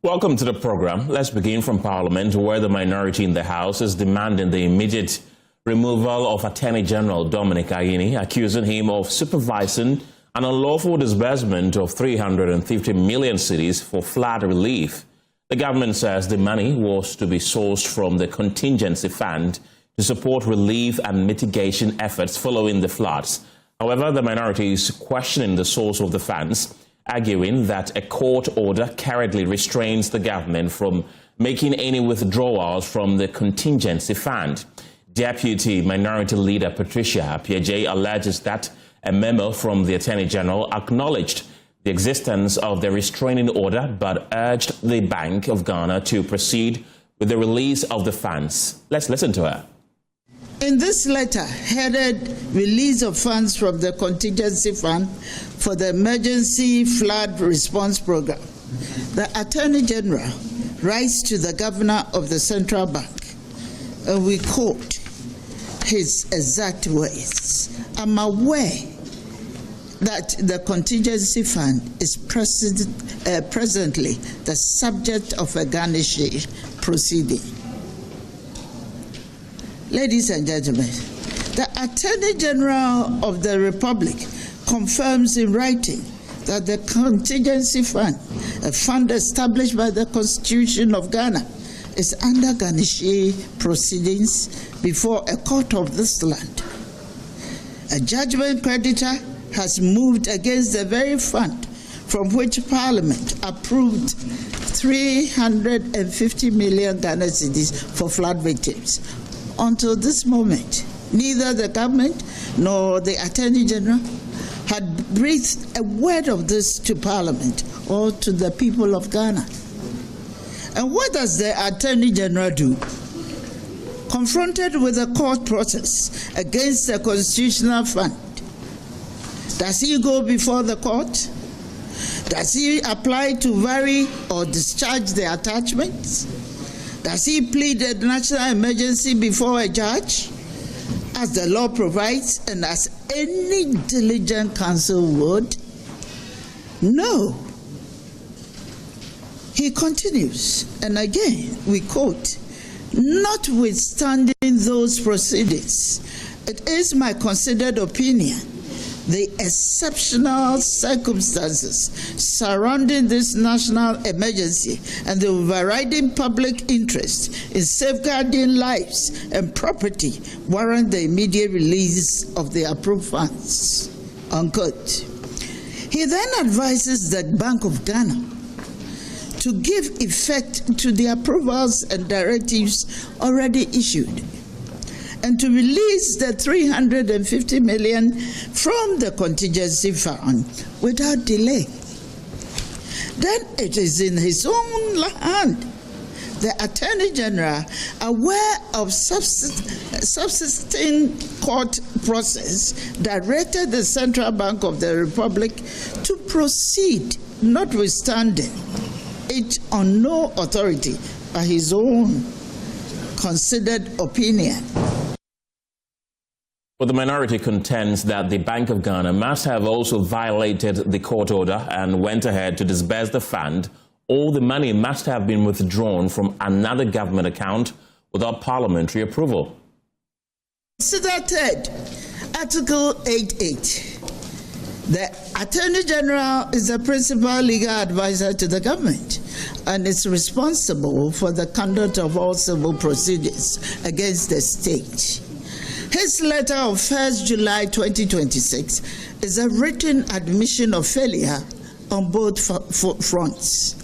Welcome to the program. Let's begin from Parliament, where the minority in the House is demanding the immediate removal of Attorney General Dominic Ayine, accusing him of supervising an unlawful disbursement of 350 million cedis for flood relief. The government says the money was to be sourced from the contingency fund to support relief and mitigation efforts following the floods. However, the minority is questioning the source of the funds, arguing that a court order currently restrains the government from making any withdrawals from the contingency fund. Deputy Minority Leader Patricia Piaget alleges that a memo from the Attorney General acknowledged the existence of the restraining order but urged the Bank of Ghana to proceed with the release of the funds. Let's listen to her. In this letter, headed Release of Funds from the Contingency Fund for the Emergency Flood Response Program, the Attorney General writes to the Governor of the Central Bank, and we quote his exact words: "I'm aware that the Contingency Fund is presently the subject of a garnishee proceeding." Ladies and gentlemen, the Attorney General of the Republic confirms in writing that the Contingency Fund, a fund established by the Constitution of Ghana, is under garnishee proceedings before a court of this land. A judgment creditor has moved against the very fund from which Parliament approved 350 million Ghana cedis for flood victims. Until this moment, neither the government nor the Attorney General had breathed a word of this to Parliament or to the people of Ghana. And what does the Attorney General do? Confronted with a court process against the Constitutional Fund, does he go before the court? Does he apply to vary or discharge the attachments? Does he plead a national emergency before a judge, as the law provides and as any diligent counsel would? No. He continues, and again we quote, "Notwithstanding those proceedings, it is my considered opinion the exceptional circumstances surrounding this national emergency and the overriding public interest in safeguarding lives and property warrant the immediate release of the approved funds." Unquote. He then advises the Bank of Ghana to give effect to the approvals and directives already issued, and to release the 350 million from the contingency fund without delay. Then it is in his own hand. The Attorney General, aware of subsisting court process, directed the Central Bank of the Republic to proceed, notwithstanding it on no authority by his own considered opinion. But the minority contends that the Bank of Ghana must have also violated the court order and went ahead to disburse the fund. All the money must have been withdrawn from another government account without parliamentary approval. Consider third, Article 88. The Attorney General is the principal legal advisor to the government and is responsible for the conduct of all civil proceedings against the state. His letter of 1st July 2026 is a written admission of failure on both fronts.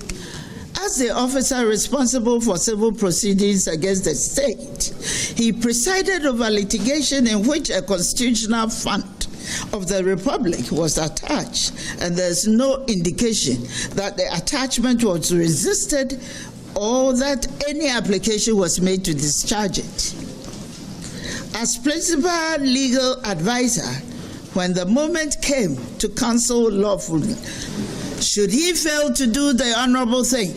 As the officer responsible for civil proceedings against the state, he presided over litigation in which a constitutional fund of the Republic was attached, and there's no indication that the attachment was resisted or that any application was made to discharge it. As principal legal advisor, when the moment came to counsel lawfully, should he fail to do the honorable thing,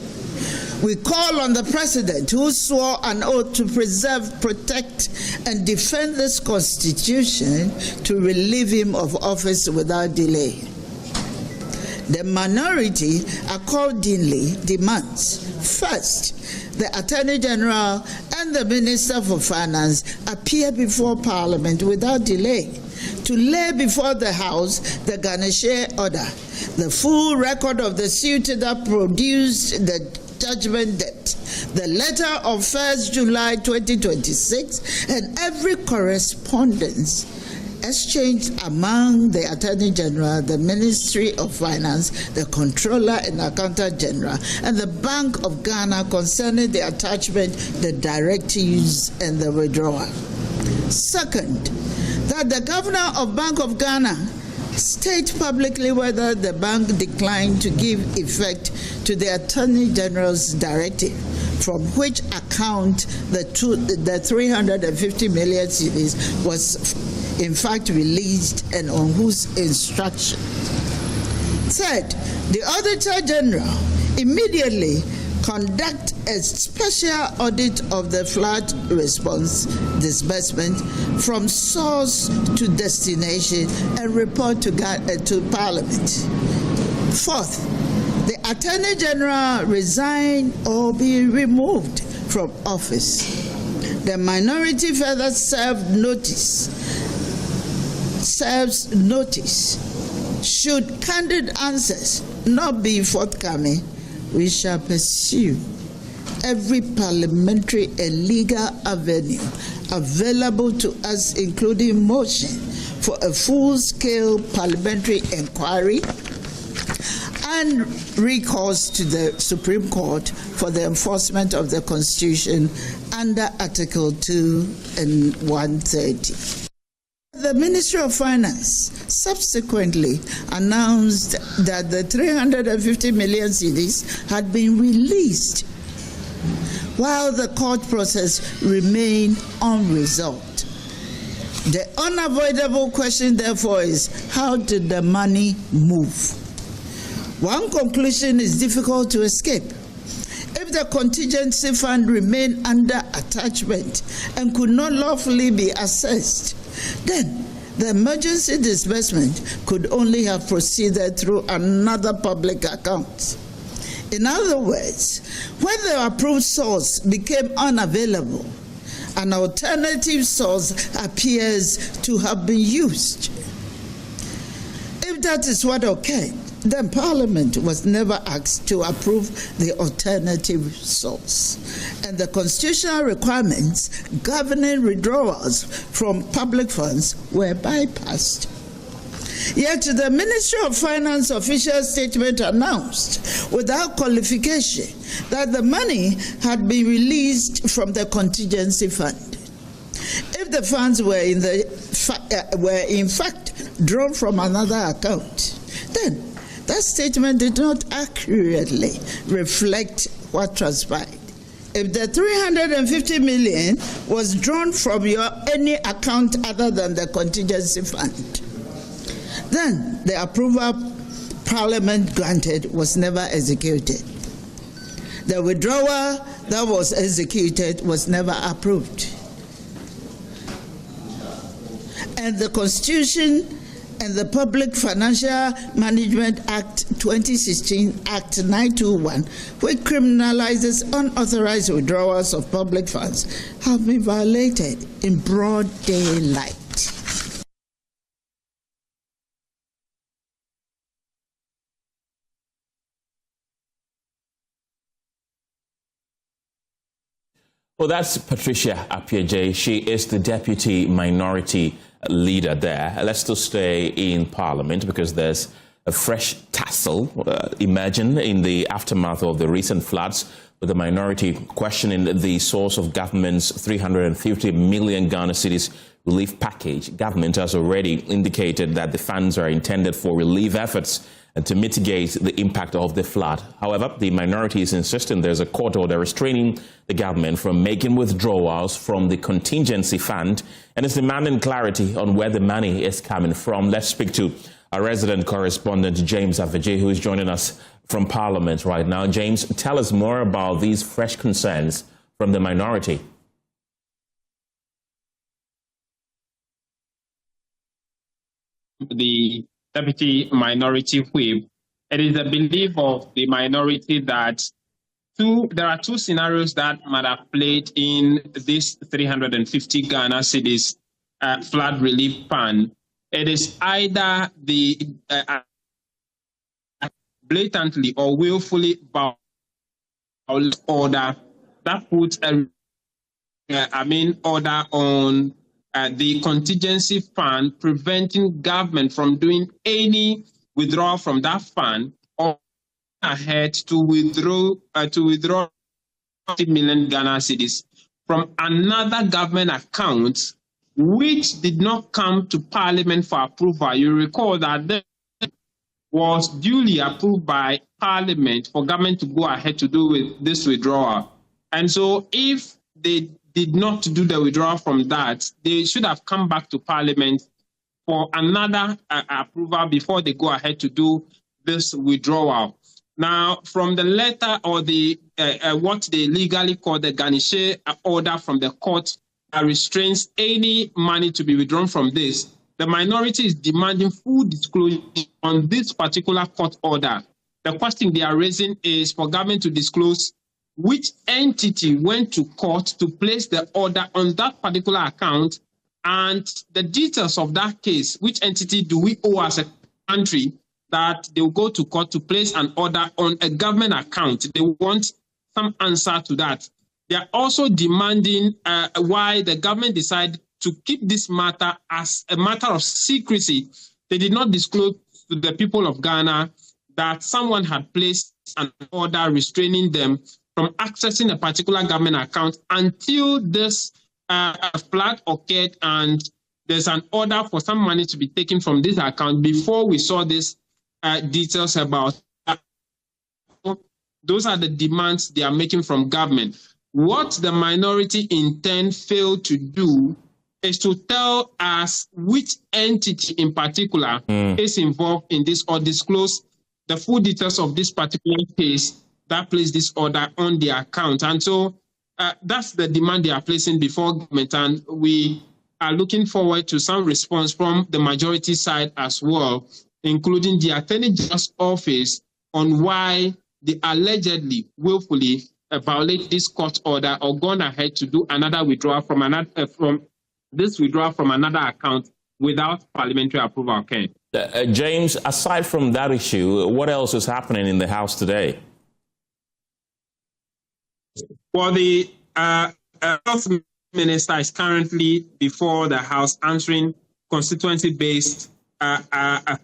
we call on the President, who swore an oath to preserve, protect, and defend this Constitution, to relieve him of office without delay. The minority accordingly demands, first, the Attorney General and the Minister for Finance appear before Parliament without delay to lay before the House the garniture order, the full record of the suit that produced the judgment debt, the letter of 1st July 2026, and every correspondence exchanged among the Attorney General, the Ministry of Finance, the Controller and Accountant General, and the Bank of Ghana concerning the attachment, the directives, and the withdrawal. Second, that the Governor of Bank of Ghana state publicly whether the bank declined to give effect to the Attorney General's directive, from which account the 350 million cedis was in fact released and on whose instruction. Third, the Auditor General immediately conduct a special audit of the flood response disbursement from source to destination and report to Parliament. Fourth, the Attorney General resign or be removed from office. The minority further serves notice. Should candid answers not be forthcoming, we shall pursue every parliamentary and legal avenue available to us, including motion for a full-scale parliamentary inquiry and recourse to the Supreme Court for the enforcement of the Constitution under Article 2 and 130. The Ministry of Finance subsequently announced that the 350 million cedis had been released, while the court process remained unresolved. The unavoidable question, therefore, is how did the money move? One conclusion is difficult to escape. If the contingency fund remained under attachment and could not lawfully be assessed, then the emergency disbursement could only have proceeded through another public account. In other words, when the approved source became unavailable, an alternative source appears to have been used. If that is what occurred, then Parliament was never asked to approve the alternative source, and the constitutional requirements governing withdrawals from public funds were bypassed. Yet the Ministry of Finance official statement announced without qualification that the money had been released from the contingency fund. If the funds were in fact drawn from another account, then that statement did not accurately reflect what transpired. If the 350 million was drawn from any account other than the contingency fund, then the approval Parliament granted was never executed. The withdrawal that was executed was never approved. And the Constitution and the Public Financial Management Act 2016, Act 921, which criminalizes unauthorized withdrawals of public funds, have been violated in broad daylight. Well, that's Patricia Appiagyei. She is the Deputy Minority Leader there. Let's still stay in Parliament because there's a fresh tussle emerging in the aftermath of the recent floods, with the minority questioning the source of government's 350 million Ghana cedis relief package. Government has already indicated that the funds are intended for relief efforts and to mitigate the impact of the flood. However, the minority is insisting there's a court order restraining the government from making withdrawals from the contingency fund and is demanding clarity on where the money is coming from. Let's speak to our resident correspondent, James Avajay, who is joining us from Parliament right now. James, tell us more about these fresh concerns from the minority. The Deputy Minority Whip It is the belief of the minority that there are two scenarios that might have played in this 350 Ghana cedis flood relief fund. It is either the blatantly or willfully order that puts order on the contingency fund, preventing government from doing any withdrawal from that fund, or ahead to withdraw 50 million Ghana cedis from another government account, which did not come to Parliament for approval. You recall that this was duly approved by Parliament for government to go ahead to do with this withdrawal. And so if they did not do the withdrawal from that, they should have come back to Parliament for another approval before they go ahead to do this withdrawal. Now, from the letter or the what they legally call the garnish order from the court that restrains any money to be withdrawn from this, the minority is demanding full disclosure on this particular court order. The question they are raising is for government to disclose which entity went to court to place the order on that particular account and the details of that case. Which entity do we owe as a country that they will go to court to place an order on a government account? They want some answer to that. They are also demanding why the government decided to keep this matter as a matter of secrecy. They did not disclose to the people of Ghana that someone had placed an order restraining them from accessing a particular government account until this flood occurred and there's an order for some money to be taken from this account before we saw these details about. Those are the demands they are making from government. What the minority intend failed to do is to tell us which entity in particular is involved in this or disclose the full details of this particular case that placed this order on the account. And so that's the demand they are placing before government. And we are looking forward to some response from the majority side as well, including the Attorney General's office on why they allegedly, willfully violate this court order or gone ahead to do another withdrawal from another from another account without parliamentary approval. Okay. James, aside from that issue, what else is happening in the House today? Well, the health minister is currently before the House answering constituency-based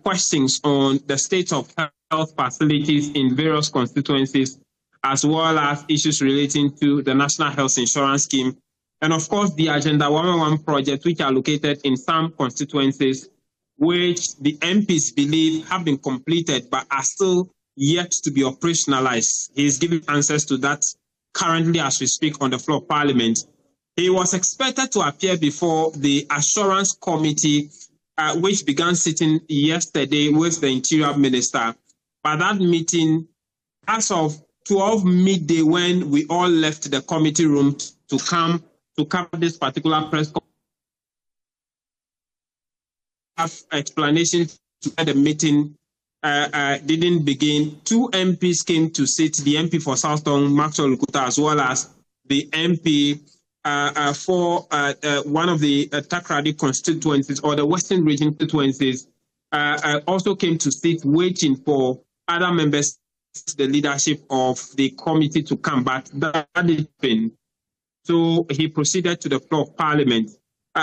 questions on the state of health facilities in various constituencies, as well as issues relating to the National Health Insurance Scheme. And of course, the Agenda 111 project, which are located in some constituencies, which the MPs believe have been completed but are still yet to be operationalized. He is giving answers to that currently as we speak on the floor of Parliament. He was expected to appear before the Assurance Committee, which began sitting yesterday with the Interior Minister. But that meeting, as of 12 midday, when we all left the committee room to come to cover this particular press conference, explanation to the meeting didn't begin. Two MPs came to sit, the MP for Southton, Maxwell Lukuta, as well as the MP for one of the Takrady constituencies or the Western Region constituencies, also came to sit waiting for other members, the leadership of the committee to come, but that didn't happen. So he proceeded to the floor of Parliament.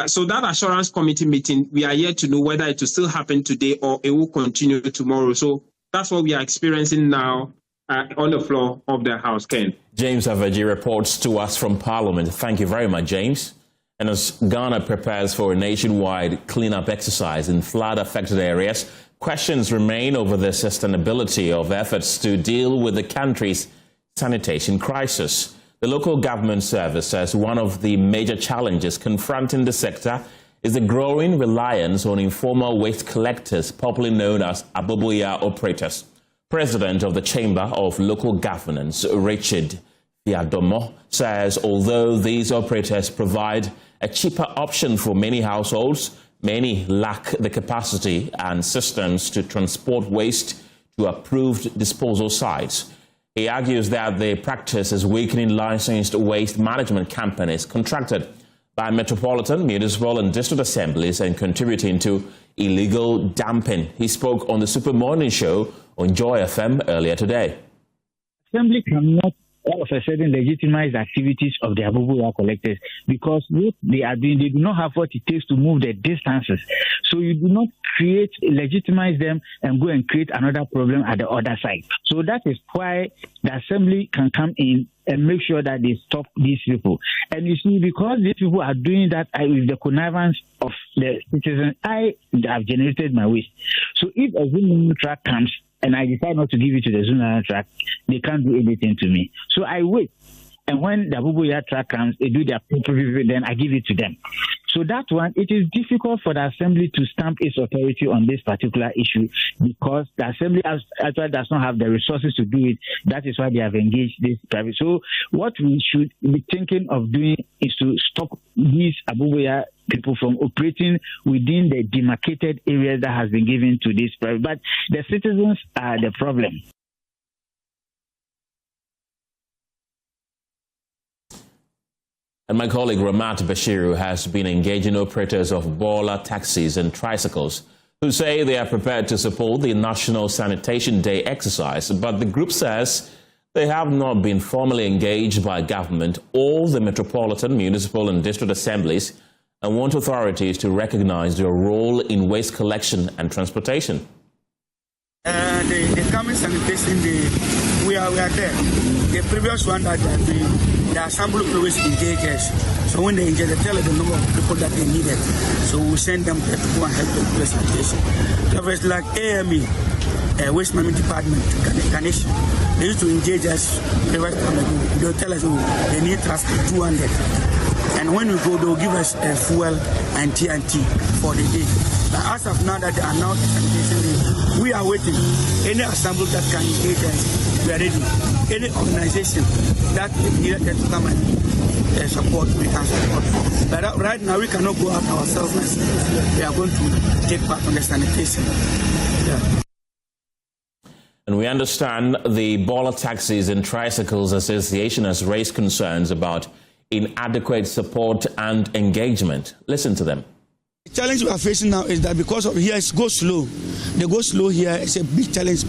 So that Assurance Committee meeting, we are yet to know whether it will still happen today or it will continue tomorrow. So that's what we are experiencing now on the floor of the House, Ken. James Aveji reports to us from Parliament. Thank you very much, James. And as Ghana prepares for a nationwide cleanup exercise in flood-affected areas, questions remain over the sustainability of efforts to deal with the country's sanitation crisis. The local government service says one of the major challenges confronting the sector is the growing reliance on informal waste collectors, popularly known as Aboboya operators. President of the Chamber of Local Governance, Richard Fiadomo, says although these operators provide a cheaper option for many households, many lack the capacity and systems to transport waste to approved disposal sites. He argues that the practice is weakening licensed waste management companies contracted by metropolitan, municipal and district assemblies and contributing to illegal dumping. He spoke on the Super Morning Show on Joy FM earlier today. Assembly cannot all of a sudden legitimize the activities of the Abubuya collectors because what they are doing, they do not have what it takes to move the distances. So you do not legitimize them and go and create another problem at the other side. So that is why the assembly can come in and make sure that they stop these people. And you see, because these people are doing that with the connivance of the citizens, I have generated my waste. So if a Zoom truck comes and I decide not to give it to the Zoom truck, they can't do anything to me. So I wait. And when the Abubuya truck comes, they do their proper, then I give it to them. So that one, it is difficult for the assembly to stamp its authority on this particular issue because the assembly actually does not have the resources to do it. That is why they have engaged this private. So what we should be thinking of doing is to stop these Abubuya people from operating within the demarcated areas that has been given to this private. But the citizens are the problem. And my colleague Ramat Bashiru has been engaging operators of Bola taxis and tricycles who say they are prepared to support the National Sanitation Day exercise, but the group says they have not been formally engaged by government or the metropolitan, municipal and district assemblies and want authorities to recognize their role in waste collection and transportation. The coming sanitation day, we are there. The previous one that they are doing, the assembly always engage us. So when they engage, they tell us the number of people that they needed. So we send them there to go and help them with sanitation. It's like AME, Waste Management Department, Ganesh. They used to engage us the rest of the time. They'll tell us they need transport 200. And when we go, they'll give us fuel and TNT for the day. But as of now that they are now sanitation day, we are waiting. Any assembly that can engage us, we are ready. Any organization that needed to come and support, we can support. But right now, we cannot go out ourselves. We are going to take part on the sanitation. Yeah. And we understand the Bola Taxis and Tricycles Association has raised concerns about inadequate support and engagement. Listen to them. The challenge we are facing now is that because of here it's go slow. They go slow here. It's a big challenge,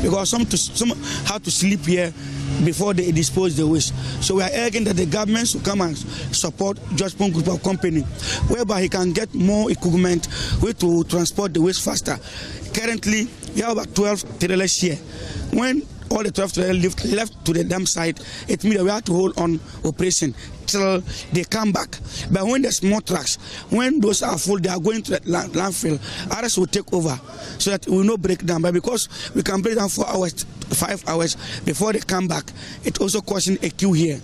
because some have to sleep here before they dispose the waste. So we are urging that the government should come and support George Pong Group of Company, whereby he can get more equipment to transport the waste faster. Currently, we have about 12 trailers here. When all the 12 trailers left to the dump site, it means that we have to hold on operation till they come back. But when there's more trucks, when those are full, they are going to the landfill. Others will take over so that we will not break down. But because we can break down 4 hours, 5 hours before they come back, it's also causing a queue here.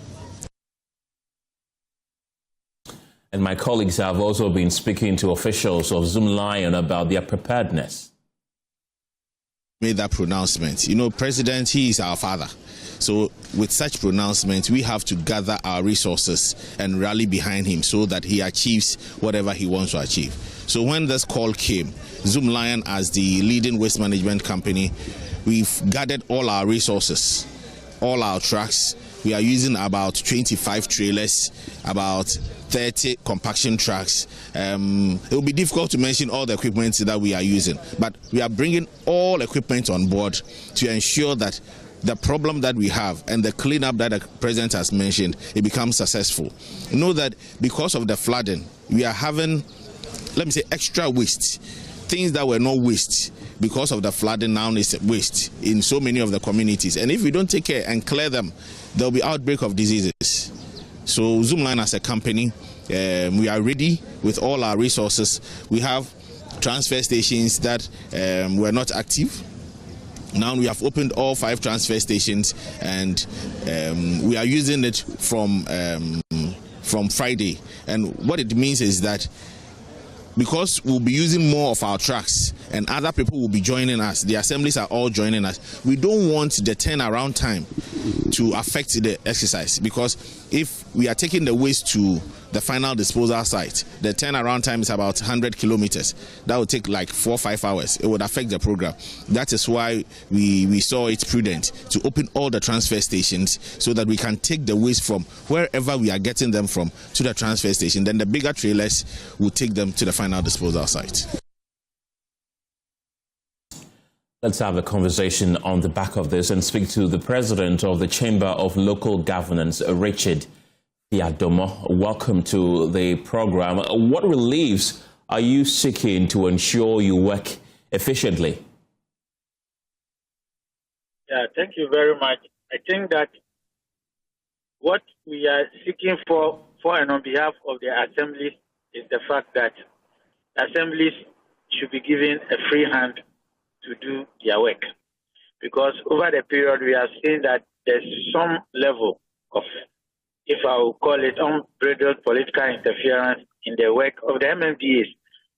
And my colleagues have also been speaking to officials of Zoom Lion about their preparedness. Made that pronouncement. You know, President, he is our father. So with such pronouncement, we have to gather our resources and rally behind him so that he achieves whatever he wants to achieve. So when this call came, Zoom Lion, as the leading waste management company, we've gathered all our resources, all our trucks. We are using about 25 trailers, about 30 compaction trucks. It will be difficult to mention all the equipment that we are using, but we are bringing all equipment on board to ensure that the problem that we have and the cleanup that the president has mentioned, it becomes successful. You know that because of the flooding, we are having, let me say, extra waste. Things that were not waste because of the flooding now is waste in so many of the communities. And if we don't take care and clear them, there will be outbreak of diseases. So Zoom Line as a company, we are ready with all our resources. We have transfer stations that were not active. Now we have opened all 5 transfer stations, and we are using it from Friday. And what it means is that because we'll be using more of our trucks and other people will be joining us, the assemblies are all joining us, we don't want the turnaround time to affect the exercise, because if we are taking the waste to the final disposal site. The turnaround time is about 100 kilometers. That would take like 4 or 5 hours. It would affect the program. That is why we saw it prudent to open all the transfer stations so that we can take the waste from wherever we are getting them from to the transfer station. Then the bigger trailers will take them to the final disposal site. Let's have a conversation on the back of this and speak to the president of the Chamber of Local Governance, Richard Fiadomo. Welcome to the program. What reliefs are you seeking to ensure you work efficiently? Yeah, thank you very much. I think that what we are seeking for and on behalf of the assemblies is the fact that assemblies should be given a free hand to do their work. Because over the period, we have seen that there's some level of, if I will call it, unbridled political interference in the work of the MMDAs.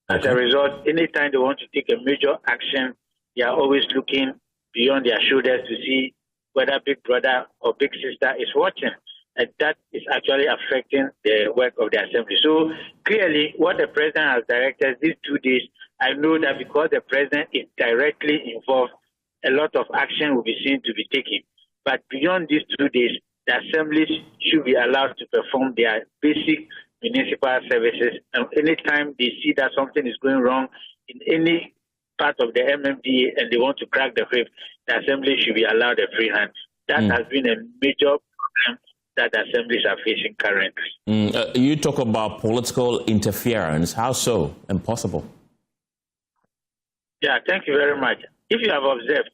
As a result, anytime they want to take a major action, they are always looking beyond their shoulders to see whether big brother or big sister is watching. And that is actually affecting the work of the assembly. So clearly, what the president has directed these 2 days, I know that because the president is directly involved, a lot of action will be seen to be taken. But beyond these 2 days, the assemblies should be allowed to perform their basic municipal services. And anytime they see that something is going wrong in any part of the MMDA and they want to crack the whip, the assembly should be allowed a free hand. That has been a major problem that assemblies are facing currently. You talk about political interference. How so? Impossible. Yeah, thank you very much. If you have observed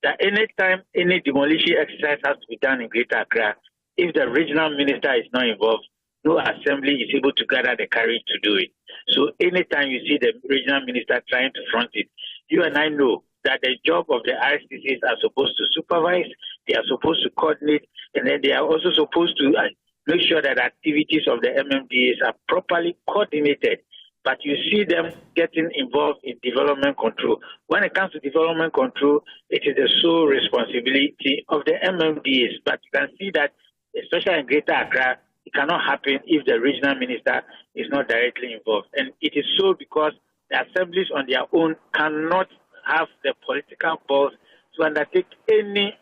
that anytime any demolition exercise has to be done in Greater Accra, if the regional minister is not involved, no assembly is able to gather the courage to do it. So anytime you see the regional minister trying to front it, you and I know that the job of the RSTCs are supposed to supervise, they are supposed to coordinate, and then they are also supposed to make sure that activities of the MMDAs are properly coordinated. But you see them getting involved in development control. When it comes to development control, it is the sole responsibility of the MMDAs. But you can see that, especially in Greater Accra, it cannot happen if the regional minister is not directly involved. And it is so because the assemblies on their own cannot have the political balls to undertake any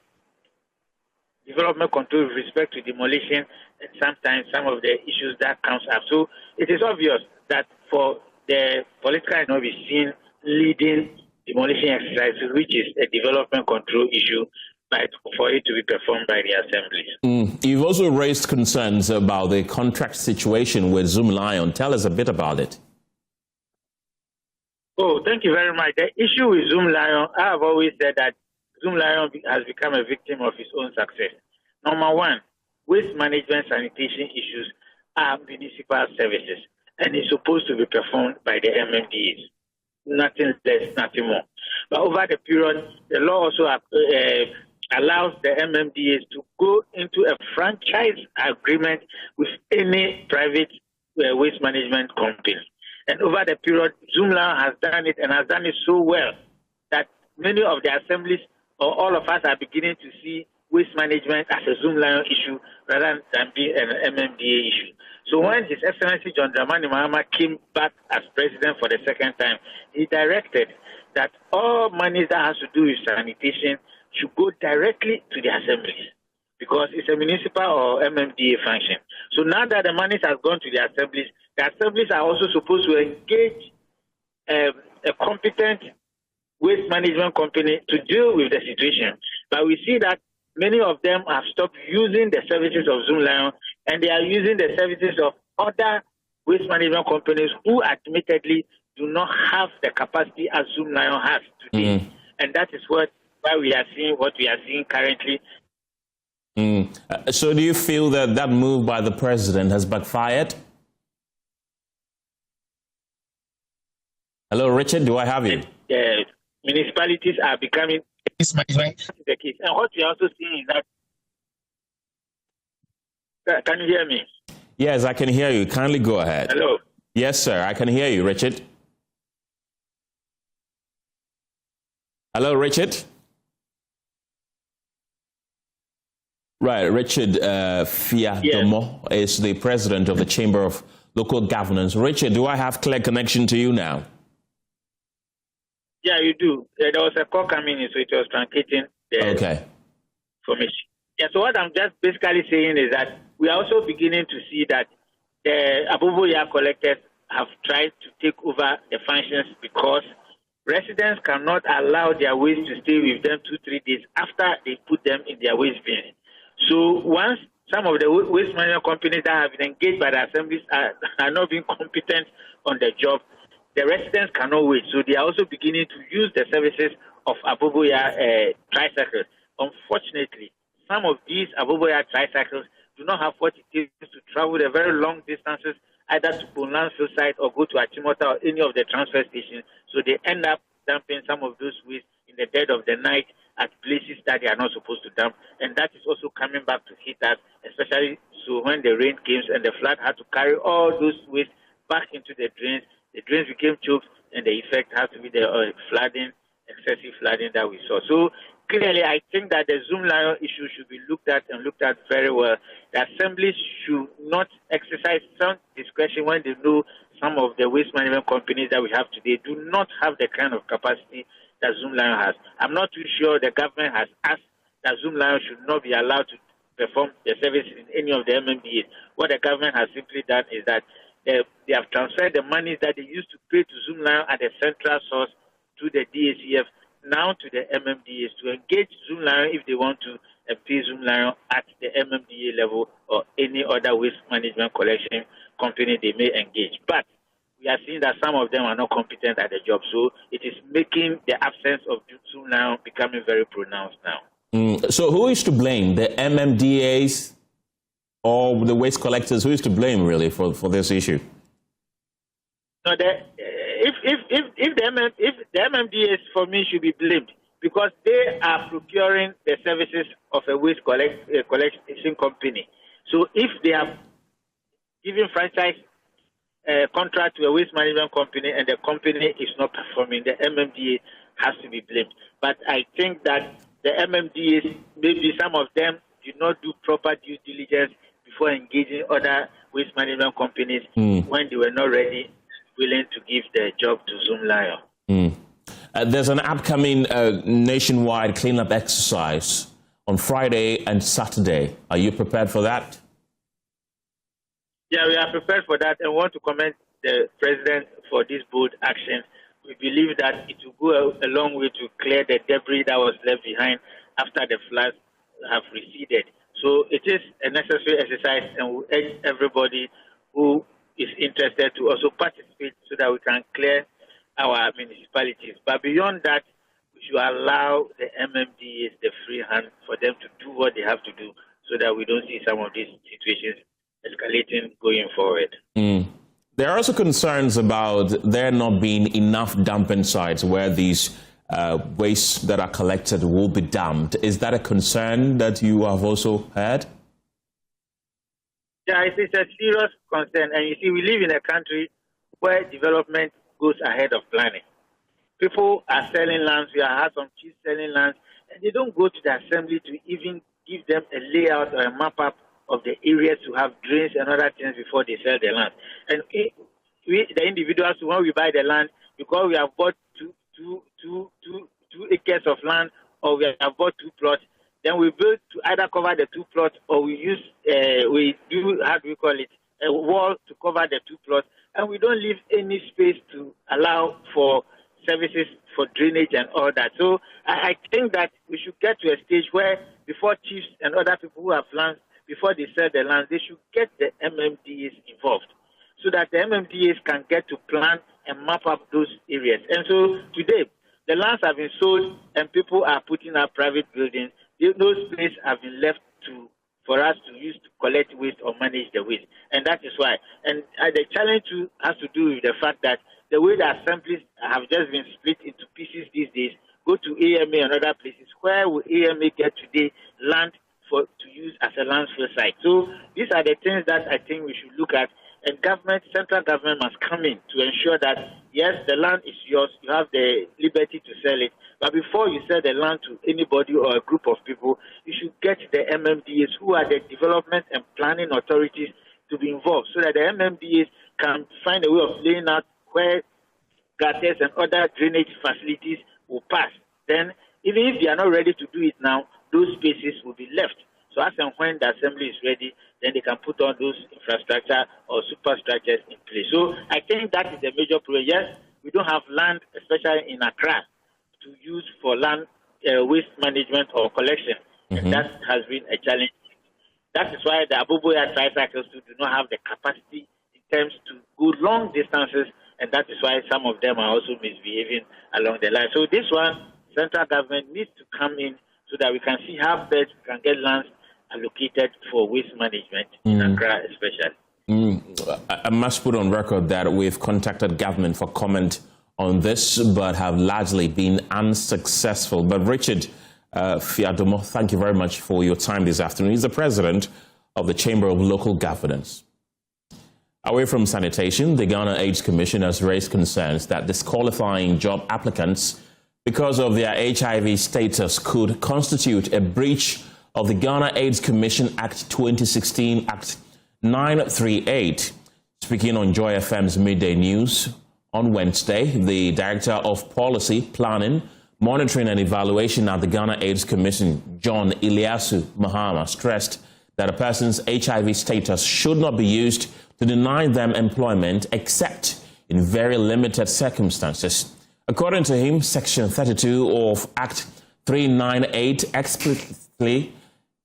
development control with respect to demolition and sometimes some of the issues that comes up. So it is obvious that for the political not be seen leading demolition exercises, which is a development control issue, but for it to be performed by the assembly. You've also raised concerns about the contract situation with Zoom Lion. Tell us a bit about it. Oh, thank you very much. The issue with Zoom Lion, I have always said that Zoom Lion has become a victim of his own success. Number one, waste management sanitation issues are municipal services, and it's supposed to be performed by the MMDAs. Nothing less, nothing more. But over the period, the law also allows the MMDAs to go into a franchise agreement with any private waste management company. And over the period, Zoom Lion has done it and has done it so well that many of the assemblies or all of us are beginning to see waste management as a Zoom Lion issue rather than being an MMDA issue. So when His Excellency John Dramani Mahama came back as president for the second time, he directed that all money that has to do with sanitation should go directly to the assemblies because it's a municipal or MMDA function. So now that the money has gone to the assemblies are also supposed to engage a competent waste management company to deal with the situation. But we see that many of them have stopped using the services of Zoom Lion and they are using the services of other waste management companies who admittedly do not have the capacity as Zoom Lion has today. And that is why we are seeing what we are seeing currently. So do you feel that that move by the president has backfired? Hello, Richard, do I have you? Municipalities are becoming the case. And what we are also seeing is that, can you hear me? Yes, I can hear you. Kindly go ahead. Hello. Yes, sir, I can hear you, Richard. Hello, Richard. Right, Richard Fiadomo is the president of the Chamber of local governance. Richard, do I have clear connection to you now? Yeah, you do. There was a call coming in, so it was truncating the information. Yeah, so what I'm just basically saying is that we are also beginning to see that the Abubuya collectors have tried to take over the functions because residents cannot allow their waste to stay with them 2-3 days after they put them in their waste bin. So once some of the waste management companies that have been engaged by the assemblies are not being competent on the job, the residents cannot wait. So they are also beginning to use the services of Abubuya tricycles. Unfortunately, some of these Abubuya tricycles do not have what it takes to travel the very long distances, either to landfill site or go to Achimota or any of the transfer stations. So they end up dumping some of those waste in the dead of the night at places that they are not supposed to dump. And that is also coming back to hit us, especially so when the rain came and the flood had to carry all those waste back into the drains became choked, and the effect has to be the flooding, excessive flooding that we saw. So clearly, I think that the Zoom Lion issue should be looked at very well. The assemblies should not exercise some discretion when they know some of the waste management companies that we have today do not have the kind of capacity that Zoom Lion has. I'm not too sure the government has asked that Zoom Lion should not be allowed to perform the service in any of the MMDAs. What the government has simply done is that they have transferred the money that they used to pay to Zoom Lion at the central source to the DACF now to the MMDAs to engage Zoom Lion if they want to pay Zoom Lion at the MMDA level or any other waste management collection company they may engage. But we are seeing that some of them are not competent at the job, so it is making the absence of Zoom Lion becoming very pronounced now. So who is to blame? The MMDAs or the waste collectors? Who is to blame really for this issue? No, if the MMDAs for me should be blamed because they are procuring the services of a waste collection company. So if they are giving franchise contract to a waste management company and the company is not performing, the MMDA has to be blamed. But I think that the MMDAs, maybe some of them did not do proper due diligence before engaging other waste management companies when they were not ready, willing to give the job to Zoom Lion. There's an upcoming nationwide cleanup exercise on Friday and Saturday. Are you prepared for that? Yeah, we are prepared for that and want to commend the president for this bold action. We believe that it will go a long way to clear the debris that was left behind after the floods have receded. So it is a necessary exercise, and we urge everybody who is interested to also participate so that we can clear our municipalities. But beyond that, we should allow the MMDAs the free hand for them to do what they have to do so that we don't see some of these situations escalating going forward. There are also concerns about there not being enough dumping sites where these wastes that are collected will be dumped. Is that a concern that you have also heard? Yeah, it's a serious concern. And you see, we live in a country where development goes ahead of planning. People are selling lands. We have had some chiefs selling lands, and they don't go to the assembly to even give them a layout or a map up of the areas to have drains and other things before they sell the land. And we, the individuals, when we buy the land, because we have bought two acres of land or we have bought 2 plots, then we build to either cover the 2 plots or we use, how do we call it, a wall to cover the 2 plots. And we don't leave any space to allow for services for drainage and all that. So I think that we should get to a stage where before chiefs and other people who have lands, before they sell the land, they should get the MMDAs involved so that the MMDAs can get to plan and map up those areas. And so today, the lands have been sold and people are putting up private buildings. Those places have been left for us to use to collect waste or manage the waste. And that is why. And the challenge too has to do with the fact that the way the assemblies have just been split into pieces these days, go to AMA and other places. Where will AMA get today land to use as a landfill site? So these are the things that I think we should look at. And central government must come in to ensure that, yes, the land is yours, you have the liberty to sell it. But before you sell the land to anybody or a group of people, you should get the MMDAs, who are the development and planning authorities, to be involved so that the MMDAs can find a way of laying out where gutters and other drainage facilities will pass, then even if they are not ready to do it now, those spaces will be left. So as and when the assembly is ready, then they can put on those infrastructure or superstructures in place. So I think that is a major problem. Yes, we don't have land, especially in Accra, to use for land waste management or collection. And that has been a challenge. That is why the Abubuya tricycles do not have the capacity in terms to go long distances, and that is why some of them are also misbehaving along the line. So this one, central government needs to come in so that we can see how best we can get lands allocated for waste management in Accra especially. I must put on record that we've contacted government for comment on this, but have largely been unsuccessful. But Richard Fiadomo, thank you very much for your time this afternoon. He's the president of the Chamber of Local Governance. Away from sanitation, the Ghana AIDS Commission has raised concerns that disqualifying job applicants because of their HIV status could constitute a breach of the Ghana AIDS Commission Act 2016, Act 938. Speaking on Joy FM's Midday News on Wednesday, the Director of Policy, Planning, Monitoring and Evaluation at the Ghana AIDS Commission, John Iliasu Mahama, stressed that a person's HIV status should not be used to deny them employment except in very limited circumstances. According to him, Section 32 of Act 398 explicitly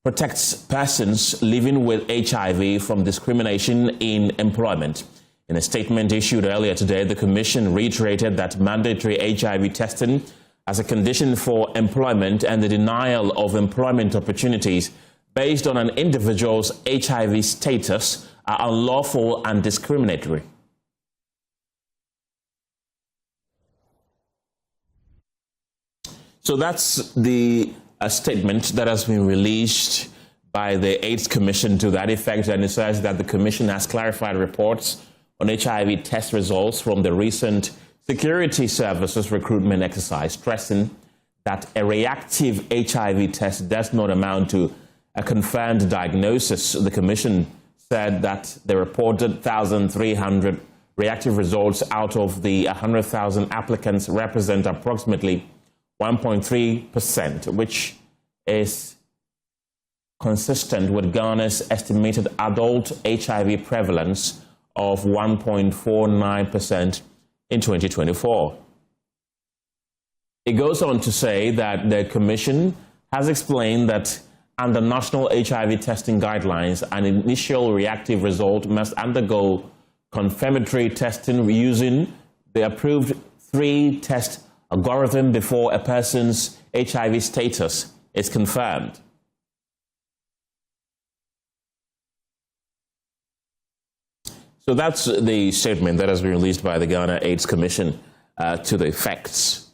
protects persons living with HIV from discrimination in employment. In a statement issued earlier today, the Commission reiterated that mandatory HIV testing as a condition for employment and the denial of employment opportunities based on an individual's HIV status are unlawful and discriminatory. So that's the statement that has been released by the AIDS Commission to that effect, and it says that the Commission has clarified reports on HIV test results from the recent Security Services recruitment exercise, stressing that a reactive HIV test does not amount to a confirmed diagnosis. The Commission said that the reported 1,300 reactive results out of the 100,000 applicants represent approximately 1.3%, which is consistent with Ghana's estimated adult HIV prevalence of 1.49% in 2024. It goes on to say that the Commission has explained that under national HIV testing guidelines, an initial reactive result must undergo confirmatory testing using the approved 3-test algorithm before a person's HIV status is confirmed. So that's the statement that has been released by the Ghana AIDS Commission to the effects.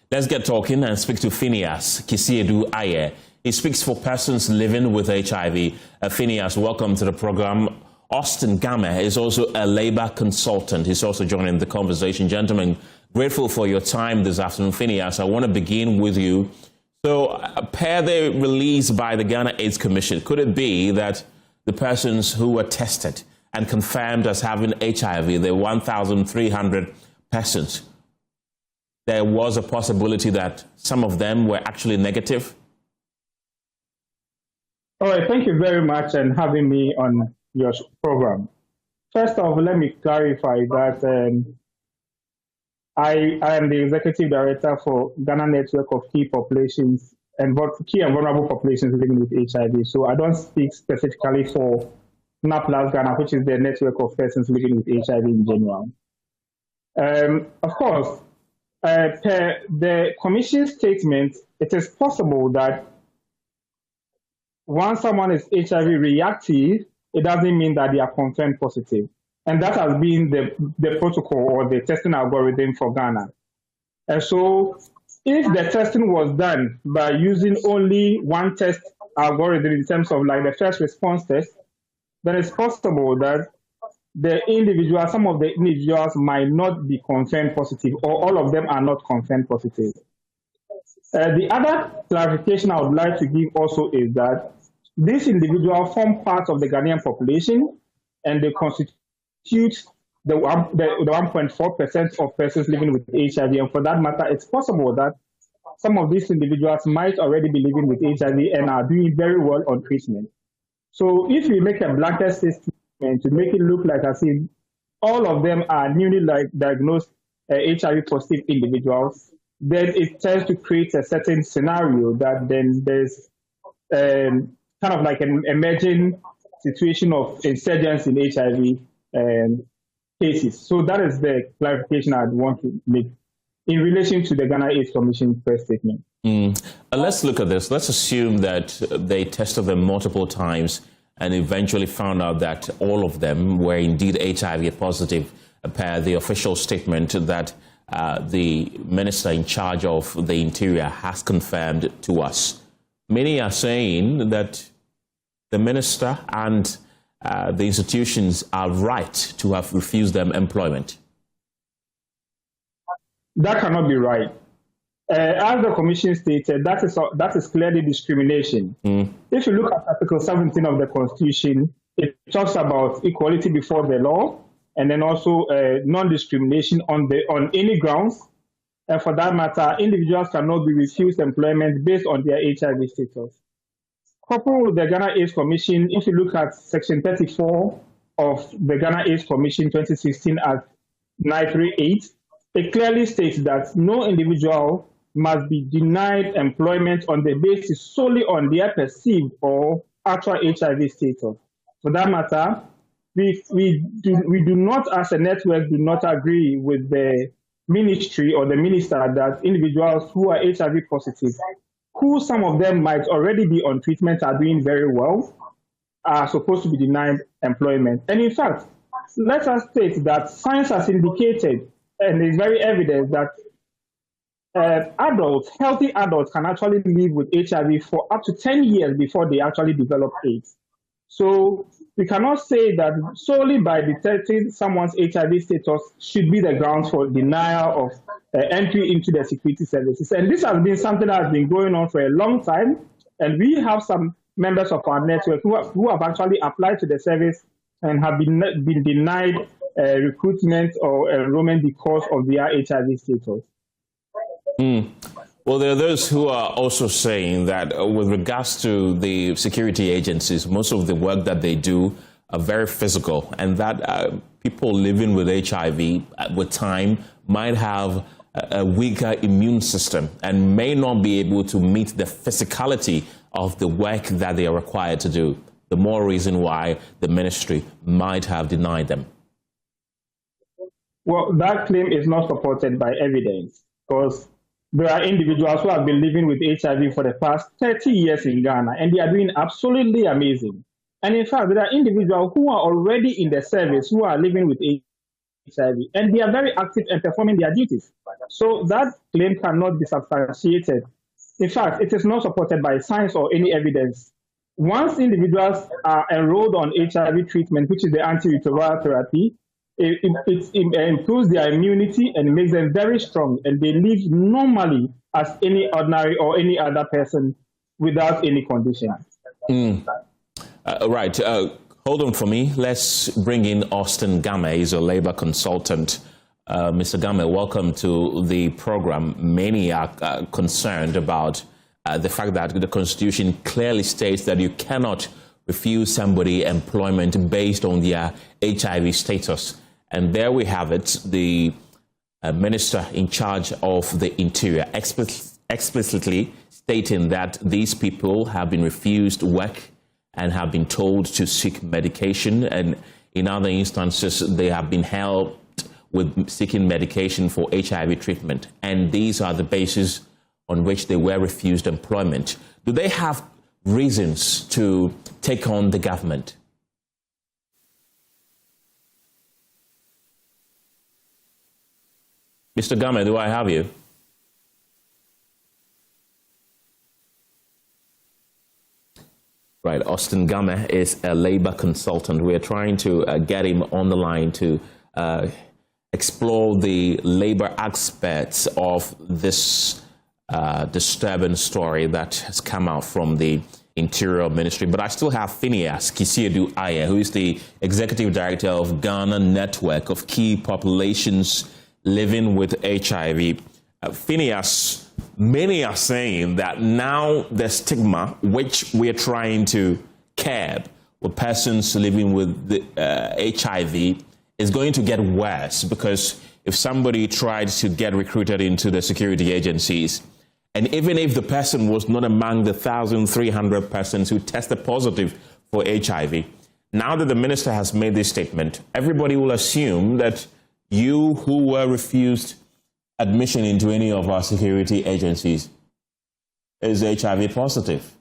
Let's get talking and speak to Phineas Kisiedu Aye. He speaks for persons living with HIV. Phineas, welcome to the program. Austin Game is also a labor consultant. He's also joining the conversation. Gentlemen, grateful for your time this afternoon. Phineas, I want to begin with you. So, per the release by the Ghana AIDS Commission, could it be that the persons who were tested and confirmed as having HIV, the 1,300 persons, there was a possibility that some of them were actually negative? All right, thank you very much and having me on your program. First off, let me clarify that I am the executive director for Ghana Network of Key Populations and Key and Vulnerable Populations living with HIV. So I don't speak specifically for NAPLAS Ghana, which is the network of persons living with HIV in general. Of course, per the Commission statement, it is possible that once someone is HIV reactive, it doesn't mean that they are confirmed positive. And that has been the protocol or the testing algorithm for Ghana. And so if the testing was done by using only one test algorithm in terms of like the first response test, then it's possible that some of the individuals might not be confirmed positive, or all of them are not confirmed positive. The other clarification I would like to give also is that These individuals form part of the Ghanaian population, and they constitute the 1.4% of persons living with HIV. And for that matter, it's possible that some of these individuals might already be living with HIV and are doing very well on treatment. So if we make a blanket statement to make it look like as if all of them are newly diagnosed HIV positive individuals, then it tends to create a certain scenario that then there's kind of like an emerging situation of insurgence in HIV cases. So that is the clarification I'd want to make in relation to the Ghana AIDS Commission press statement. Let's look at this. Let's assume that they tested them multiple times and eventually found out that all of them were indeed HIV positive, per the official statement that the minister in charge of the Interior has confirmed to us. Many are saying that the minister and the institutions are right to have refused them employment. That cannot be right. As the commission stated, that is clearly discrimination. If you look at Article 17 of the Constitution, it talks about equality before the law, and then also non-discrimination on any grounds. And for that matter, individuals cannot be refused employment based on their HIV status. Coupled with the Ghana AIDS Commission, if you look at Section 34 of the Ghana AIDS Commission 2016 Act 938, it clearly states that no individual must be denied employment on the basis solely on their perceived or actual HIV status. For that matter, we do not, as a network, do not agree with the ministry or the minister that individuals who are HIV positive, who some of them might already be on treatment, are doing very well, are supposed to be denied employment. And in fact, let us state that science has indicated, and it's very evident, that healthy adults can actually live with HIV for up to 10 years before they actually develop AIDS. So we cannot say that solely by detecting someone's HIV status should be the grounds for denial of entry into the security services. And this has been something that has been going on for a long time. And we have some members of our network who have actually applied to the service and have been denied recruitment or enrollment because of their HIV status. Well, there are those who are also saying that with regards to the security agencies, most of the work that they do are very physical, and that people living with HIV with time might have a weaker immune system and may not be able to meet the physicality of the work that they are required to do. The more reason why the ministry might have denied them. Well, that claim is not supported by evidence, because there are individuals who have been living with HIV for the past 30 years in Ghana, and they are doing absolutely amazing. And in fact, there are individuals who are already in the service who are living with HIV, and they are very active and performing their duties. So that claim cannot be substantiated. In fact, it is not supported by science or any evidence. Once individuals are enrolled on HIV treatment, which is the antiretroviral therapy, it improves their immunity and makes them very strong, and they live normally as any ordinary or any other person without any condition. Right. Hold on for me. Let's bring in Austin Game. He's a labor consultant. Mr. Game, welcome to the program. Many are concerned about the fact that the Constitution clearly states that you cannot refuse somebody employment based on their HIV status. And there we have it, the minister in charge of the Interior explicitly stating that these people have been refused work and have been told to seek medication. And in other instances, they have been helped with seeking medication for HIV treatment. And these are the bases on which they were refused employment. Do they have reasons to take on the government? Mr. Game, do I have you? Right, Austin Game is a labor consultant. We are trying to get him on the line to explore the labor aspects of this disturbing story that has come out from the Interior Ministry. But I still have Phineas Ayine, who is the Executive Director of Ghana Network of Key Populations Living with HIV. Phineas, many are saying that now the stigma which we're trying to curb with persons living with the, HIV is going to get worse, because if somebody tried to get recruited into the security agencies, and even if the person was not among the 1,300 persons who tested positive for HIV, now that the minister has made this statement, everybody will assume that you who were refused admission into any of our security agencies is HIV positive.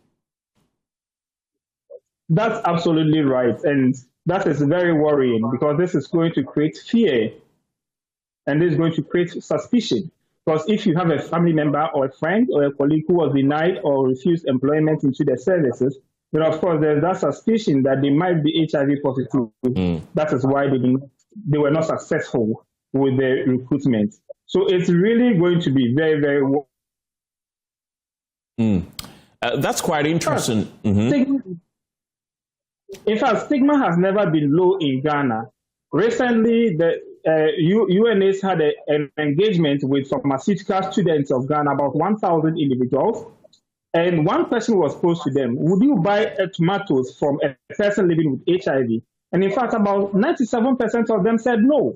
That's absolutely right. And that is very worrying, because this is going to create fear, and this is going to create suspicion. Because if you have a family member or a friend or a colleague who was denied or refused employment into the services, then of course there's that suspicion that they might be HIV positive. That is why they were not successful with the recruitment. So it's really going to be very, very... That's quite interesting. In fact, stigma has never been low in Ghana. Recently, the UNAIDS had an engagement with pharmaceutical students of Ghana, about 1,000 individuals, and one person was posed to them, would you buy tomatoes from a person living with HIV? And in fact, about 97% of them said no.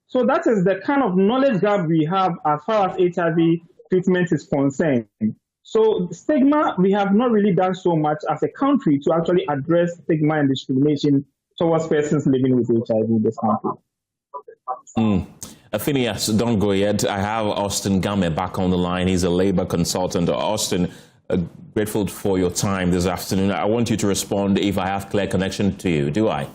So that is the kind of knowledge gap we have as far as HIV treatment is concerned. So stigma, we have not really done so much as a country to actually address stigma and discrimination towards persons living with HIV in this country. Phineas, don't go yet. I have Austin Game back on the line. He's a labor consultant. Austin, grateful for your time this afternoon. I want you to respond if I have clear connection to you. Do I?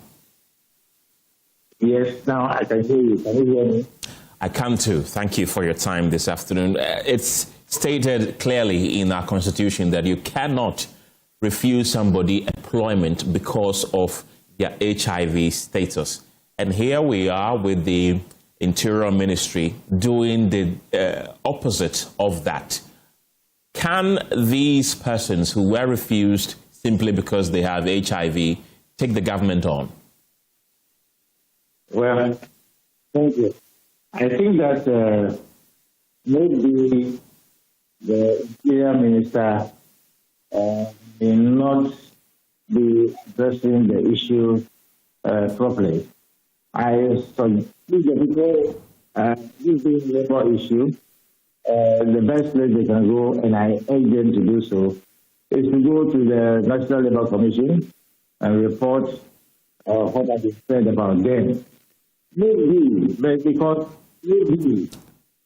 Yes, now I can hear you. Can you hear me? I can too. Thank you for your time this afternoon. It's stated clearly in our constitution that you cannot refuse somebody employment because of their HIV status. And here we are with the Interior Ministry doing the opposite of that. Can these persons who were refused simply because they have HIV take the government on? Well, thank you. I think that maybe the Interior Minister may not be addressing the issue properly. I suggest that this being a labor issue, the best place they can go, and I urge them to do so, is to go to the National Labour Commission and report what has been said about them. Maybe, because maybe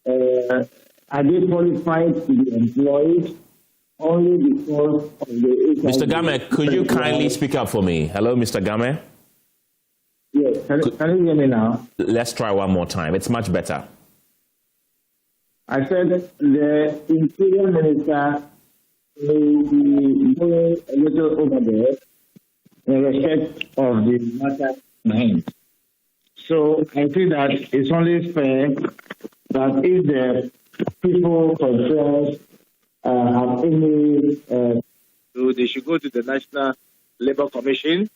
are they qualified to be employed only because of the... Mr. Game, could you kindly speak up for me? Hello, Mr. Game? Yes, can you hear me now? Let's try one more time. It's much better. I said the Interior Minister may be going a little over there in respect of the matter in hand. So I think that it's only fair that if the people concerned have any, they should go to the National Labour Commission,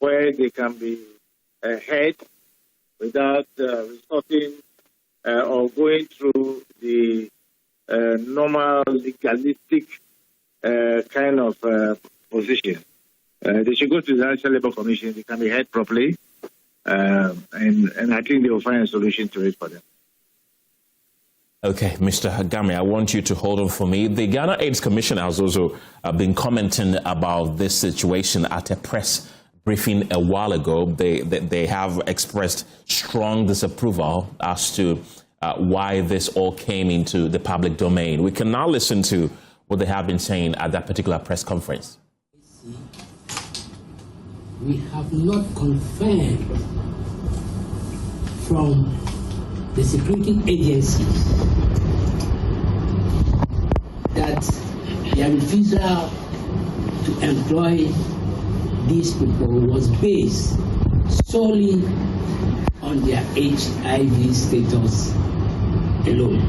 where they can be heard without resorting or going through the normal legalistic kind of position. They should go to the National Labour Commission. They can be heard properly, and I think they will find a solution to it for them. Okay, Mr. Game, I want you to hold on for me. The Ghana AIDS Commission has also been commenting about this situation at a press briefing a while ago. They have expressed strong disapproval as to why this all came into the public domain. We can now listen to what they have been saying at that particular press conference. We have not confirmed from the security agencies that their refusal to employ these people was based solely on their HIV status alone.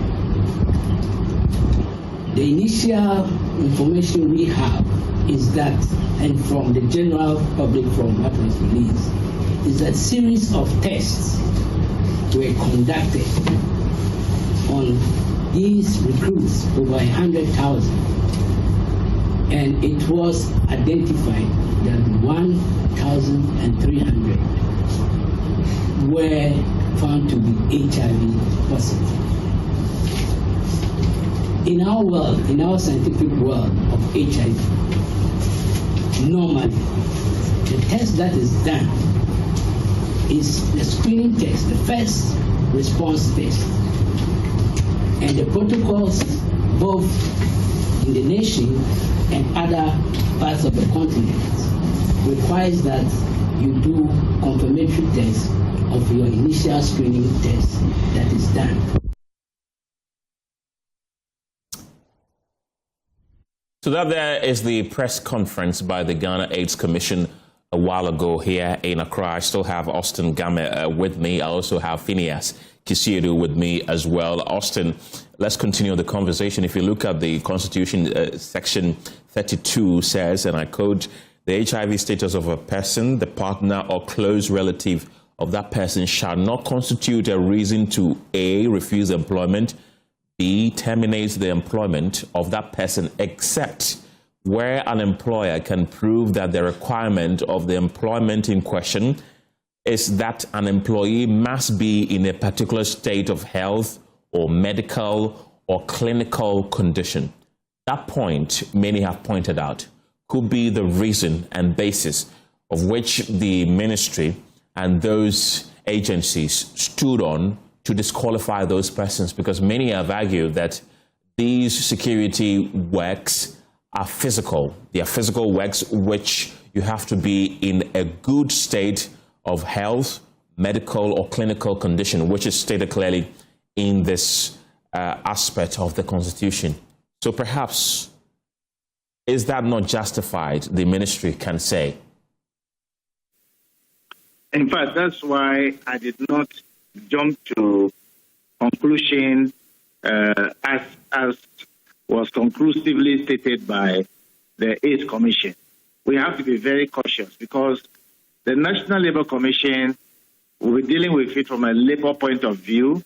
The initial information we have is that, and from the general public from what was released, is that series of tests were conducted on these recruits, over 100,000, and it was identified that 1,300 were found to be HIV positive. In our world, in our scientific world of HIV, normally the test that is done is the screening test, the first response test. And the protocols, both in the nation and other parts of the continent, requires that you do confirmatory tests of your initial screening test that is done. So that there is the press conference by the Ghana AIDS Commission a while ago here in Accra. I still have Austin Game with me. I also have Phineas Kisiedu with me as well. Austin, let's continue the conversation. If you look at the Constitution, Section 32 says, and I quote, the HIV status of a person, the partner or close relative of that person shall not constitute a reason to A, refuse employment, B, terminate the employment of that person, except where an employer can prove that the requirement of the employment in question is that an employee must be in a particular state of health or medical or clinical condition. That point, many have pointed out, could be the reason and basis of which the ministry and those agencies stood on to disqualify those persons, because many have argued that these security works are physical. They are physical works which you have to be in a good state of health, medical or clinical condition, which is stated clearly in this aspect of the Constitution. So perhaps, is that not justified, the ministry can say? In fact, that's why I did not jump to conclusion as was conclusively stated by the AIDS Commission. We have to be very cautious because the National Labour Commission will be dealing with it from a labor point of view.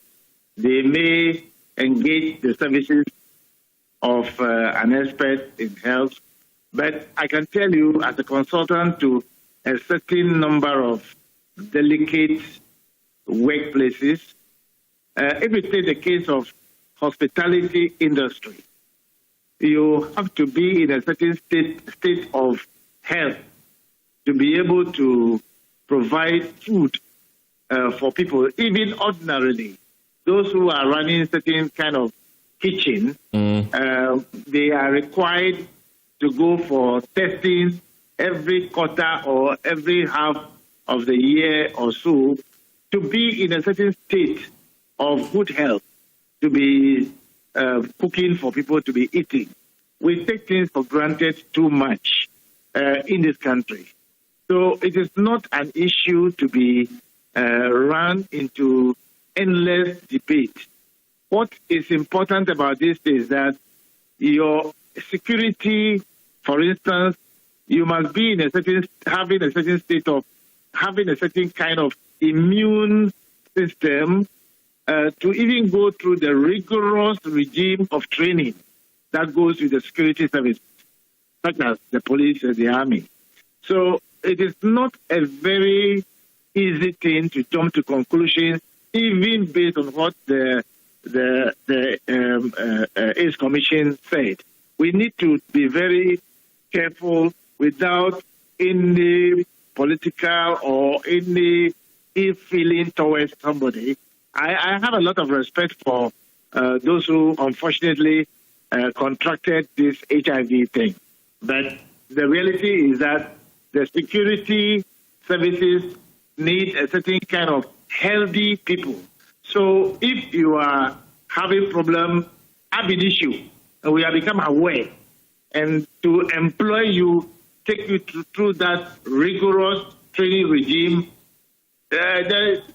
They may engage the services of an expert in health, but I can tell you as a consultant to a certain number of delicate workplaces, if we take the case of hospitality industry, you have to be in a certain state of health to be able to provide food for people, even ordinarily. Those who are running certain kind of kitchen, they are required to go for testing every quarter or every half of the year or so to be in a certain state of good health, to be cooking for people to be eating. We take things for granted too much in this country. So it is not an issue to be run into endless debate. What is important about this is that your security, for instance, you must be in a certain, having a certain state of, having a certain kind of immune system to even go through the rigorous regime of training that goes with the security service, such as the police and the army. So it is not a very easy thing to jump to conclusions, even based on what the AIDS Commission said. We need to be very careful without any political or any ill feeling towards somebody. I have a lot of respect for those who unfortunately contracted this HIV thing. But the reality is that the security services need a certain kind of healthy people. So if you are having problem, ab initio, and we have become aware, and to employ you, take you through that rigorous training regime,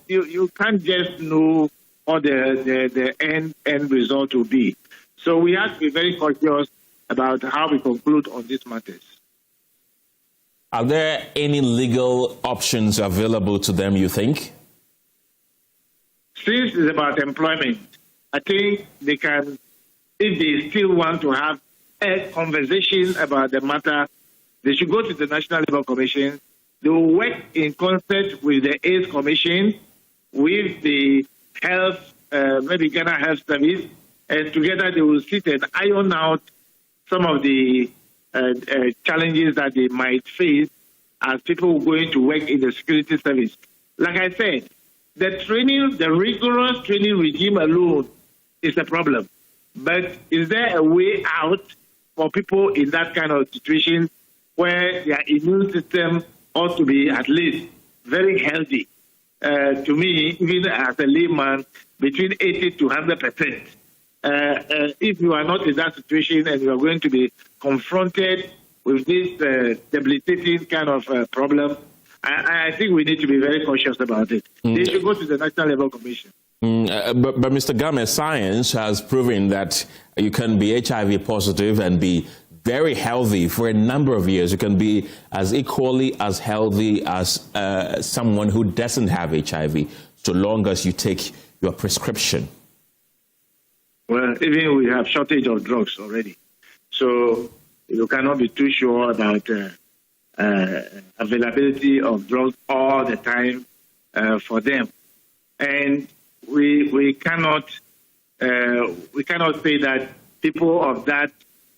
you can't just know what the end result will be. So we have to be very cautious about how we conclude on these matters. Are there any legal options available to them, you think? Since it's about employment, I think they can, if they still want to have a conversation about the matter, they should go to the National Labour Commission. They will work in concert with the AIDS Commission, with the health, maybe Ghana Health Service, and together they will sit and iron out some of the challenges that they might face as people going to work in the security service. Like I said, the training, the rigorous training regime alone is a problem. But is there a way out for people in that kind of situation where their immune system ought to be at least very healthy? To me, even as a layman, between 80 to 100%. If you are not in that situation and you are going to be confronted with this debilitating kind of problem, I think we need to be very cautious about it. They should go to the National Labour Commission. But Mr. Game, science has proven that you can be HIV positive and be very healthy for a number of years. You can be as equally as healthy as someone who doesn't have HIV, so long as you take your prescription. Well, even we have shortage of drugs already. So you cannot be too sure about availability of drugs all the time for them. And we cannot say that people of that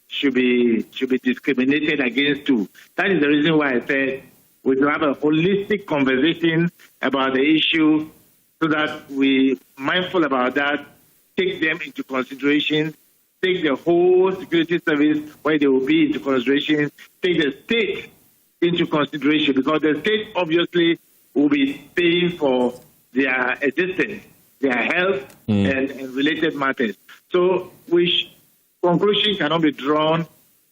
should be discriminated against too. That is the reason why I said we should have a holistic conversation about the issue so that we mindful about that, take them into consideration, take the whole security service where they will be into consideration, take the state into consideration, because the state obviously will be paying for their existence, their health, and related matters. So which conclusion cannot be drawn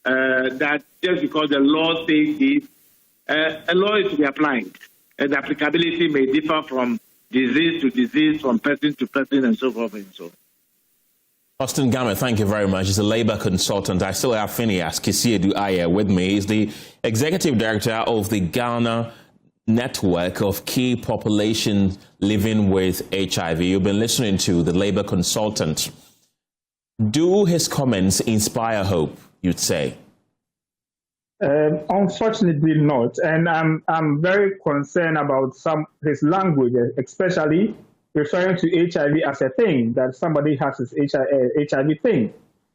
that just because the law says this, a law is to be applied, and the applicability may differ from disease to disease, from person to person, and so forth and so on. Austin Game, thank you very much. He's a labor consultant. I still have Phineas Kisiedu Aye with me. He's the executive director of the Ghana Network of Key Populations Living with HIV. You've been listening to the labor consultant. Do his comments inspire hope, you'd say? Unfortunately not. And I'm very concerned about his language, especially referring to HIV as a thing, that somebody has his HIV thing.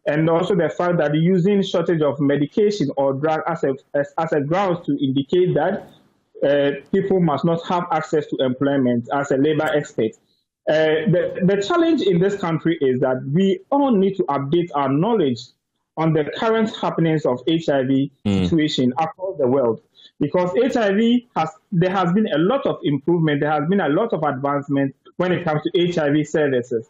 And also the fact that using shortage of medication or drug as a grounds to indicate that people must not have access to employment as a labor expert. The challenge in this country is that we all need to update our knowledge on the current happenings of HIV situation across the world. Because there has been a lot of improvement, there has been a lot of advancement when it comes to HIV services.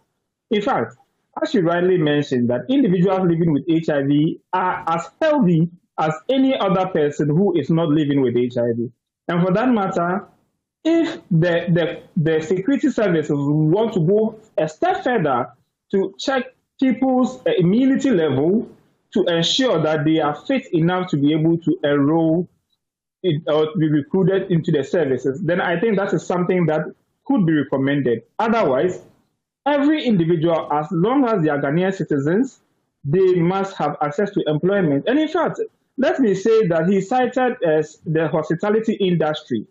In fact, as you rightly mentioned, that individuals living with HIV are as healthy as any other person who is not living with HIV. And for that matter, if the security services want to go a step further to check people's immunity level to ensure that they are fit enough to be able to enroll or to be recruited into the services, then I think that is something that could be recommended. Otherwise, every individual, as long as they are Ghanaian citizens, they must have access to employment. And in fact, let me say that he cited as the hospitality industry.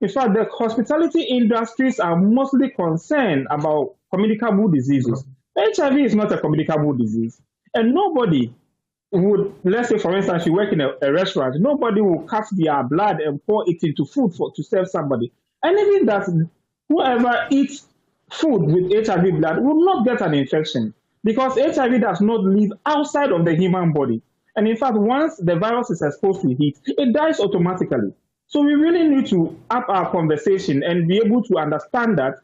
In fact, the hospitality industries are mostly concerned about communicable diseases. HIV is not a communicable disease. And nobody would, let's say, for instance, you work in a restaurant, nobody will cut their blood and pour it into food to serve somebody. And even that, whoever eats food with HIV blood will not get an infection because HIV does not live outside of the human body. And in fact, once the virus is exposed to heat, it dies automatically. So we really need to up our conversation and be able to understand that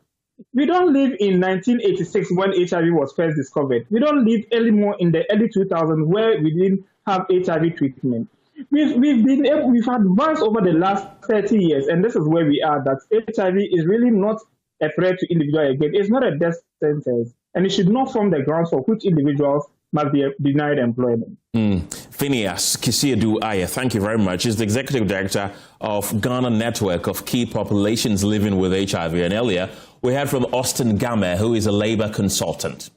we don't live in 1986 when HIV was first discovered. We don't live anymore in the early 2000s where we didn't have HIV treatment. We've advanced over the last 30 years, and this is where we are, that HIV is really not a threat to individuals again. It's not a death sentence, and it should not form the grounds for which individuals must be denied employment. Phineas Kisiedu Aye, thank you very much. He's the Executive Director of Ghana Network of Key Populations Living with HIV. And earlier, we heard from Austin Game, who is a labor consultant.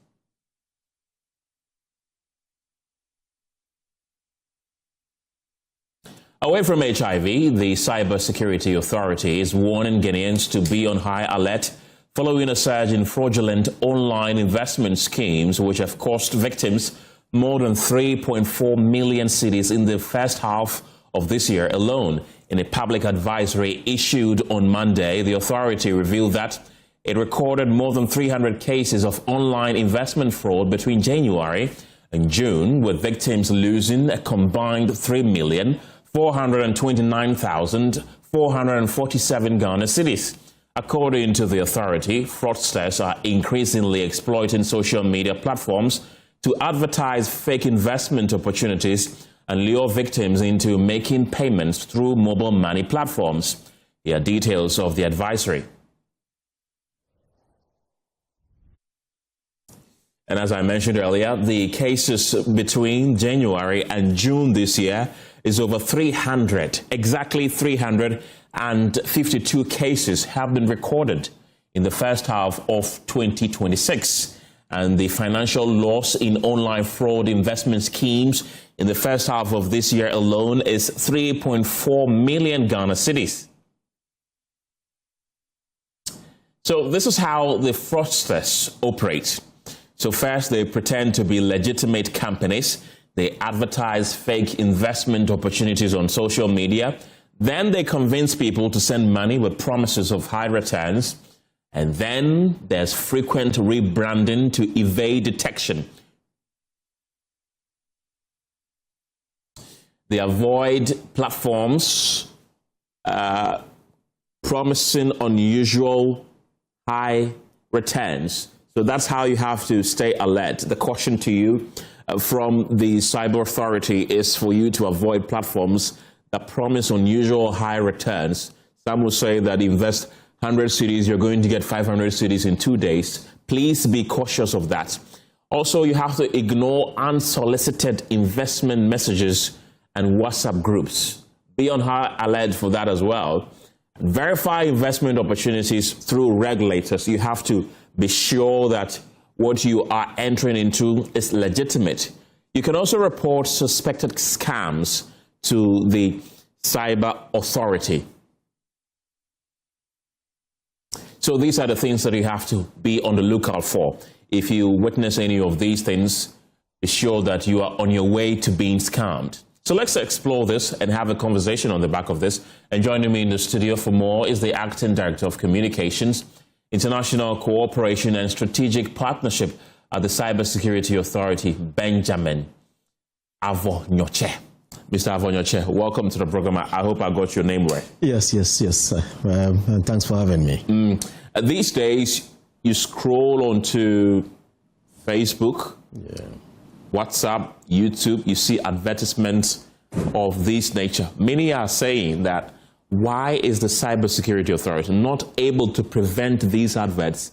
Away from HIV, the Cybersecurity Authority is warning Ghanaians to be on high alert following a surge in fraudulent online investment schemes, which have cost victims more than 3.4 million cedis in the first half of this year alone. In a public advisory issued on Monday, the authority revealed that it recorded more than 300 cases of online investment fraud between January and June, with victims losing a combined 3,429,447 Ghana cedis. According to the authority, fraudsters are increasingly exploiting social media platforms to advertise fake investment opportunities and lure victims into making payments through mobile money platforms. Here are details of the advisory. And as I mentioned earlier, the cases between January and June this year is over 300. Exactly 352 cases have been recorded in the first half of 2026. And the financial loss in online fraud investment schemes in the first half of this year alone is 3.4 million Ghana cedis. So this is how the fraudsters operate. So first, they pretend to be legitimate companies. They advertise fake investment opportunities on social media. Then they convince people to send money with promises of high returns. And then there's frequent rebranding to evade detection. They avoid platforms promising unusual high returns. So that's how you have to stay alert. The caution to you from the Cyber Authority is for you to avoid platforms that promise unusual high returns. Some will say that invest 100 cedis, you're going to get 500 cedis in 2 days. Please be cautious of that. Also, you have to ignore unsolicited investment messages and WhatsApp groups. Be on high alert for that as well. Verify investment opportunities through regulators. You have to be sure that what you are entering into is legitimate. You can also report suspected scams to the Cyber Authority. So these are the things that you have to be on the lookout for. If you witness any of these things, be sure that you are on your way to being scammed. So let's explore this and have a conversation on the back of this. And joining me in the studio for more is the Acting Director of Communications, International Cooperation and Strategic Partnership at the Cybersecurity Authority, Benjamin Avonyoche. Mr. Avonyoche, welcome to the program. I hope I got your name right. Yes. And thanks for having me. These days, you scroll onto Facebook, WhatsApp, YouTube, you see advertisements of this nature. Many are saying that why is the Cybersecurity Authority not able to prevent these adverts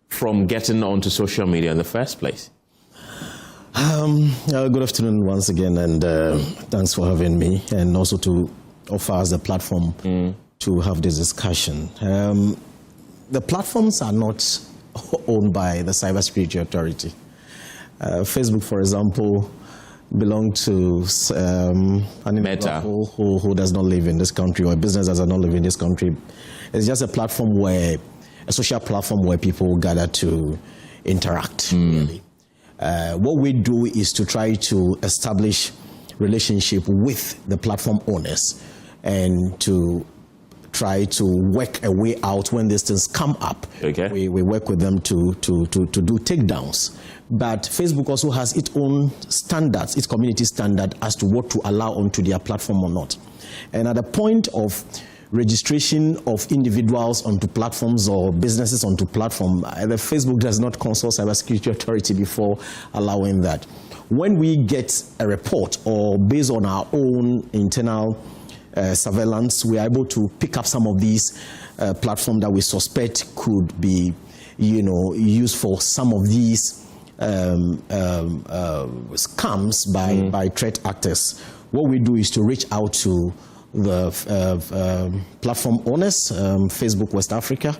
from getting onto social media in the first place? Good afternoon once again, and thanks for having me, and also to offer us a platform to have this discussion. The platforms are not owned by the Cybersecurity Authority. Facebook, for example, belongs to an individual who does not live in this country, or a business that does not live in this country. It's just a platform a social platform where people gather to interact. Really. What we do is to try to establish relationship with the platform owners and to try to work a way out when these things come up. Okay. We work with them to do takedowns. But Facebook also has its own standards, its community standard as to what to allow onto their platform or not. And at the point of registration of individuals onto platforms or businesses onto platform, the Facebook does not consult Cybersecurity Authority before allowing that. When we get a report, or based on our own internal surveillance, we are able to pick up some of these platforms that we suspect could be, used for some of these scams by threat actors, what we do is to reach out to the platform owners, Facebook West Africa,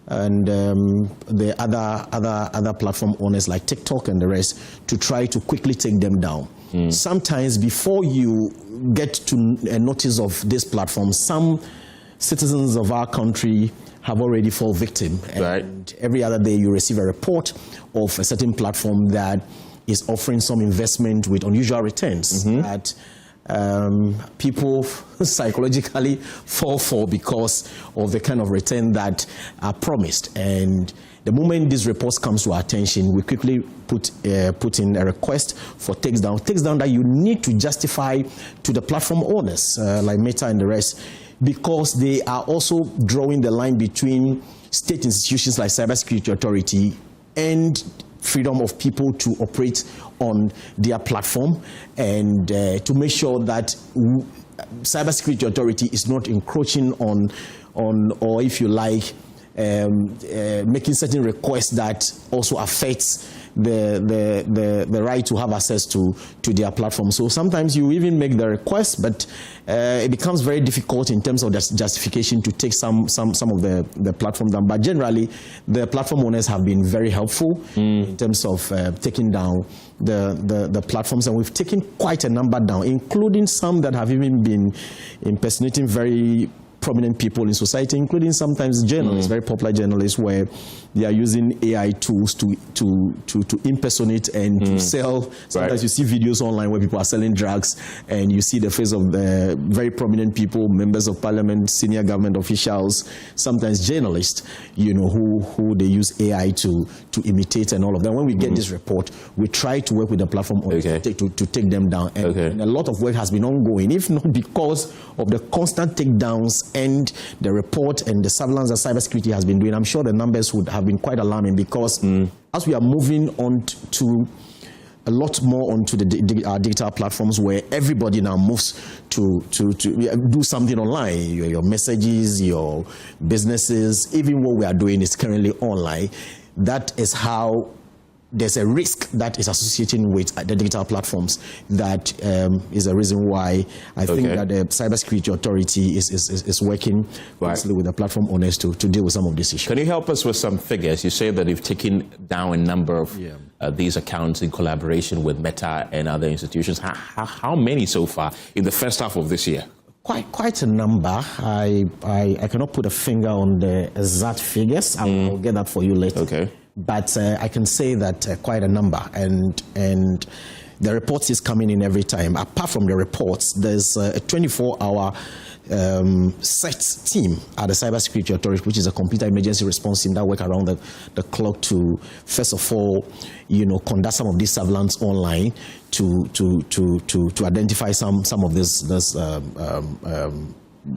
and the other platform owners like TikTok and the rest, to try to quickly take them down. Sometimes before you get to a notice of this platform, some citizens of our country have already fallen victim. And every other day you receive a report of a certain platform that is offering some investment with unusual returns that people psychologically fall for because of the kind of return that are promised. And the moment these reports comes to our attention, we quickly put in a request for takedown that you need to justify to the platform owners like Meta and the rest, because they are also drawing the line between state institutions like Cybersecurity Authority and freedom of people to operate on their platform, and to make sure that Cybersecurity Authority is not encroaching on or if you like, making certain requests that also affects the right to have access to their platform. So sometimes you even make the request, but it becomes very difficult in terms of the justification to take some of the platform down. But generally, the platform owners have been very helpful in terms of taking down the platforms, and we've taken quite a number down, including some that have even been impersonating very prominent people in society, including sometimes journalists, very popular journalists, where they are using AI tools to impersonate and to sell. Sometimes you see videos online where people are selling drugs, and you see the face of very prominent people, members of parliament, senior government officials, sometimes journalists, you know, who they use AI to imitate and all of that. When we get this report, we try to work with the platform to take them down. And a lot of work has been ongoing, if not because of the constant takedowns and the report and the surveillance that cybersecurity has been doing. I'm sure the numbers would have been quite alarming, because as we are moving on to a lot more onto our digital platforms, where everybody now moves to do something online, your messages, your businesses, even what we are doing is currently online. That is how there's a risk that is associating with the digital platforms. That is a reason why I think that the Cybersecurity Authority is working closely with the platform owners to deal with some of these issues. Can you help us with some figures? You say that you've taken down a number of these accounts in collaboration with Meta and other institutions. How many so far in the first half of this year? Quite a number. I cannot put a finger on the exact figures. I'll get that for you later. But I can say that quite a number, and the reports is coming in every time. Apart from the reports, there's a 24-hour set team at the Cybersecurity Authority, which is a computer emergency response team that work around the clock to, first of all, you know, conduct some of these surveillance online to identify some of this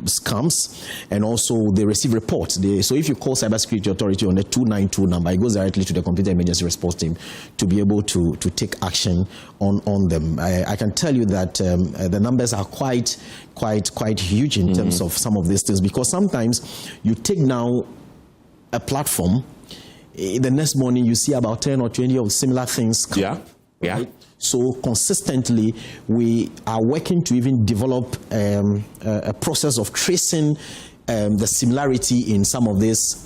scams, and also they receive reports. So if you call Cybersecurity Authority on the 292 number, it goes directly to the computer emergency response team to be able to take action on them. I can tell you that the numbers are quite huge in terms of some of these things, because sometimes you take down a platform, the next morning you see about 10 or 20 of similar things come. Right? So consistently, we are working to even develop a process of tracing the similarity in some of these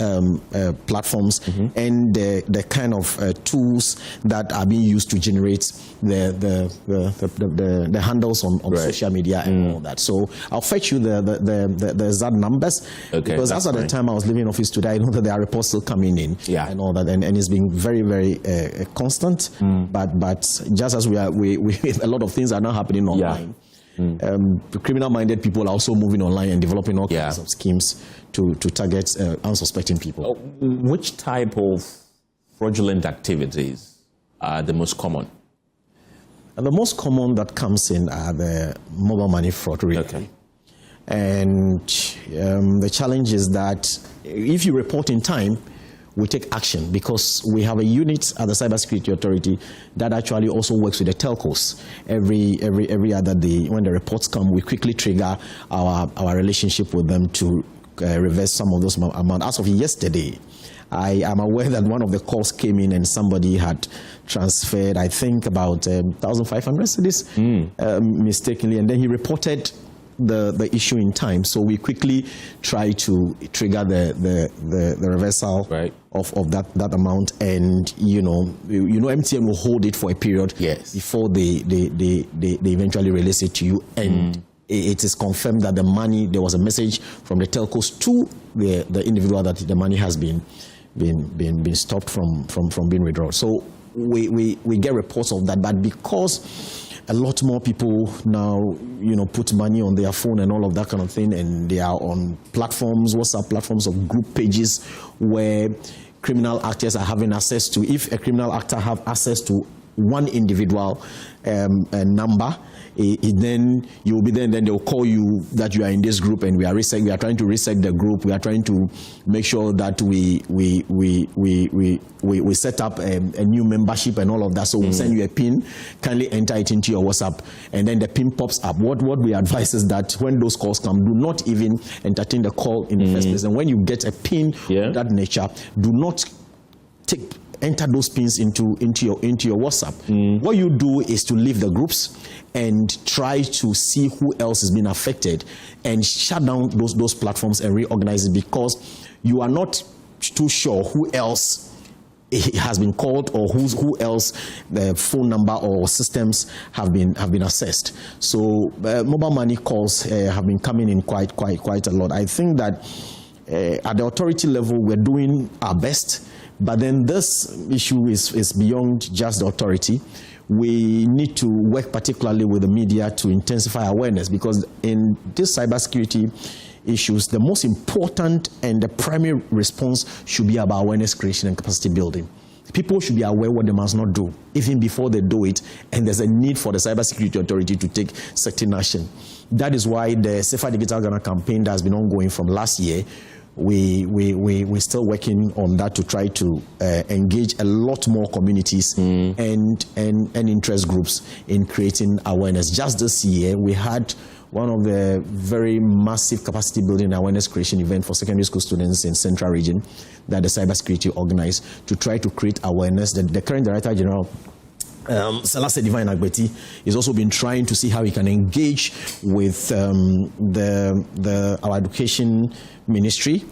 platforms and the kind of tools that are being used to generate the handles on social media and all that. So I'll fetch you the exact numbers, because as at the time I was leaving office today, I know that there are reports still coming in and all that, and it's been very, very constant. But just as we a lot of things are now happening online. Criminal-minded people are also moving online and developing all kinds of schemes to target unsuspecting people. Which type of fraudulent activities are the most common? The most common that comes in are the mobile money fraud, really. And the challenge is that if you report in time, we take action, because we have a unit at the Cybersecurity Authority that actually also works with the telcos. Every other day, when the reports come, we quickly trigger our relationship with them to reverse some of those amounts. As of yesterday, I am aware that one of the calls came in and somebody had transferred, I think, about 1,500 cedis mistakenly, and then he reported the issue in time. So we quickly try to trigger the reversal of that amount, and MTN will hold it for a period before they eventually release it to you, and it is confirmed that the money, there was a message from the telcos to the individual that the money has been stopped from being withdrawn. So we get reports of that, but because a lot more people now, put money on their phone and all of that kind of thing, and they are on platforms, WhatsApp platforms, of group pages where criminal actors are having access to. If a criminal actor have access to one individual number, then you will be there, and then they'll call you that you are in this group, and we are trying to reset the group. We are trying to make sure that we set up a new membership and all of that. So we'll send you a PIN, kindly enter it into your WhatsApp, and then the PIN pops up. What we advise is that when those calls come, do not even entertain the call in the first place. And when you get a PIN of that nature, do not enter those pins into your WhatsApp. What you do is to leave the groups and try to see who else is being affected and shut down those platforms and reorganize it, because you are not too sure who else has been called or who else the phone number or systems have been assessed. So mobile money calls have been coming in quite a lot. I think that at the authority level we're doing our best, but then this issue is beyond just the authority. We need to work particularly with the media to intensify awareness, because in this cybersecurity issues, the most important and the primary response should be about awareness creation and capacity building. People should be aware what they must not do, even before they do it, and there's a need for the cybersecurity authority to take certain action. That is why the Safer Digital Ghana campaign that has been ongoing from last year, we're still working on that to try to engage a lot more communities and interest groups in creating awareness. Just this year, we had one of the very massive capacity building awareness creation event for secondary school students in Central Region that the cybersecurity organized to try to create awareness. The current Director General, Selassie Divine Agbeti, has also been trying to see how he can engage with our education ministry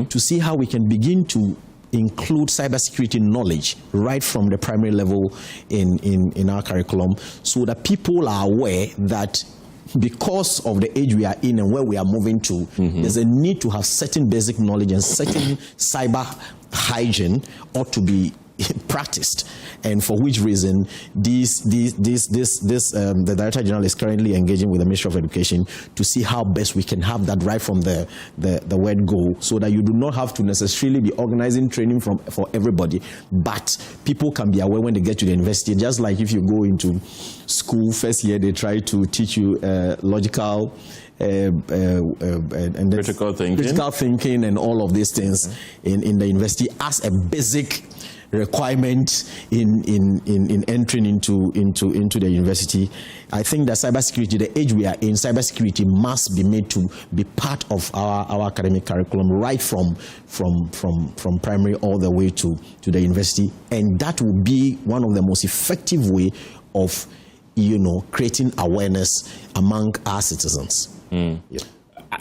to see how we can begin to include cybersecurity knowledge right from the primary level in our curriculum, so that people are aware that because of the age we are in and where we are moving to, there's a need to have certain basic knowledge, and certain cyber hygiene ought to be practiced, and for which reason the Director General is currently engaging with the Ministry of Education to see how best we can have that right from the word go, so that you do not have to necessarily be organizing training for everybody, but people can be aware when they get to the university. Just like if you go into school first year, they try to teach you logical and critical thinking and all of these things in the university as a basic requirement in entering into the university. I think that cybersecurity, the age we are in, cybersecurity must be made to be part of our academic curriculum right from primary all the way to the university, and that will be one of the most effective way of creating awareness among our citizens.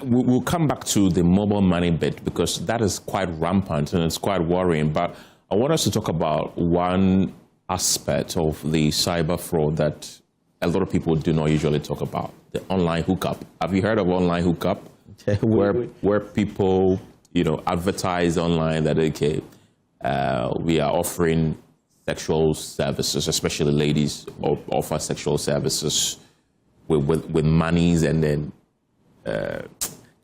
We'll come back to the mobile money bit, because that is quite rampant and it's quite worrying, but I want us to talk about one aspect of the cyber fraud that a lot of people do not usually talk about: the online hookup. Have you heard of online hookup? Where people, advertise online that, okay, we are offering sexual services, especially ladies offer sexual services with monies and then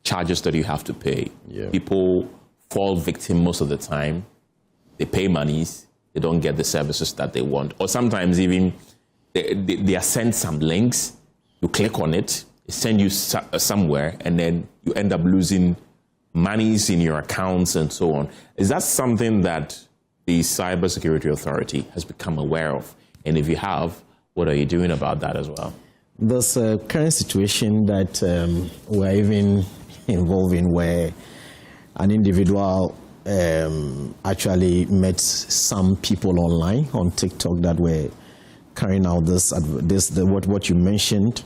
charges that you have to pay. People fall victim most of the time. They pay monies, they don't get the services that they want. Or sometimes even they are sent some links, you click on it, it sends you somewhere, and then you end up losing monies in your accounts and so on. Is that something that the Cybersecurity Authority has become aware of? And if you have, what are you doing about that as well? There's a current situation that we're even involved in, where an individual actually met some people online on TikTok that were carrying out what you mentioned.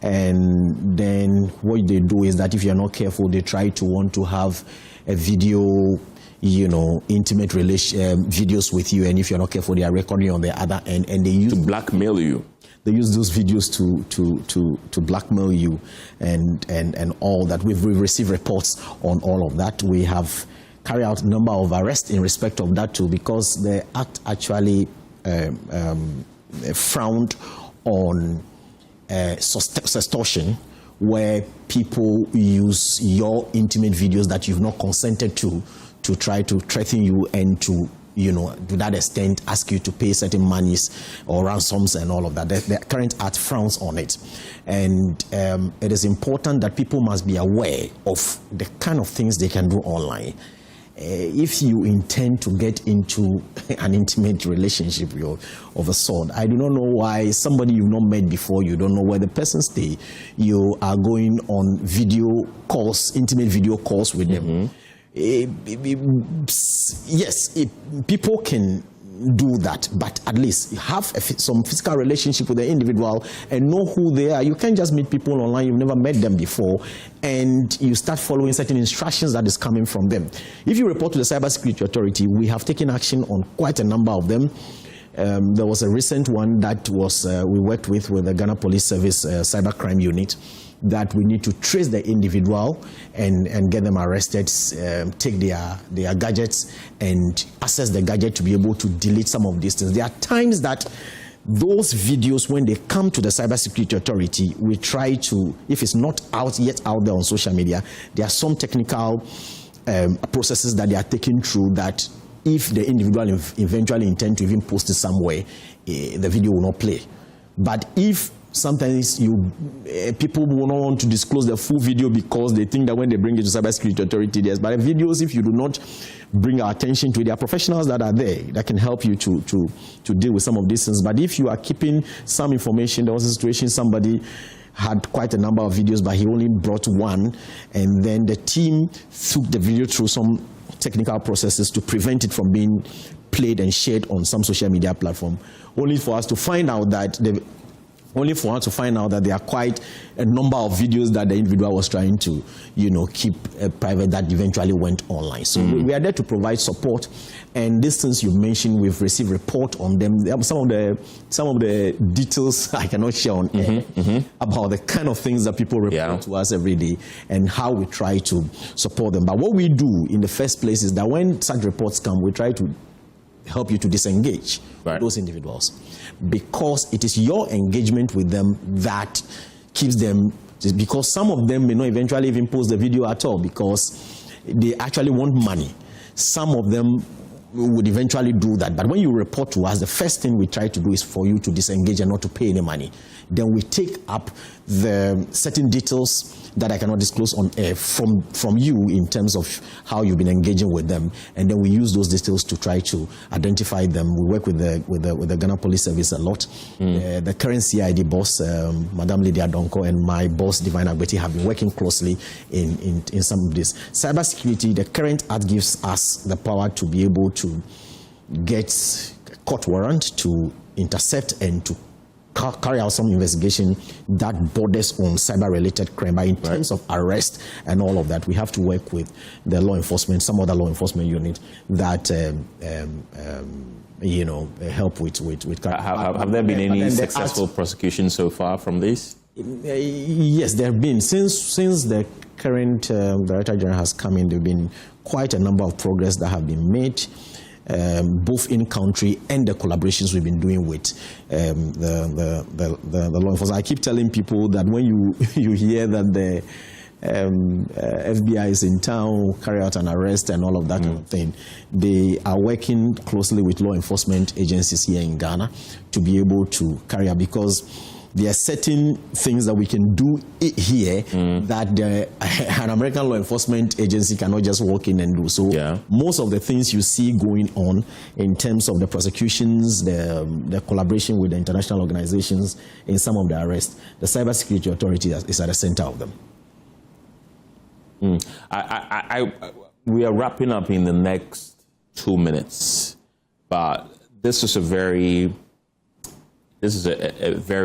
And then what they do is that if you're not careful, they try to want to have a video, intimate videos with you, and if you're not careful, they are recording on the other end, and they use to blackmail you. They use those videos to blackmail you, and all that. We've received reports on all of that. We have carried out a number of arrests in respect of that too, because the act actually frowned on sextortion, where people use your intimate videos that you've not consented to try to threaten you and to that extent ask you to pay certain monies or ransoms and all of that. The current act frowns on it. And it is important that people must be aware of the kind of things they can do online. If you intend to get into an intimate relationship of a sort, I do not know why somebody you've not met before, you don't know where the person stays, you are going on video calls, intimate video calls with them. Yes, people can do that, but at least have some physical relationship with the individual and know who they are. You can't just meet people online you've never met them before and you start following certain instructions that is coming from them. If you report to the Cybersecurity Authority, we have taken action on quite a number of them. There was a recent one that was we worked with the Ghana Police Service Cybercrime Unit, that we need to trace the individual and get them arrested, take their gadgets and access the gadget to be able to delete some of these things. There are times that those videos, when they come to the Cybersecurity Authority, we try to, if it's not yet out there on social media, there are some technical processes that they are taking through that if the individual eventually intend to even post it somewhere, the video will not play. But if sometimes people will not want to disclose the full video because they think that when they bring it to Cybersecurity Authority, there's but the videos, if you do not bring our attention to it, there are professionals that are there that can help you to deal with some of these things. But if you are keeping some information, there was a situation, somebody had quite a number of videos, but he only brought one, and then the team took the video through some technical processes to prevent it from being played and shared on some social media platform, only for us to find out that there are quite a number of videos that the individual was trying to, keep private that eventually went online. So we are there to provide support. And these things you mentioned, we've received report on them. Some of the details I cannot share on air about the kind of things that people report to us every day and how we try to support them. But what we do in the first place is that when such reports come, we try to help you to disengage those individuals, because it is your engagement with them that keeps them, because some of them may not eventually even post the video at all because they actually want money. Some of them would eventually do that, but when you report to us, the first thing we try to do is for you to disengage and not to pay any money. Then we take up the certain details that I cannot disclose on air from you in terms of how you've been engaging with them, and then we use those details to try to identify them. We work with the Ghana Police Service a lot. The current CID boss, Madam Lydia Donko, and my boss Divine Agbeti have been working closely in some of this. Cybersecurity, the current act gives us the power to be able to get a court warrant to intercept and to carry out some investigation that borders on cyber-related crime. But in terms of arrest and all of that, we have to work with the law enforcement, some other law enforcement unit that help with. Have there been any successful prosecutions so far from this? Yes, there have been. Since the current Director General has come in, there have been quite a number of progress that have been made. Both in country and the collaborations we've been doing with the law enforcement. I keep telling people that when you hear that the FBI is in town, carry out an arrest and all of that kind of thing, they are working closely with law enforcement agencies here in Ghana to be able to carry out, because there are certain things that we can do here that an American law enforcement agency cannot just walk in and do. So most of the things you see going on in terms of the prosecutions, the collaboration with the international organizations in some of the arrests, the Cybersecurity Authority is at the center of them. we are wrapping up in the next 2 minutes, but this is a very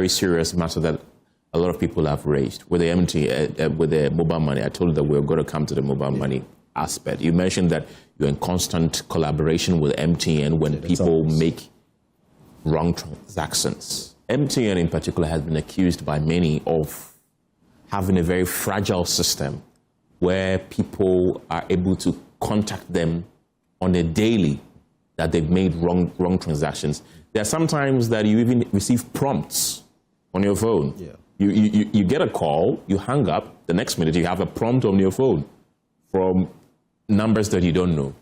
serious matter that a lot of people have raised with the with the mobile money. I told you that we're going to come to the mobile money aspect. You mentioned that you're in constant collaboration with MTN when people make wrong transactions. MTN in particular has been accused by many of having a very fragile system where people are able to contact them on a daily that they've made wrong transactions. There are sometimes that you even receive prompts on your phone. Yeah. You get a call, you hang up, the next minute you have a prompt on your phone from numbers that you don't know.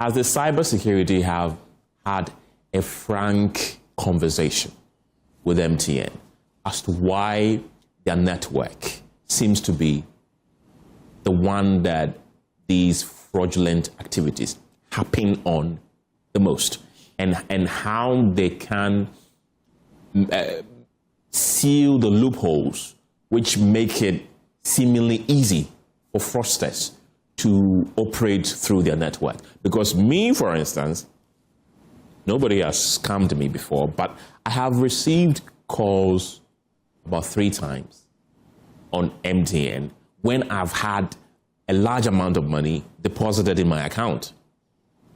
Has the cybersecurity have had a frank conversation with MTN as to why their network seems to be the one that these fraudulent activities happen on the most, and how they can seal the loopholes which make it seemingly easy for fraudsters to operate through their network? Because me, for instance, nobody has scammed me before, but I have received calls about 3 times on MTN when I've had a large amount of money deposited in my account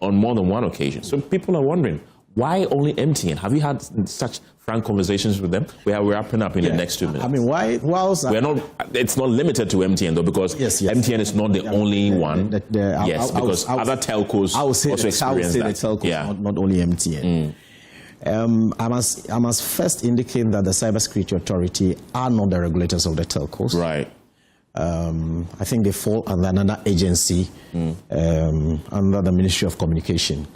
on more than one occasion. So people are wondering, why only MTN? Have you had such frank conversations with them? We're wrapping up in the next 2 minutes. I mean, why? We're not. It's not limited to MTN though, because MTN is not the only one. Because other telcos also experience that. I would say the telcos, not only MTN. I must first indicate that the Cybersecurity Authority are not the regulators of the telcos. Right. I think they fall under another agency, under the Ministry of Communication.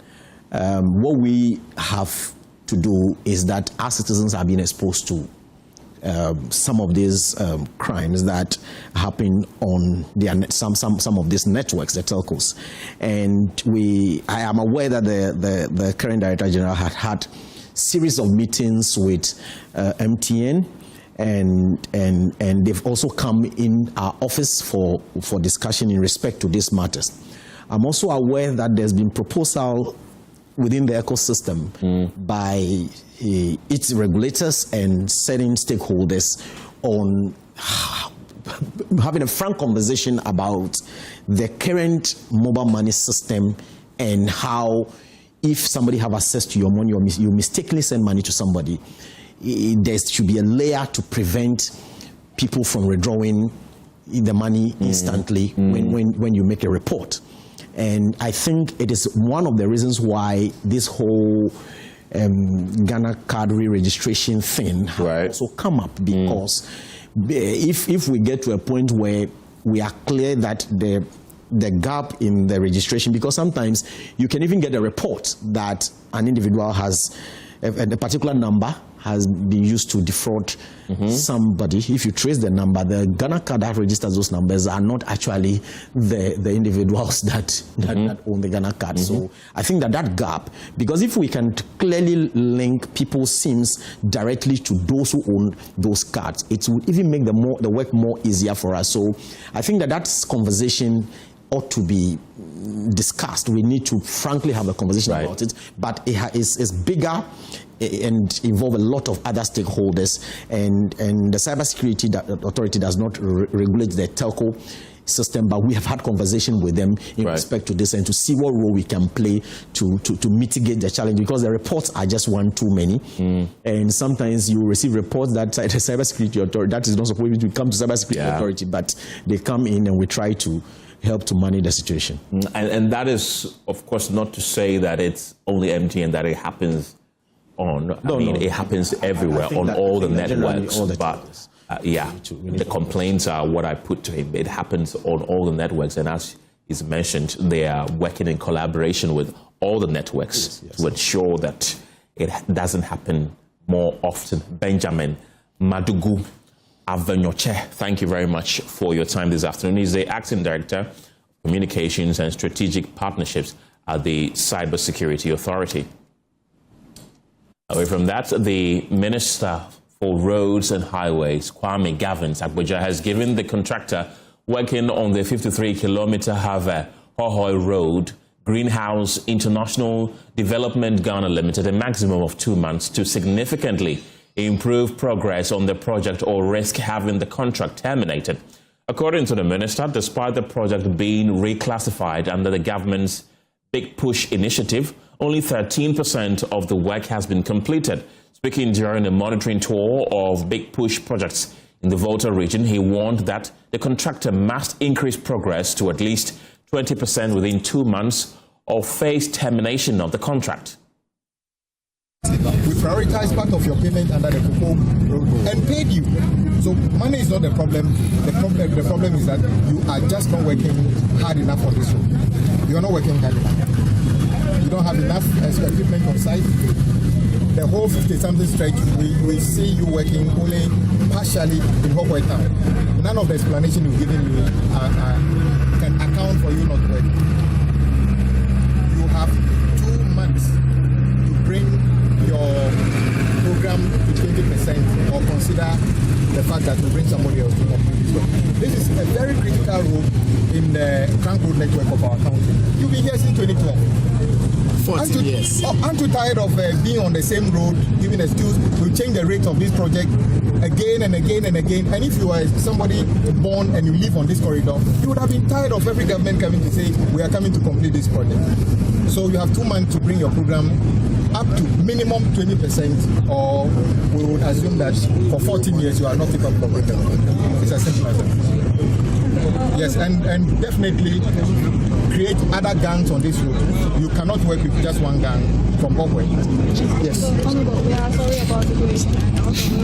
What we have to do is that our citizens are being exposed to some of these crimes that happen on some of these networks, the telcos. And I am aware that the current Director General had series of meetings with MTN, and they've also come in our office for discussion in respect to these matters. I'm also aware that there's been proposal within the ecosystem by its regulators and certain stakeholders on having a frank conversation about the current mobile money system and how, if somebody have access to your money or you mistakenly send money to somebody, there should be a layer to prevent people from withdrawing the money instantly when you make a report. And I think it is one of the reasons why this whole Ghana card re-registration thing has also come up, because if we get to a point where we are clear that the gap in the registration, because sometimes you can even get a report that an individual has a particular number has been used to defraud somebody. If you trace the number, the Ghana card that registers those numbers are not actually the individuals that own the Ghana card. So I think that gap, because if we can clearly link people's SIMs directly to those who own those cards, it will even make the work more easier for us. So I think that conversation ought to be discussed. We need to frankly have a conversation about it, but it's bigger and involve a lot of other stakeholders, and the Cybersecurity Authority does not regulate the telco system, but we have had conversation with them in respect to this and to see what role we can play to mitigate the challenge, because the reports are just one too many. And sometimes you receive reports that the Cybersecurity Authority, that is not supposed to come to Cybersecurity Authority, but they come in and we try to help to manage the situation. And that is, of course, not to say that it's only MTN that it happens on. It happens everywhere on all the networks. But the complaints are what I put to him. It happens on all the networks, and as is mentioned, they are working in collaboration with all the networks to ensure that it doesn't happen more often. Benjamin Madugu Avenyoche, thank you very much for your time this afternoon. He's the Acting Director of Communications and Strategic Partnerships at the Cybersecurity Authority. Away from that, the Minister for Roads and Highways, Kwame Gavin Agboja, has given the contractor working on the 53-kilometer Harbour Hohoi Road, Greenhouse International Development Ghana Limited a maximum of 2 months to significantly improve progress on the project or risk having the contract terminated. According to the minister, despite the project being reclassified under the government's Big Push initiative, only 13% of the work has been completed. Speaking during a monitoring tour of Big Push projects in the Volta region, he warned that the contractor must increase progress to at least 20% within 2 months of phase termination of the contract. We prioritize part of your payment under the Cocoa Road and paid you. So money is not the problem. The problem is that you are just not working hard enough on this road. You are not working hard enough. You don't have enough equipment on site. The whole 50-something stretch, we see you working only partially in Hawkeye Town. None of the explanation you've given me can account for you not working. You have 2 months to bring your program to 20% or consider the fact that you bring somebody else to complete this work. This is a very critical role in the trunk road network of our county. You've been here since 2012. 40 years. Aren't you tired of being on the same road, giving excuse? We change the rate of this project again and again and again. And if you are somebody born and you live on this corridor, you would have been tired of every government coming to say, we are coming to complete this project. So you have 2 months to bring your program up to minimum 20%, or we would assume that for 14 years you are not capable of bringing it. It's as simple as that. Yes, and definitely create other gangs on this road. You cannot work with just one gang from Hawkeye. Yes. We are sorry about the situation and also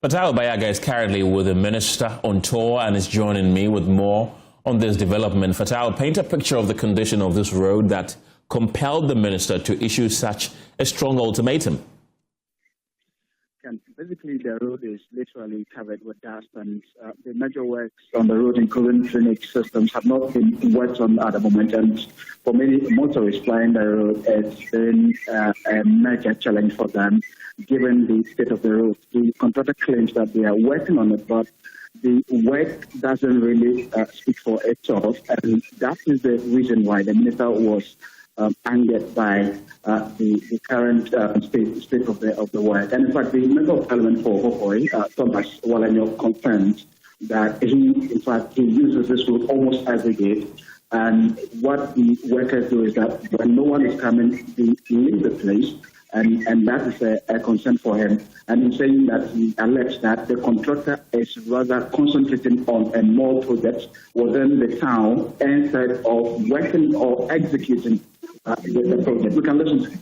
Fatal Bayaga is currently with the minister on tour and is joining me with more on this development. Fatal, paint a picture of the condition of this road that compelled the minister to issue such a strong ultimatum. Basically, the road is literally covered with dust, and the major works on the road, including drainage systems, have not been worked on at the moment. And for many motorists flying the road, it's been a major challenge for them, given the state of the road. The contractor claims that they are working on it, but the work doesn't really speak for itself, and that is the reason why the minister was angered by the current state of the work. And in fact, the Member of Parliament for Hawkeye, Thomas Walanyo, confirmed that he uses this route almost every day. And what the workers do is that when no one is coming, they leave the place, and that is a concern for him. And he's saying that he alleged that the contractor is rather concentrating on a more projects within the town instead of working or executing the project. We can listen to him.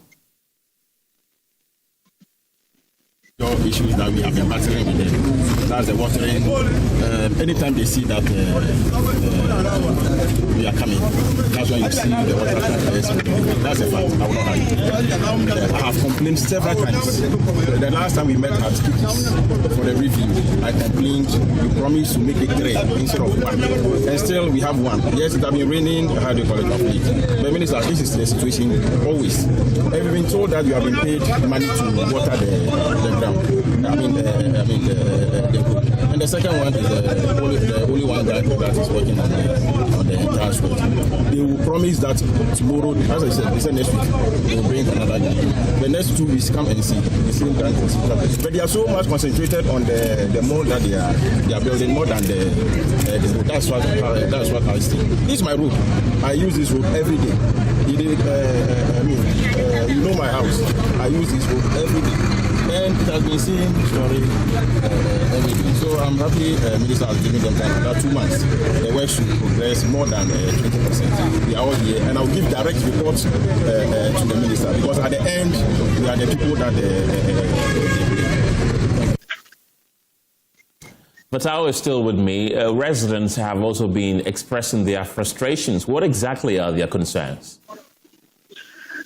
Issues that we have been battling with them. That's the watering. Anytime they see that we are coming, that's when you see the water tank. That's a fact. I will not argue. I have complained several times. The last time we met at Speakers for the review, I complained. You promised to make it 3 instead of 1, and still we have 1. Yes, it has been raining. How do you call it? Of late. But Minister, this is the situation always. Have been told that you have been paid money to water the ground. The group. And the second one is the only one guy that is working on the transport. They will promise that tomorrow, as I said, they said next week, they will bring another guy. The next 2 weeks, come and see the same guy. But they are so much concentrated on the mall that they are building more than the road. That's what I see. This is my road. I use this road every day. You know my house. I use this road every day. And it has been seen story everything. So I'm happy Minister has given them time about 2 months. The work should progress more than 20%. We are all here, and I'll give direct reports to the Minister, because at the end we are the people that Matao is still with me. Residents have also been expressing their frustrations. What exactly are their concerns?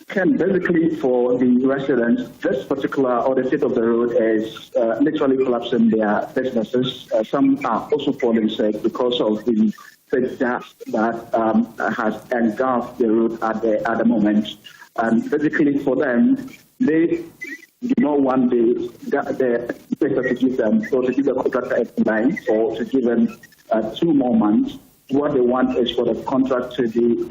Ken, basically for the residents, this particular or the state of the road is literally collapsing their businesses. Some are also falling sick because of the thick dust that has engulfed the road at the moment. And basically for them, they do not want the better to give them, so to give the contractor a line or to give them 2 more months. What they want is for the contract to be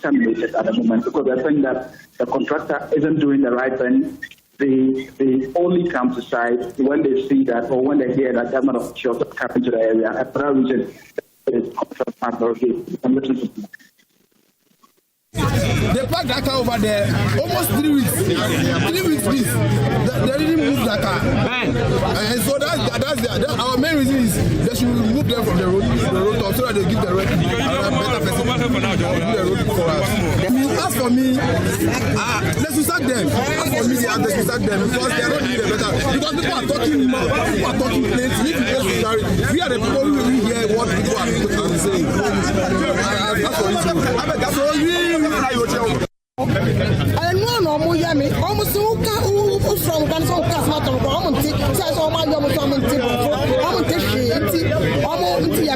terminated at the moment, because they're saying that the contractor isn't doing the right thing. They only come to site when they see that or when they hear that government officials have come into the area. And for that reason, it's contract partner. They parked that car over there almost 3 weeks. 3 weeks, please. They didn't move that car. And so that's our main reason is they should remove them from the road top so that they give the road better person to do the road for us. You ask for me, they should sack them. Ask for me, they should sack them because they are not doing the better. Because people are talking more, people are talking plenty. We are the people who really hear what people are saying. That's for you. That's for you. I know no more yummy. Almost so from Ganso Casmato, Almonty, says all my young Almonty, Almonty, Almonty,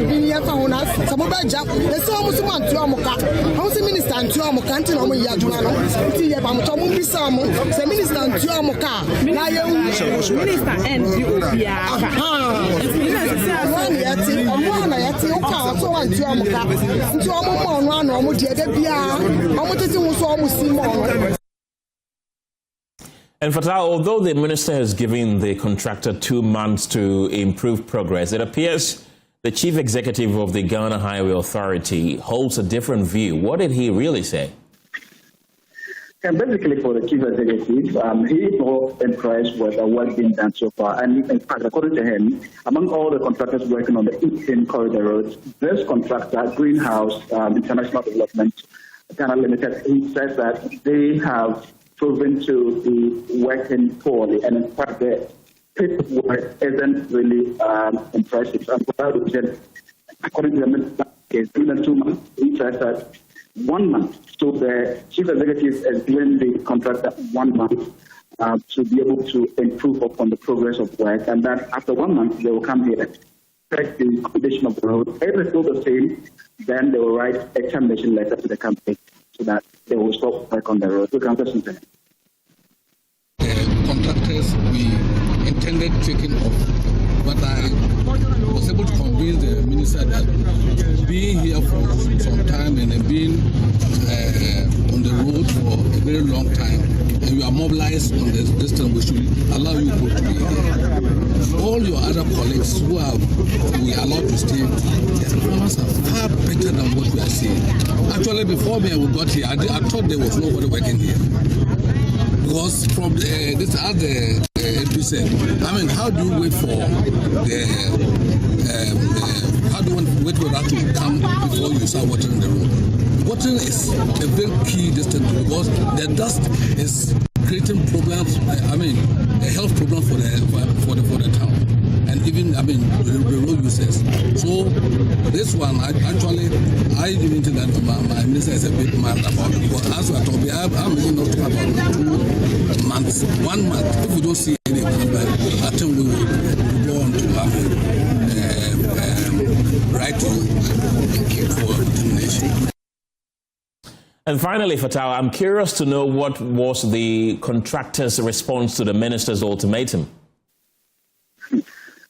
Binia Fauna, Samobaja, there's almost one to Amoka. How's the minister and to Amokanti, Yajano, Tia Bamotomu, Pisamo, the minister and to Amoka, minister and And Fatah, although the minister has given the contractor 2 months to improve progress, it appears the chief executive of the Ghana Highway Authority holds a different view. What did he really say? And basically, for the chief executive, he is more impressed with the work being done so far. And in fact, according to him, among all the contractors working on the Eastern Corridor roads, this contractor, Greenhouse International Development, Ghana Limited, he says that they have proven to be working poorly. And in fact, the paperwork isn't really impressive. And for that reason, according to the minister, it's been 2 months. He says that 1 month. So the chief executive is giving the contractor 1 month to be able to improve upon the progress of work, and that after 1 month they will come here, check the condition of the road. If it's still the same, then they will write a termination letter to the company so that they will stop work on the road. The contractors, we intended taking off, but I was able to convince the minister that being here for some time and being on the road for a very long time, and you are mobilized on this distance, we should allow you to be here. All your other colleagues who we allowed to stay, their performance are far better than what we are seeing. Actually, before we got here, I thought there was nobody working here. Because from this other MP said, I mean, how do you wait for how do you wait for that to come before you start watering the road? Watering is a very key distance because the dust is creating problems. I mean, a health problem for the town, and even the road users. So this one, I even think that my minister is a bit mad about it because as we are talking, I'm really not talking about 2 months. 1 month. If we don't see any improvement, I think we will go on to right to for termination. And finally, Fatah, I'm curious to know what was the contractor's response to the minister's ultimatum.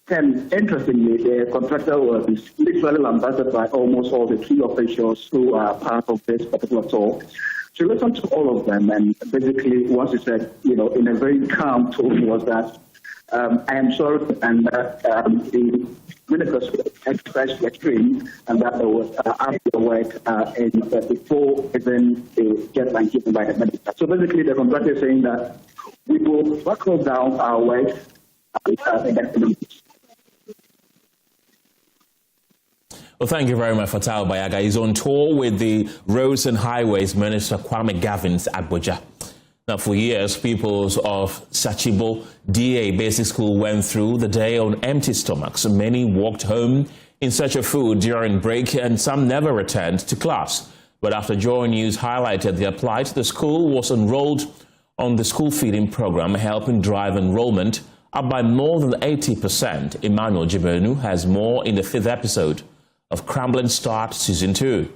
And interestingly, the contractor was literally lambasted by almost all the key officials who are part of this particular talk. She listened to all of them, and basically, once he said, in a very calm tone, was that I am sorry, and that the ministers expressed extreme, and that there was after work before even the deadline given by the minister. So basically, the contractor is saying that we will buckle down our work in the Well, thank you very much, Fatah Bayaga. He's on tour with the Roads and Highways Minister Kwame Gavins at Abuja. Now, for years, pupils of Sachibo DA Basic School went through the day on empty stomachs. Many walked home in search of food during break, and some never returned to class. But after Joy News highlighted their plight, the school was enrolled on the school feeding program, helping drive enrollment up by more than 80%. Emmanuel Jibenu has more in the 5th episode of Crumbling Start Season 2.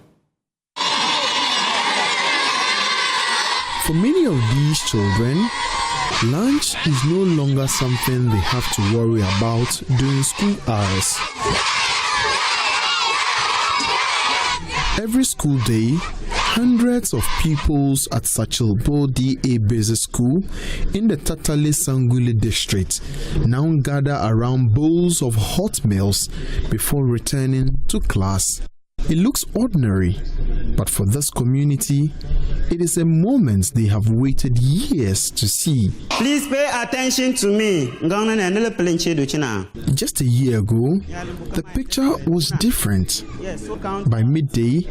For many of these children, Lunch is no longer something they have to worry about during school hours. Every school day, hundreds of pupils at Sachilbo DA Basic School in the Tatale Sanguli district now gather around bowls of hot meals before returning to class. It looks ordinary, but for this community, it is a moment they have waited years to see. Please pay attention to me. Just a year ago, the picture was different. By midday,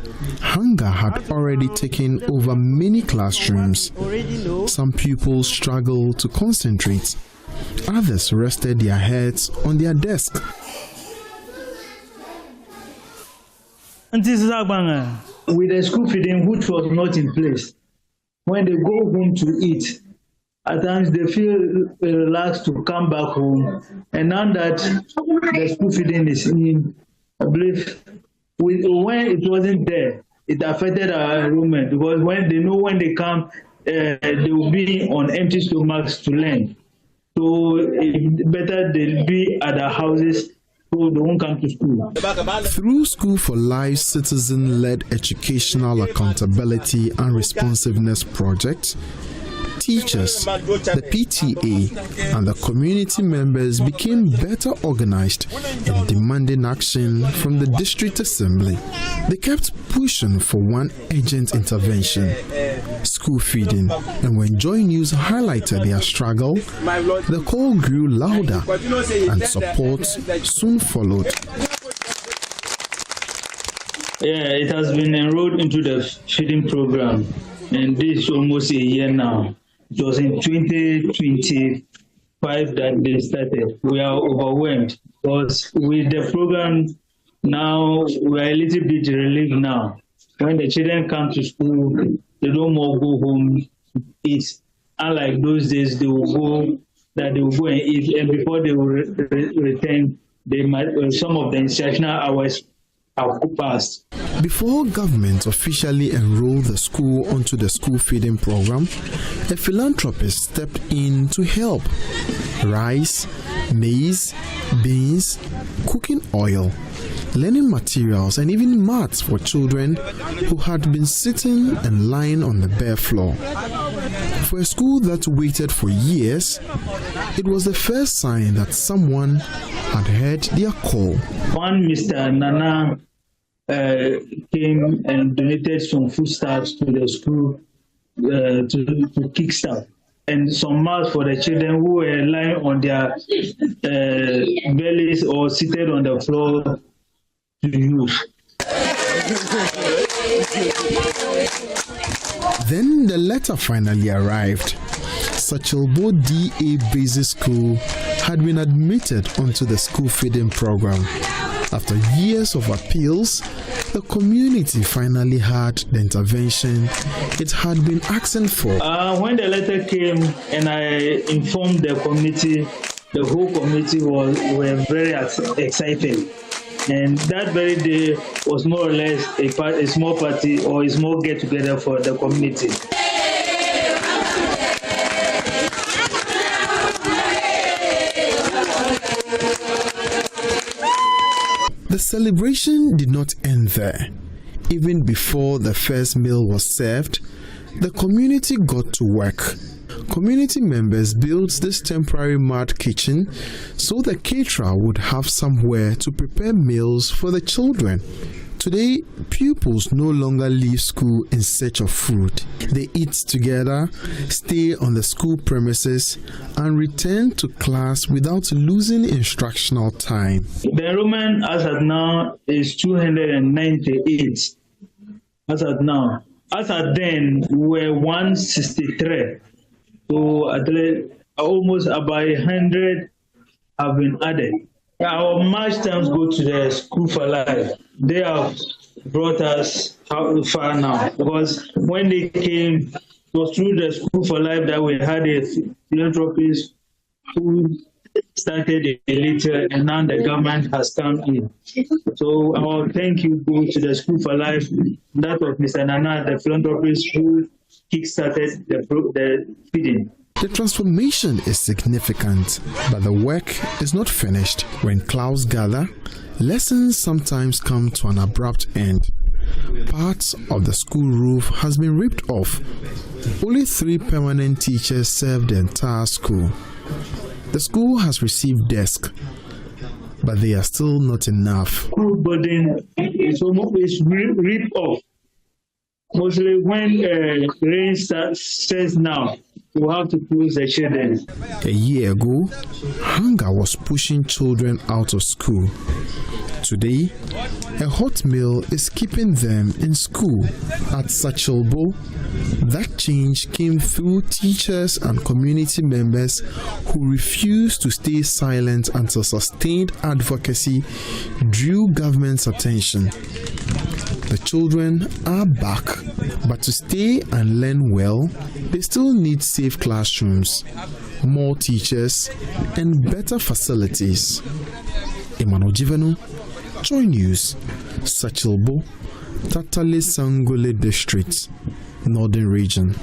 hunger had already taken over many classrooms. Some pupils struggled to concentrate. Others rested their heads on their desk. With the school feeding, which was not in place, when they go home to eat, at times they feel relaxed to come back home. And now that the school feeding is in, I believe, when it wasn't there, it affected our enrollment, because when they know when they come, they will be on empty stomachs to learn. So it's better they'll be at their houses, so they won't come to school. Through School for Life citizen-led educational accountability and responsiveness project, teachers, the PTA, and the community members became better organized in demanding action from the district assembly. They kept pushing for one urgent intervention: school feeding, and when Joy News highlighted their struggle, the call grew louder and support soon followed. Yeah, it has been enrolled into the feeding program, and this is almost a year now. It was in 2025 that they started. We are overwhelmed because with the program now, we are a little bit relieved now. When the children come to school, they don't more go home to eat. Unlike those days, they will go and eat, and before they will return, they might some of the instructional hours have passed. Before government officially enrolled the school onto the school feeding program, a philanthropist stepped in to help. Rice, maize, beans, cooking oil, learning materials, and even mats for children who had been sitting and lying on the bare floor. For a school that waited for years, it was the first sign that someone had heard their call. One Mr. Nana came and donated some foodstuffs to the school to kickstart, and some mats for the children who were lying on their bellies or seated on the floor to use. Then the letter finally arrived. Sachilbo DA Basic School had been admitted onto the school feeding program. After years of appeals, the community finally had the intervention it had been asking for. When the letter came and I informed the committee, the whole committee were very excited. And that very day was more or less a small party or a small get-together for the community. The celebration did not end there. Even before the first meal was served, the community got to work. Community members built this temporary mud kitchen so the caterer would have somewhere to prepare meals for the children. Today, pupils no longer leave school in search of food. They eat together, stay on the school premises, and return to class without losing instructional time. The enrollment as at now is 298. As at now. As at then, we were 163. So at least almost about 100 have been added. Our march times go to the School for Life. They have brought us how far now, because when they came, it was through the School for Life that we had a philanthropist who started a little, and now the government has come in. So our thank you go to the School for Life, that of Mr. Nana, the philanthropist who kickstarted the feeding. The transformation is significant, but the work is not finished. When clouds gather, lessons sometimes come to an abrupt end. Parts of the school roof has been ripped off. Only 3 permanent teachers serve the entire school. The school has received desks, but they are still not enough. School building is almost ripped off. Mostly when rain starts now, we have to close the children. A year ago, hunger was pushing children out of school. Today, a hot meal is keeping them in school. At Sachelbo, that change came through teachers and community members who refused to stay silent until sustained advocacy drew government's attention. The children are back, but to stay and learn well, they still need safe classrooms, more teachers, and better facilities. Emmanuel Jivenu, Joy News, Sachelbo, Tatale Sangole District, Northern Region.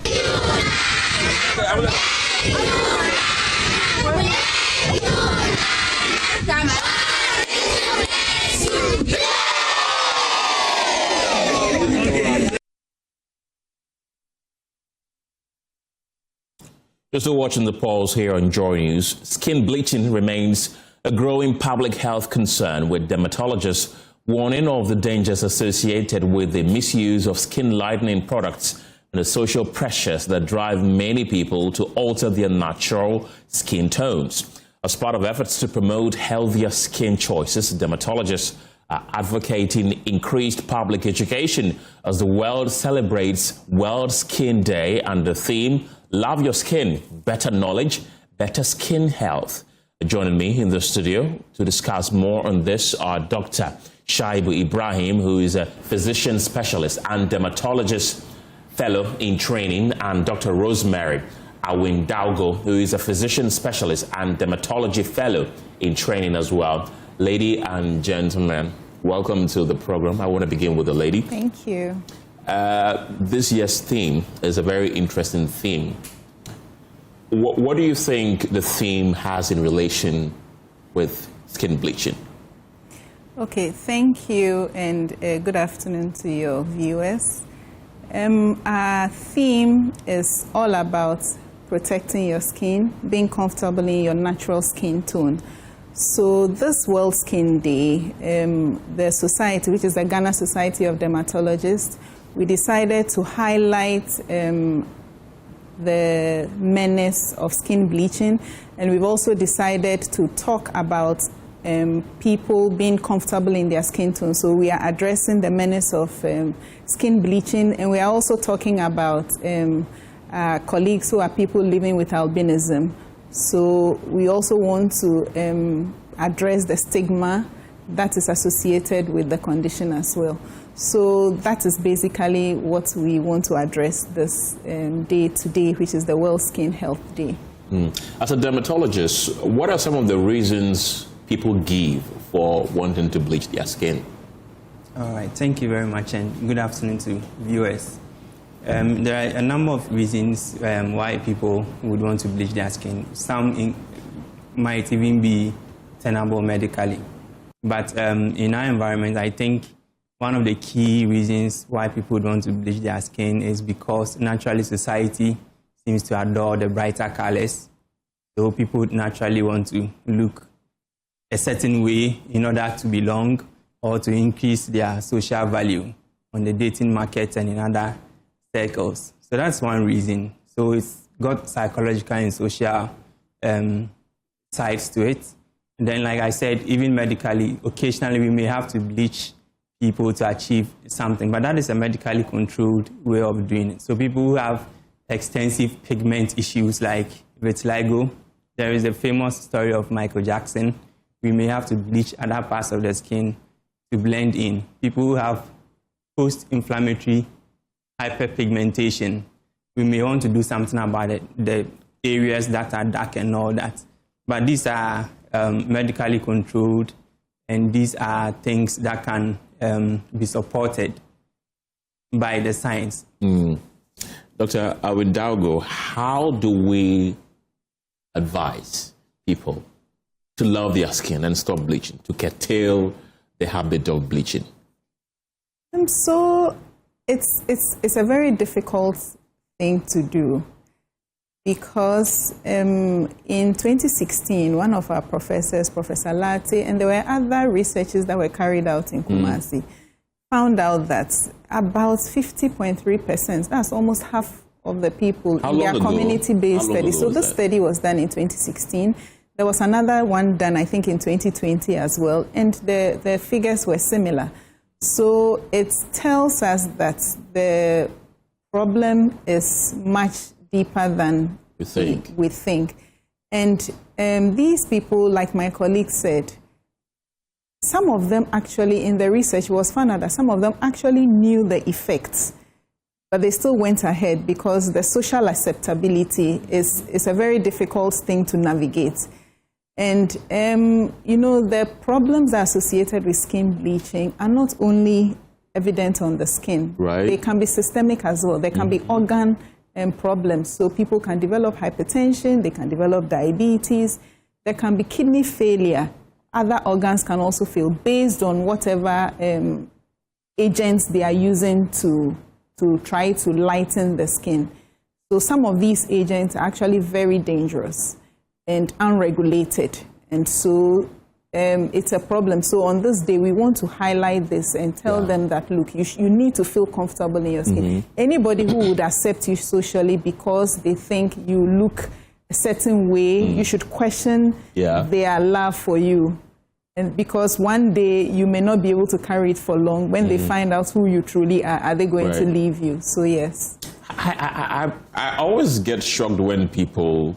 You're still watching the polls here on Joy News. Skin bleaching remains a growing public health concern, with dermatologists warning of the dangers associated with the misuse of skin lightening products and the social pressures that drive many people to alter their natural skin tones. As part of efforts to promote healthier skin choices, dermatologists are advocating increased public education as the world celebrates World Skin Day and the theme, Love Your Skin, Better Knowledge, Better Skin Health. Joining me in the studio to discuss more on this are Dr. Shaibu Ibrahim, who is a physician specialist and dermatologist fellow in training, and Dr. Rosemary Ayine, who is a physician specialist and dermatology fellow in training as well. Lady and gentlemen, welcome to the program. I want to begin with the lady. Thank you. This year's theme is a very interesting theme. What do you think the theme has in relation with skin bleaching? Okay, thank you, and good afternoon to your viewers. Our theme is all about protecting your skin, being comfortable in your natural skin tone. So this World Skin Day, the society, which is the Ghana Society of Dermatologists, we decided to highlight the menace of skin bleaching, and we've also decided to talk about people being comfortable in their skin tone. So we are addressing the menace of skin bleaching, and we are also talking about colleagues who are people living with albinism. So we also want to address the stigma that is associated with the condition as well. So that is basically what we want to address this day today, which is the World Skin Health Day. As a dermatologist, what are some of the reasons people give for wanting to bleach their skin? All right, thank you very much, and good afternoon to viewers. There are a number of reasons why people would want to bleach their skin. Some might even be tenable medically. But in our environment, I think one of the key reasons why people want to bleach their skin is because naturally society seems to adore the brighter colors. So people naturally want to look a certain way in order to belong or to increase their social value on the dating market and in other circles. So that's one reason. So it's got psychological and social sides to it. And then, like I said, even medically, occasionally we may have to bleach people to achieve something, but that is a medically controlled way of doing it. So people who have extensive pigment issues like vitiligo, there is a famous story of Michael Jackson. We may have to bleach other parts of the skin to blend in. People who have post-inflammatory hyperpigmentation, we may want to do something about it, the areas that are dark and all that. But these are medically controlled, and these are things that can be supported by the science. Dr. Awindaugo, how do we advise people to love their skin and stop bleaching, to curtail the habit of bleaching? So it's a very difficult thing to do, because in 2016, one of our professors, Professor Latte, and there were other researches that were carried out in Kumasi, found out that about 50.3%, that's almost half of the people in their community-based study. So this study was done in 2016. There was another one done, I think, in 2020 as well, and the figures were similar. So it tells us that the problem is much deeper than we think. And these people, like my colleague said, some of them actually, in the research, was found out that some of them actually knew the effects, but they still went ahead because the social acceptability is a very difficult thing to navigate. And, the problems that are associated with skin bleaching are not only evident on the skin. Right. They can be systemic as well. There can be organ problems. So people can develop hypertension, they can develop diabetes, there can be kidney failure. Other organs can also fail based on whatever agents they are using to try to lighten the skin. So some of these agents are actually very dangerous and unregulated. And so it's a problem. So on this day, we want to highlight this and tell them that, look, you need to feel comfortable in your skin. Anybody who would accept you socially because they think you look a certain way, you should question their love for you. And because one day you may not be able to carry it for long. When they find out who you truly are they going to leave you? So yes. I always get shocked when people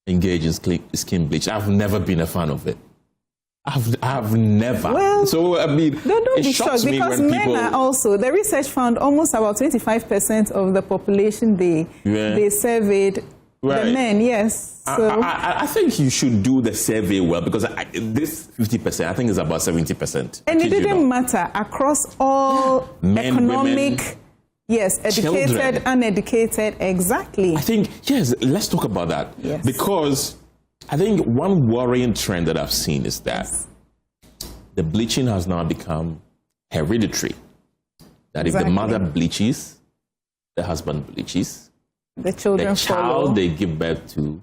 engage in skin bleach. I've never been a fan of it. I've never. Well, so I mean, don't it be shocks shocked, me because when men people are also. The research found almost about 25% of the population they surveyed. Right. The men, yes. So I think you should do the survey well, because this 50%, I think, is about 70%. And it didn't matter across all men, economic. Women, yes, educated, children. Uneducated, exactly. I think, yes, let's talk about that. Yes. Because I think one worrying trend that I've seen is that the bleaching has now become hereditary. That if the mother bleaches, the husband bleaches. The children the child follow. They give birth to,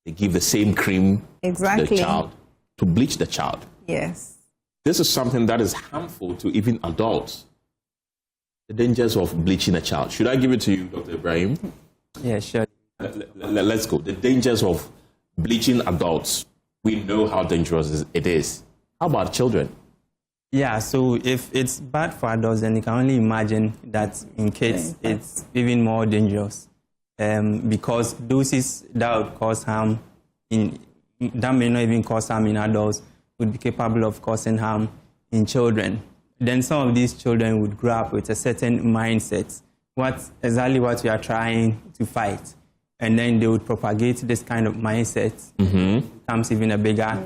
they give the same cream to the child to bleach the child. Yes. This is something that is harmful to even adults. The dangers of bleaching a child. Should I give it to you, Dr. Ibrahim? Yeah, sure. Let's go. The dangers of bleaching adults. We know how dangerous it is. How about children? Yeah, so if it's bad for adults, then you can only imagine that in kids it's even more dangerous, because doses that would cause harm that may not even cause harm in adults would be capable of causing harm in children. Then some of these children would grow up with a certain mindset, exactly what we are trying to fight. And then they would propagate this kind of mindset. Becomes even a bigger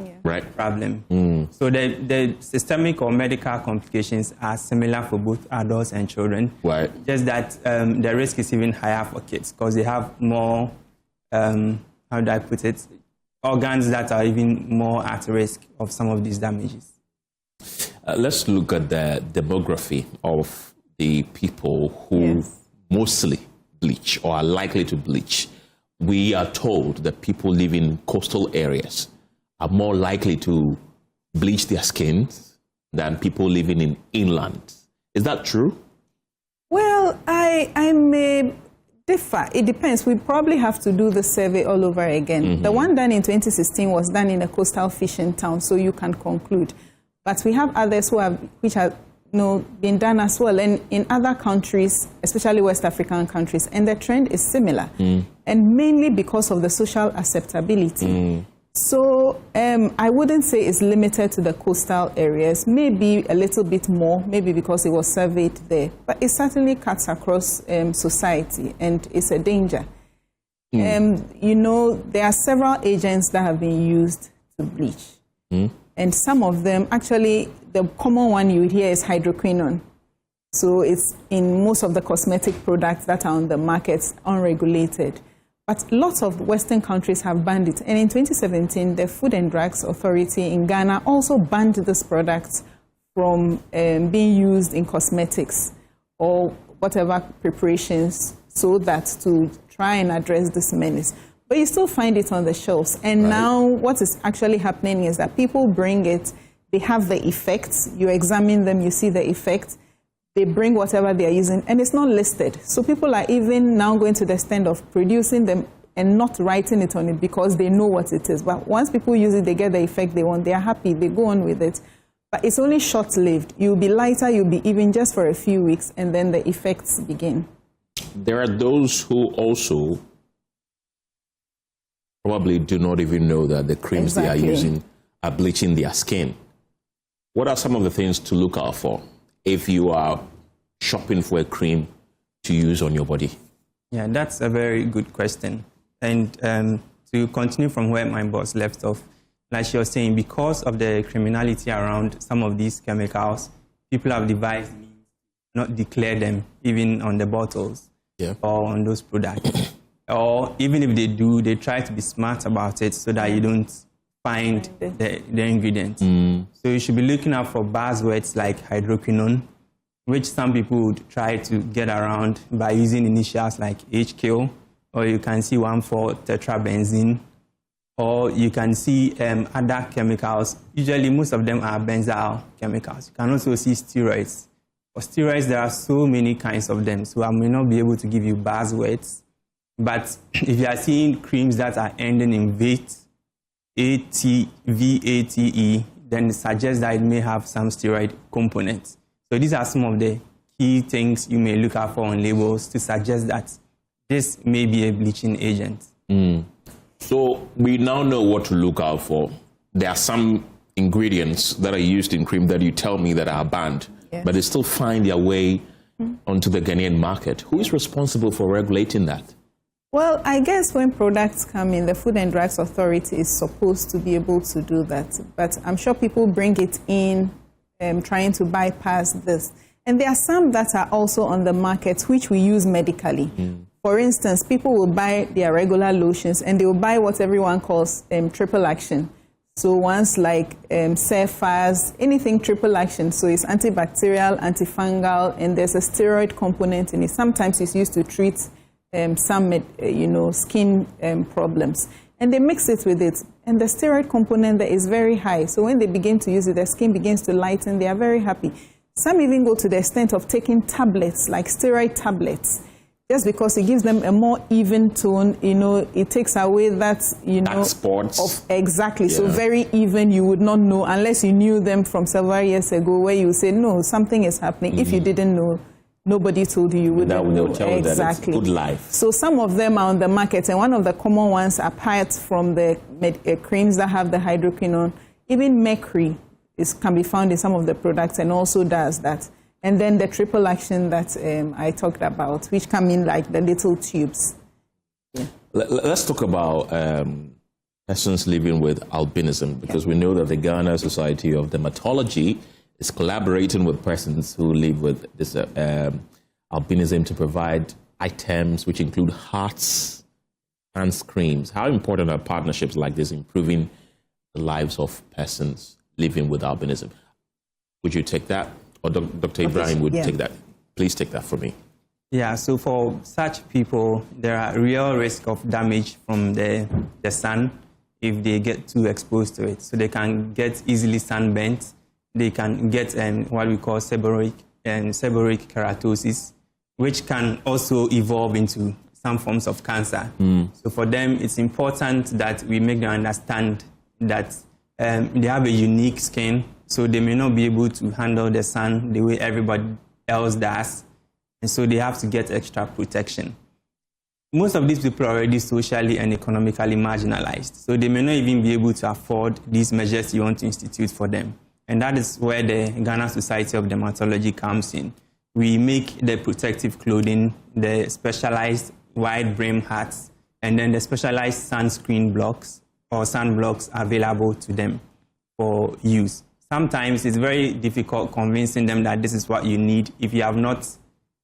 problem. So the systemic or medical complications are similar for both adults and children. Just that the risk is even higher for kids because they have more, how do I put it, organs that are even more at risk of some of these damages. Let's look at the demography of the people who mostly bleach or are likely to bleach. We are told that people living in coastal areas are more likely to bleach their skins than people living in inland. Is that true? Well, I may differ. It depends. We probably have to do the survey all over again. The one done in 2016 was done in a coastal fishing town, so you can conclude. But we have others which have been done as well, and in other countries, especially West African countries, and the trend is similar, and mainly because of the social acceptability. So I wouldn't say it's limited to the coastal areas, maybe a little bit more, maybe because it was surveyed there, but it certainly cuts across society, and it's a danger. There are several agents that have been used to bleach. And some of them, actually, the common one you would hear is hydroquinone. So it's in most of the cosmetic products that are on the market, unregulated. But lots of Western countries have banned it. And in 2017, the Food and Drugs Authority in Ghana also banned this product from being used in cosmetics or whatever preparations, so that to try and address this menace. But you still find it on the shelves. And now what is actually happening is that people bring it, they have the effects, you examine them, you see the effects, they bring whatever they are using, and it's not listed. So people are even now going to the extent of producing them and not writing it on it because they know what it is. But once people use it, they get the effect they want, they are happy, they go on with it. But it's only short-lived. You'll be lighter, you'll be even just for a few weeks, and then the effects begin. There are those who also probably do not even know that the creams they are using are bleaching their skin. What are some of the things to look out for if you are shopping for a cream to use on your body? Yeah, that's a very good question. And to continue from where my boss left off, like she was saying, because of the criminality around some of these chemicals, people have devised means not declare them even on the bottles or on those products. Or even if they do, they try to be smart about it so that you don't find the ingredients. So you should be looking out for buzzwords like hydroquinone, which some people would try to get around by using initials like HQ, or you can see 1,4-tetrabenzene, or you can see other chemicals. Usually most of them are benzyl chemicals. You can also see steroids. For steroids, there are so many kinds of them, so I may not be able to give you buzzwords. But if you are seeing creams that are ending in VATE, ATVATE, then it suggests that it may have some steroid components. So these are some of the key things you may look out for on labels to suggest that this may be a bleaching agent. So we now know what to look out for. There are some ingredients that are used in cream that you tell me that are banned, but they still find their way onto the Ghanaian market. Who is responsible for regulating that? Well, I guess when products come in, the Food and Drugs Authority is supposed to be able to do that. But I'm sure people bring it in trying to bypass this. And there are some that are also on the market which we use medically. For instance, people will buy their regular lotions and they will buy what everyone calls triple action. So ones like Cephas, anything triple action. So it's antibacterial, antifungal, and there's a steroid component in it. Sometimes it's used to treat some, skin problems. And they mix it with it. And the steroid component there is very high. So when they begin to use it, their skin begins to lighten. They are very happy. Some even go to the extent of taking tablets, like steroid tablets, just because it gives them a more even tone. It takes away that, Dark spots. Exactly. Yeah. So very even, you would not know unless you knew them from several years ago, where you say, no, something is happening. If you didn't know, nobody told you, you wouldn't know. Exactly. That it's good life. So some of them are on the market, and one of the common ones, apart from the creams that have the hydroquinone, even mercury can be found in some of the products and also does that. And then the triple action that I talked about, which come in like the little tubes. Yeah. Let's talk about persons living with albinism, because we know that the Ghana Society of Dermatology is collaborating with persons who live with this albinism to provide items which include hearts and creams. How important are partnerships like this improving the lives of persons living with albinism? Would you take that? Or Dr. Ibrahim would take that? Please take that for me. Yeah, so for such people, there are real risk of damage from the sun if they get too exposed to it. So they can get easily sunburnt. They can get what we call seborrheic keratosis, which can also evolve into some forms of cancer. So for them, it's important that we make them understand that they have a unique skin, so they may not be able to handle the sun the way everybody else does, and so they have to get extra protection. Most of these people are already socially and economically marginalized, so they may not even be able to afford these measures you want to institute for them. And that is where the Ghana Society of Dermatology comes in. We make the protective clothing, the specialized wide brim hats, and then the specialized sunscreen blocks or sunblocks available to them for use. Sometimes it's very difficult convincing them that this is what you need if you have not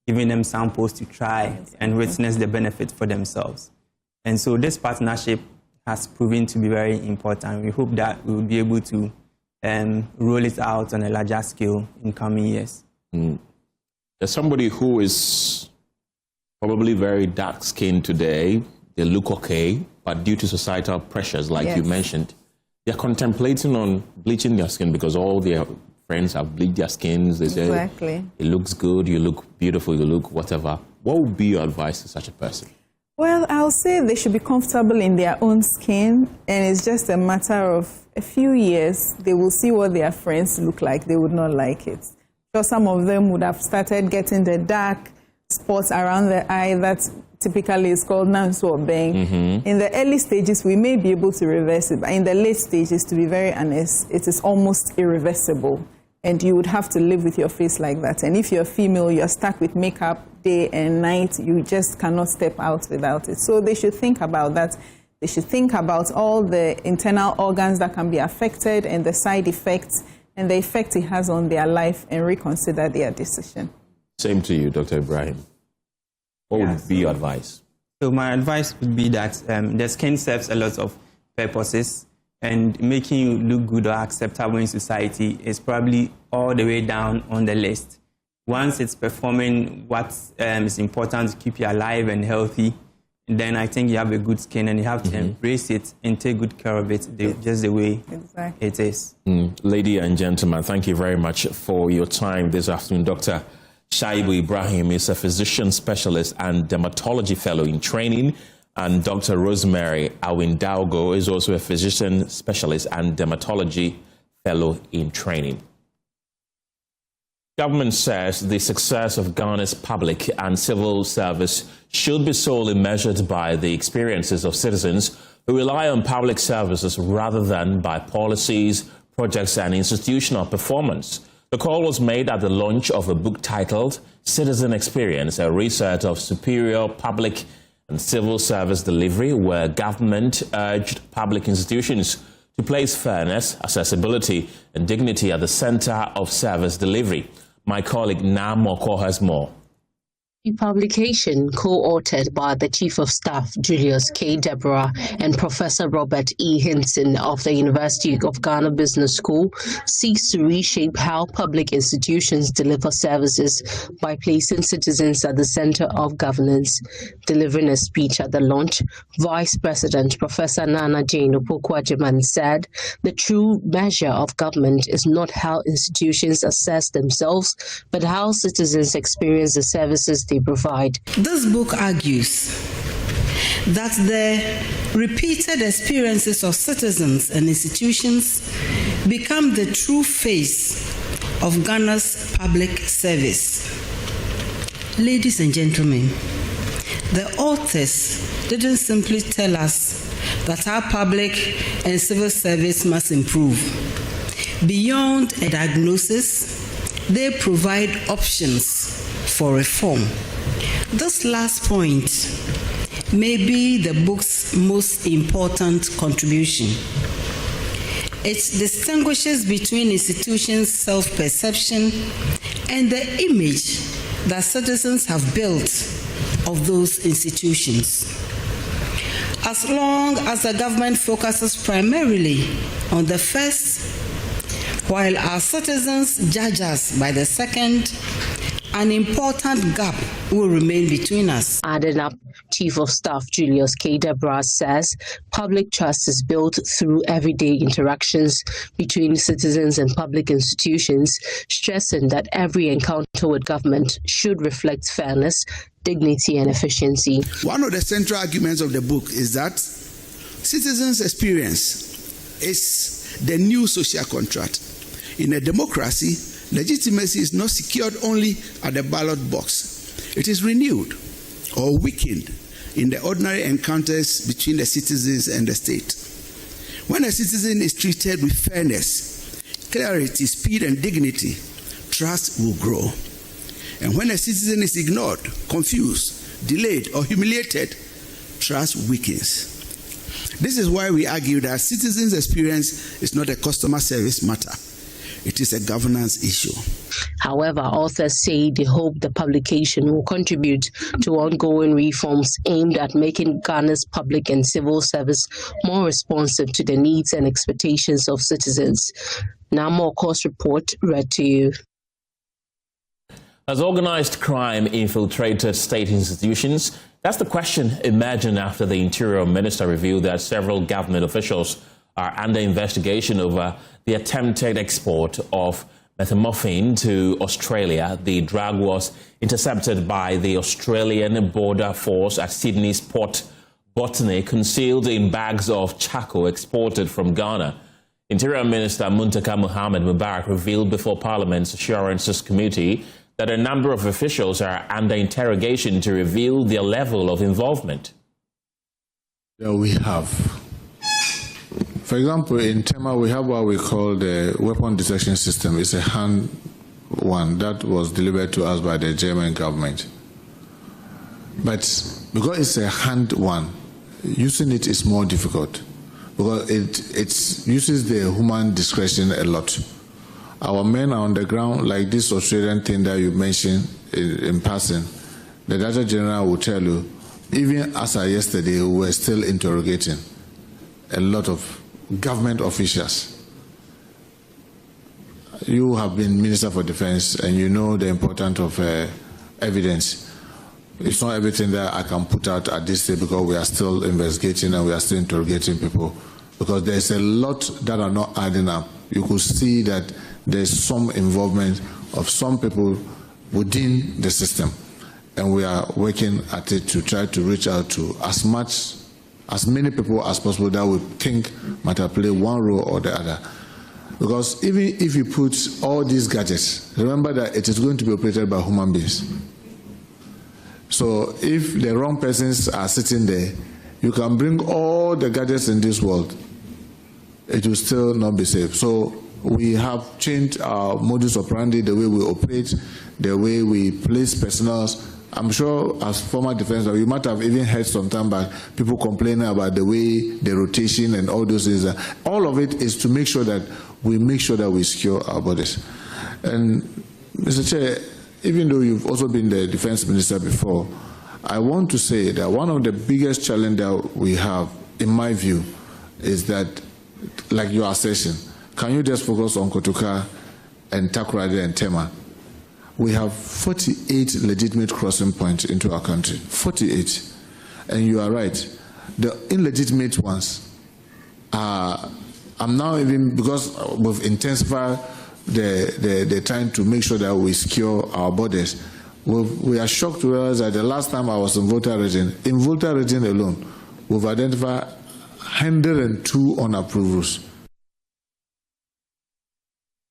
given them samples to try and witness the benefit for themselves. And so this partnership has proven to be very important. We hope that we will be able to roll it out on a larger scale in coming years. There's somebody who is probably very dark-skinned today. They look okay, but due to societal pressures, like you mentioned, they're contemplating on bleaching their skin because all their friends have bleached their skins. They say, it looks good, you look beautiful, you look whatever. What would be your advice to such a person? Well, I'll say they should be comfortable in their own skin, and it's just a matter of a few years. They will see what their friends look like. They would not like it. So some of them would have started getting the dark spots around the eye that typically is called nanswabeng. In the early stages, we may be able to reverse it, but in the late stages, to be very honest, it is almost irreversible. And you would have to live with your face like that. And if you're female, you're stuck with makeup day and night. You just cannot step out without it. So they should think about that. They should think about all the internal organs that can be affected and the side effects and the effect it has on their life, and reconsider their decision. Same to you, Dr. Ibrahim. What would be your advice? So my advice would be that the skin serves a lot of purposes, and making you look good or acceptable in society is probably all the way down on the list. Once it's performing what is important to keep you alive and healthy, then I think you have a good skin, and you have to embrace it and take good care of it just the way it is. Lady and gentlemen, thank you very much for your time this afternoon. Dr. Shaibu Ibrahim is a physician specialist and dermatology fellow in training, and Dr. Rosemary Awindaugo is also a physician specialist and dermatology fellow in training. Government says the success of Ghana's public and civil service should be solely measured by the experiences of citizens who rely on public services rather than by policies, projects, and institutional performance. The call was made at the launch of a book titled Citizen Experience, a research of superior public and civil service delivery, where government urged public institutions to place fairness, accessibility, and dignity at the center of service delivery. My colleague Nam Moko has more. The publication, co-authored by the Chief of Staff Julius K. Deborah and Professor Robert E. Hinton of the University of Ghana Business School, seeks to reshape how public institutions deliver services by placing citizens at the center of governance. Delivering a speech at the launch, Vice President Professor Nana Jane Opoku-Agyeman said, "The true measure of government is not how institutions assess themselves, but how citizens experience the services they provide." This book argues that the repeated experiences of citizens and institutions become the true face of Ghana's public service. Ladies and gentlemen, the authors didn't simply tell us that our public and civil service must improve. Beyond a diagnosis, they provide options for reform. This last point may be the book's most important contribution. It distinguishes between institutions' self-perception and the image that citizens have built of those institutions. As long as the government focuses primarily on the first, while our citizens judge us by the second, an important gap will remain between us. Adding up, Chief of Staff Julius K. Deborah says public trust is built through everyday interactions between citizens and public institutions, stressing that every encounter with government should reflect fairness, dignity, and efficiency. One of the central arguments of the book is that citizens' experience is the new social contract. In a democracy, legitimacy is not secured only at the ballot box. It is renewed or weakened in the ordinary encounters between the citizens and the state. When a citizen is treated with fairness, clarity, speed, and dignity, trust will grow. And when a citizen is ignored, confused, delayed, or humiliated, trust weakens. This is why we argue that citizens' experience is not a customer service matter. It is a governance issue. However, authors say they hope the publication will contribute to ongoing reforms aimed at making Ghana's public and civil service more responsive to the needs and expectations of citizens. Now, more course report read to you. Has organized crime infiltrated state institutions? That's the question emerging after the Interior Minister revealed that several government officials are under investigation over the attempted export of methamphetamine to Australia. The drug was intercepted by the Australian Border Force at Sydney's Port Botany, concealed in bags of charcoal exported from Ghana. Interior Minister Muntaka Mohammed Mubarak revealed before Parliament's Assurances Committee that a number of officials are under interrogation to reveal their level of involvement. Yeah, we have. For example, in Tema, we have what we call the weapon detection system. It's a hand one that was delivered to us by the German government. But because it's a hand one, using it is more difficult because it uses the human discretion a lot. Our men are on the ground, like this Australian thing that you mentioned in passing. The Director General will tell you, even as of yesterday, we were still interrogating a lot of government officials. You have been Minister for Defense and you know the importance of evidence. It's not everything that I can put out at this stage because we are still investigating and we are still interrogating people. Because there's a lot that are not adding up. You could see that there's some involvement of some people within the system. And we are working at it to try to reach out to as many people as possible that we think might have played one role or the other. Because even if you put all these gadgets, remember that it is going to be operated by human beings. So if the wrong persons are sitting there, you can bring all the gadgets in this world, it will still not be safe. So we have changed our modus operandi, the way we operate, the way we place personnel. I'm sure as former defense, you might have even heard some time back people complaining about the way the rotation and all those things. All of it is to make sure that we secure our borders. And Mr. Chair, even though you've also been the defense minister before, I want to say that one of the biggest challenges that we have, in my view, is that, like your assertion, can you just focus on Kotoka and Takoradi and Tema? We have 48 legitimate crossing points into our country. 48. And you are right. The illegitimate ones are, I'm now even, because we've intensified the trying to make sure that we secure our borders, we are shocked to realize that the last time I was in Volta region alone, we've identified 102 unapproved routes.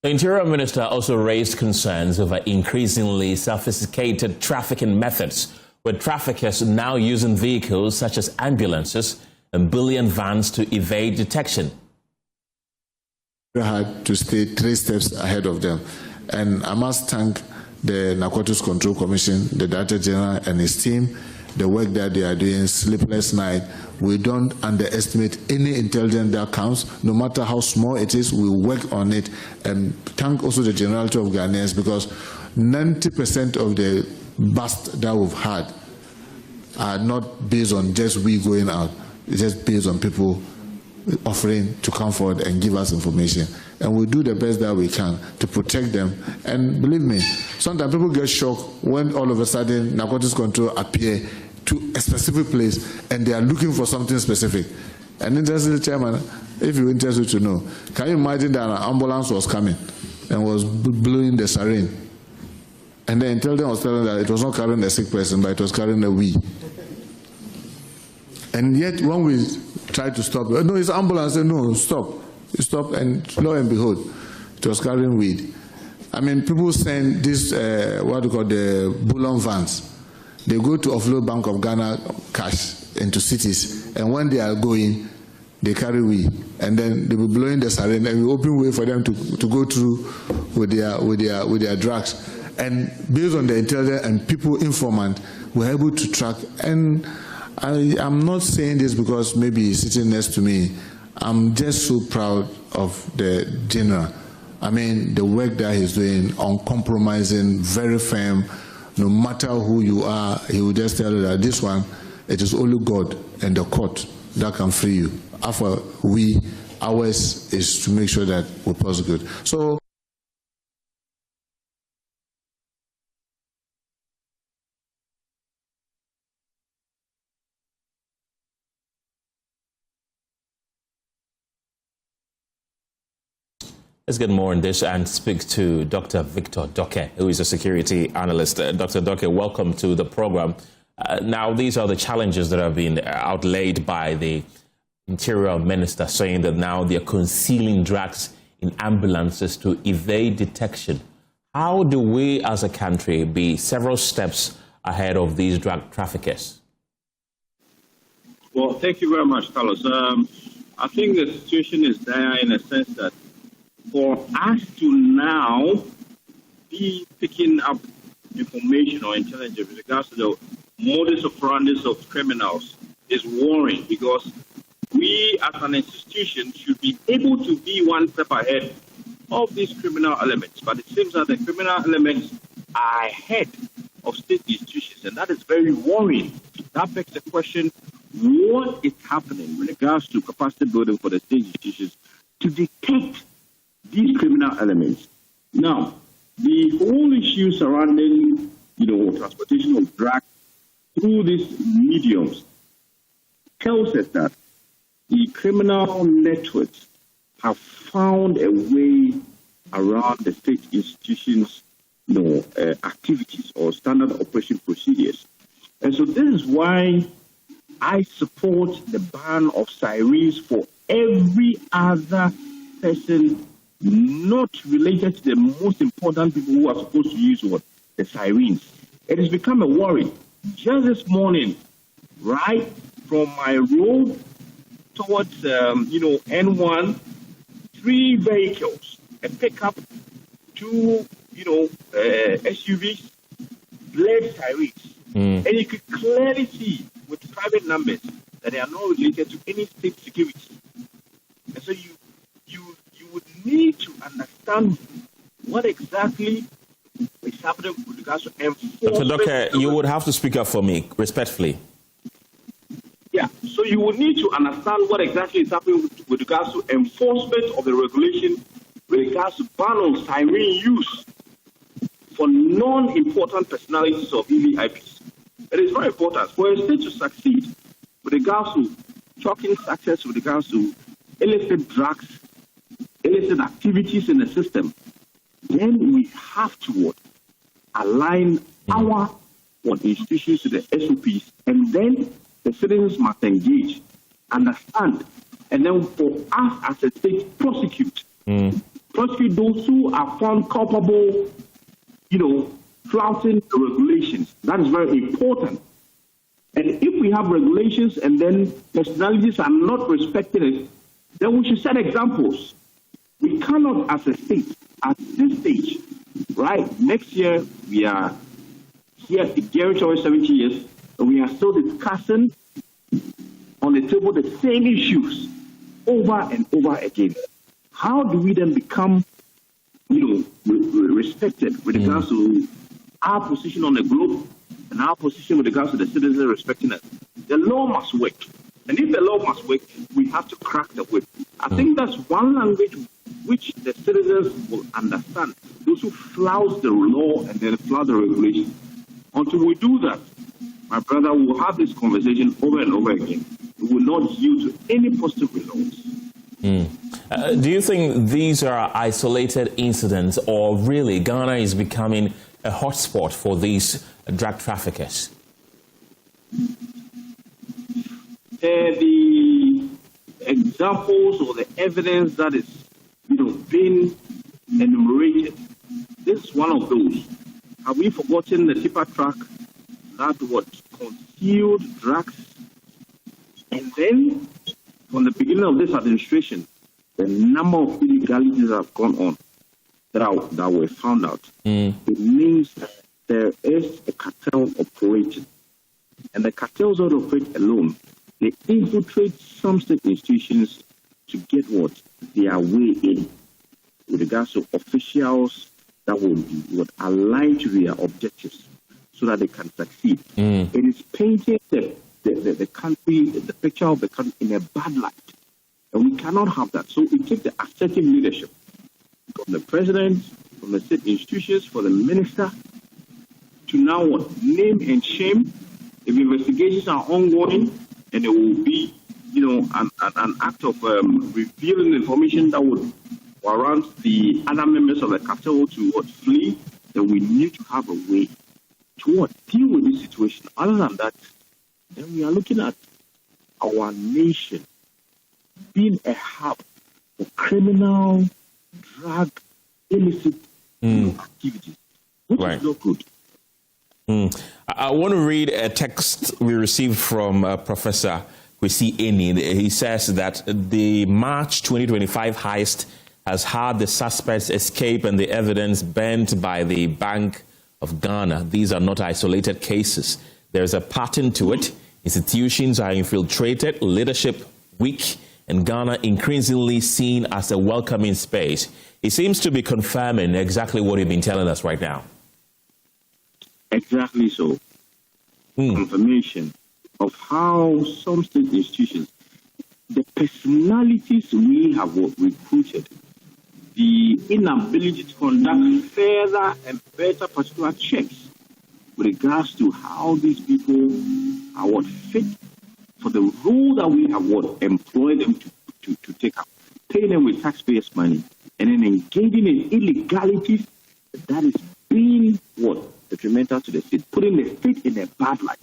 The Interior Minister also raised concerns over increasingly sophisticated trafficking methods, with traffickers now using vehicles such as ambulances and bullion vans to evade detection. We had to stay 3 steps ahead of them. And I must thank the Narcotics Control Commission, the Director General and his team, the work that they are doing, sleepless night. We don't underestimate any intelligence that counts, no matter how small it is, we work on it. And thank also the generality of Ghanaians, because 90% of the bust that we've had are not based on just we going out, it's just based on people offering to come forward and give us information. And we do the best that we can to protect them. And believe me, sometimes people get shocked when all of a sudden narcotics control appear to a specific place and they are looking for something specific. And interestingly, Chairman, if you're interested to know, can you imagine that an ambulance was coming and was blowing the siren? And the intelligence was telling that it was not carrying a sick person, but it was carrying a weed. And yet, when we tried to stop, no, it's ambulance, no, stop. Stop, and lo and behold, it was carrying weed. I mean, people send this, what we call the bullion vans. They go to offload Bank of Ghana cash into cities, and when they are going, they carry weed, and then they will blowing the siren, and we open way for them to go through with their drugs. And based on the intelligence and people informant, we're able to track. And I'm not saying this because maybe he's sitting next to me. I'm just so proud of the general I mean, the work that he's doing, uncompromising, very firm. No matter who you are, he will just tell you that this one, it is only God and the court that can free you. After ours is to make sure that we prosecute. So. Let's get more on this and speak to Dr. Victor Doke, who is a security analyst. Dr. Doke, welcome to the program. Now, these are the challenges that have been outlaid by the Interior Minister, saying that now they're concealing drugs in ambulances to evade detection. How do we as a country be several steps ahead of these drug traffickers? Well, thank you very much, Carlos. I think the situation is there in a sense that for us to now be picking up information or intelligence with regards to the modus operandi of criminals is worrying, because we as an institution should be able to be one step ahead of these criminal elements. But it seems that the criminal elements are ahead of state institutions, and that is very worrying. That begs the question, what is happening with regards to capacity building for the state institutions to detect these criminal elements? Now, the whole issue surrounding, transportation of drugs through these mediums tells us that the criminal networks have found a way around the state institutions, activities or standard operation procedures. And so this is why I support the ban of sirens for every other person not related to the most important people who are supposed to use the sirens. It has become a worry. Just this morning, right from my road towards, N1, 3 vehicles, a pickup, 2, SUVs, blared sirens. And you could clearly see with private numbers that they are not related to any state security. And so you would need to understand what exactly is happening with regards to enforcement. Dr. Doke, you would have to speak up for me, respectfully. Yeah, so you would need to understand what exactly is happening with regards to enforcement of the regulation, with regards to ban on siren use for non-important personalities of EVIPs. It is very important for a state to succeed with regards to tracking success, with regards to illicit drugs, illicit activities in the system. Then we have to align our institutions to the SOPs, and then the citizens must engage, understand, and then for us as a state, prosecute those who are found culpable, flouting the regulations. That is very important. And if we have regulations and then personalities are not respecting it, then we should set examples. We cannot, as a state, at this stage, right? Next year, we are here gearing towards 70 years, and we are still discussing on the table the same issues over and over again. How do we then become, respected with regards to our position on the globe and our position with regards to the citizens respecting us? The law must work. And if the law must work, we have to crack the whip. I think that's one language which the citizens will understand. Those who flout the law and then flout the regulation. Until we do that, my brother, we will have this conversation over and over again. We will not yield to any positive results. Do you think these are isolated incidents, or really Ghana is becoming a hotspot for these drug traffickers? The examples or the evidence that is, being enumerated, this is one of those. Have we forgotten the tipper truck that concealed drugs? And then, from the beginning of this administration, the number of illegalities that have gone on that were found out. It means that there is a cartel operating. And the cartels don't operate alone. They infiltrate some state institutions to get their way in. with regards to officials that would align to their objectives so that they can succeed. It is painting the country, the picture of the country in a bad light. And we cannot have that. So it takes the assertive leadership from the president, from the state institutions, for the minister to now name and shame. If investigations are ongoing, and it will be, an act of revealing information that would warrant the other members of the cartel to flee, then we need to have a way to deal with this situation. Other than that, then we are looking at our nation being a hub for criminal, drug, illicit activities, which is not good. I want to read a text we received from Professor Ayine. He says that the March 2025 heist has had the suspects escape and the evidence burnt by the Bank of Ghana. These are not isolated cases. There's a pattern to it. Institutions are infiltrated, leadership weak, and Ghana increasingly seen as a welcoming space. He seems to be confirming exactly what he's been telling us right now. Exactly so. Confirmation of how some state institutions, the personalities we have recruited, the inability to conduct further and better particular checks with regards to how these people are fit for the role that we have employed them to take up, pay them with taxpayers' money, and then engaging in illegalities that is being detrimental to the state, putting the state in a bad light.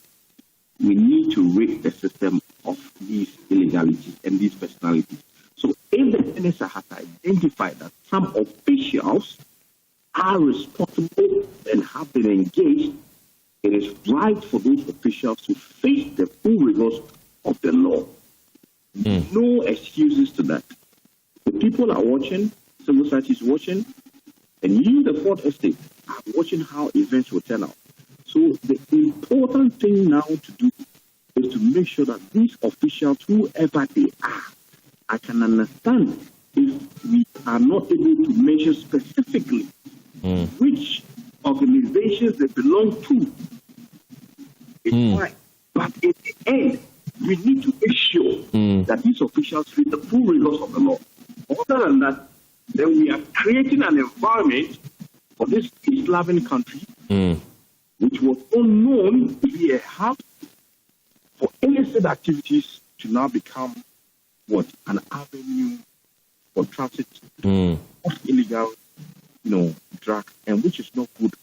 We need to rid the system of these illegalities and these personalities. So if the minister has identified that some officials are responsible and have been engaged, it is right for those officials to face the full rigors of the law. No excuses to that. The people are watching, civil society is watching, and you, the Fourth Estate, are watching how events will turn out. So the important thing now to do is to make sure that these officials, whoever they are, I can understand if we are not able to measure specifically which organizations they belong to. It's fine. But in the end, we need to make sure that these officials treat the full rigors of the law. Other than that, then we are creating an environment for this peace-loving country, which was unknown to be a hub for illicit activities to now become an avenue for transit of illegal, drugs, and which is not good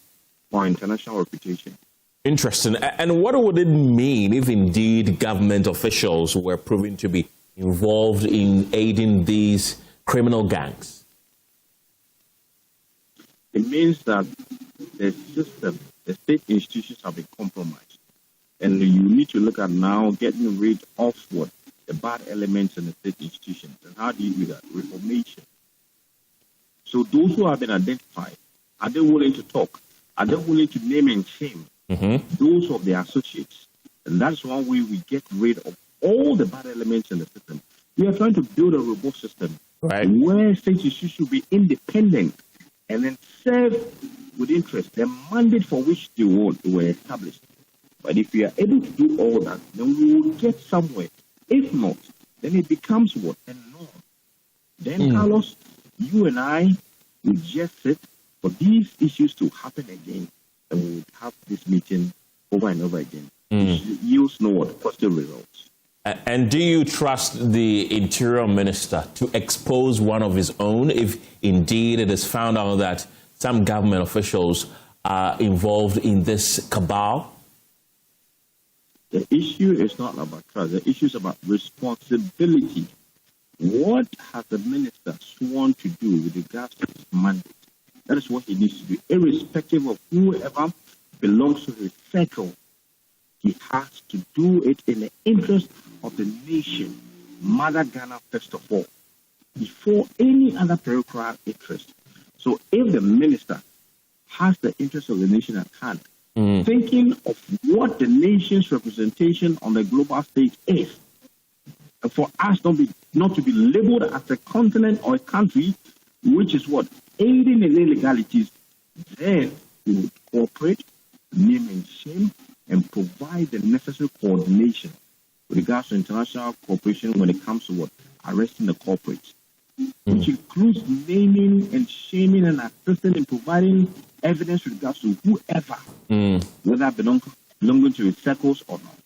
for our international reputation. Interesting. And what would it mean if indeed government officials were proven to be involved in aiding these criminal gangs? It means that the system, the state institutions have been compromised. And you need to look at now getting rid of the bad elements in the state institutions. And how do you do that? Reformation. So those who have been identified, are they willing to talk? Are they willing to name and shame those of their associates? And that's one way we get rid of all the bad elements in the system. We are trying to build a robust system where state institutions should be independent and then serve with interest the mandate for which they were established. But if we are able to do all that, then we will get somewhere. If not, then it becomes a norm. Then, Carlos, you and I will just sit for these issues to happen again, and we will have this meeting over and over again. Yields positive results. And do you trust the Interior Minister to expose one of his own if indeed it is found out that some government officials are involved in this cabal? The issue is not about trust. The issue is about responsibility. What has the minister sworn to do with regards to his mandate? That is what he needs to do, irrespective of whoever belongs to his circle. He has to do it in the interest of the nation, Mother Ghana first of all, before any other peripheral interest. So if the minister has the interest of the nation at hand, thinking of what the nation's representation on the global stage is, and for us not to be labeled as a continent or a country which is what? Aiding in illegalities, then we would cooperate, name and shame, and provide the necessary coordination with regards to international cooperation when it comes to what? Arresting the culprits, which includes naming and shaming and assisting in providing evidence with regards to whoever, whether belonging to its circles or not,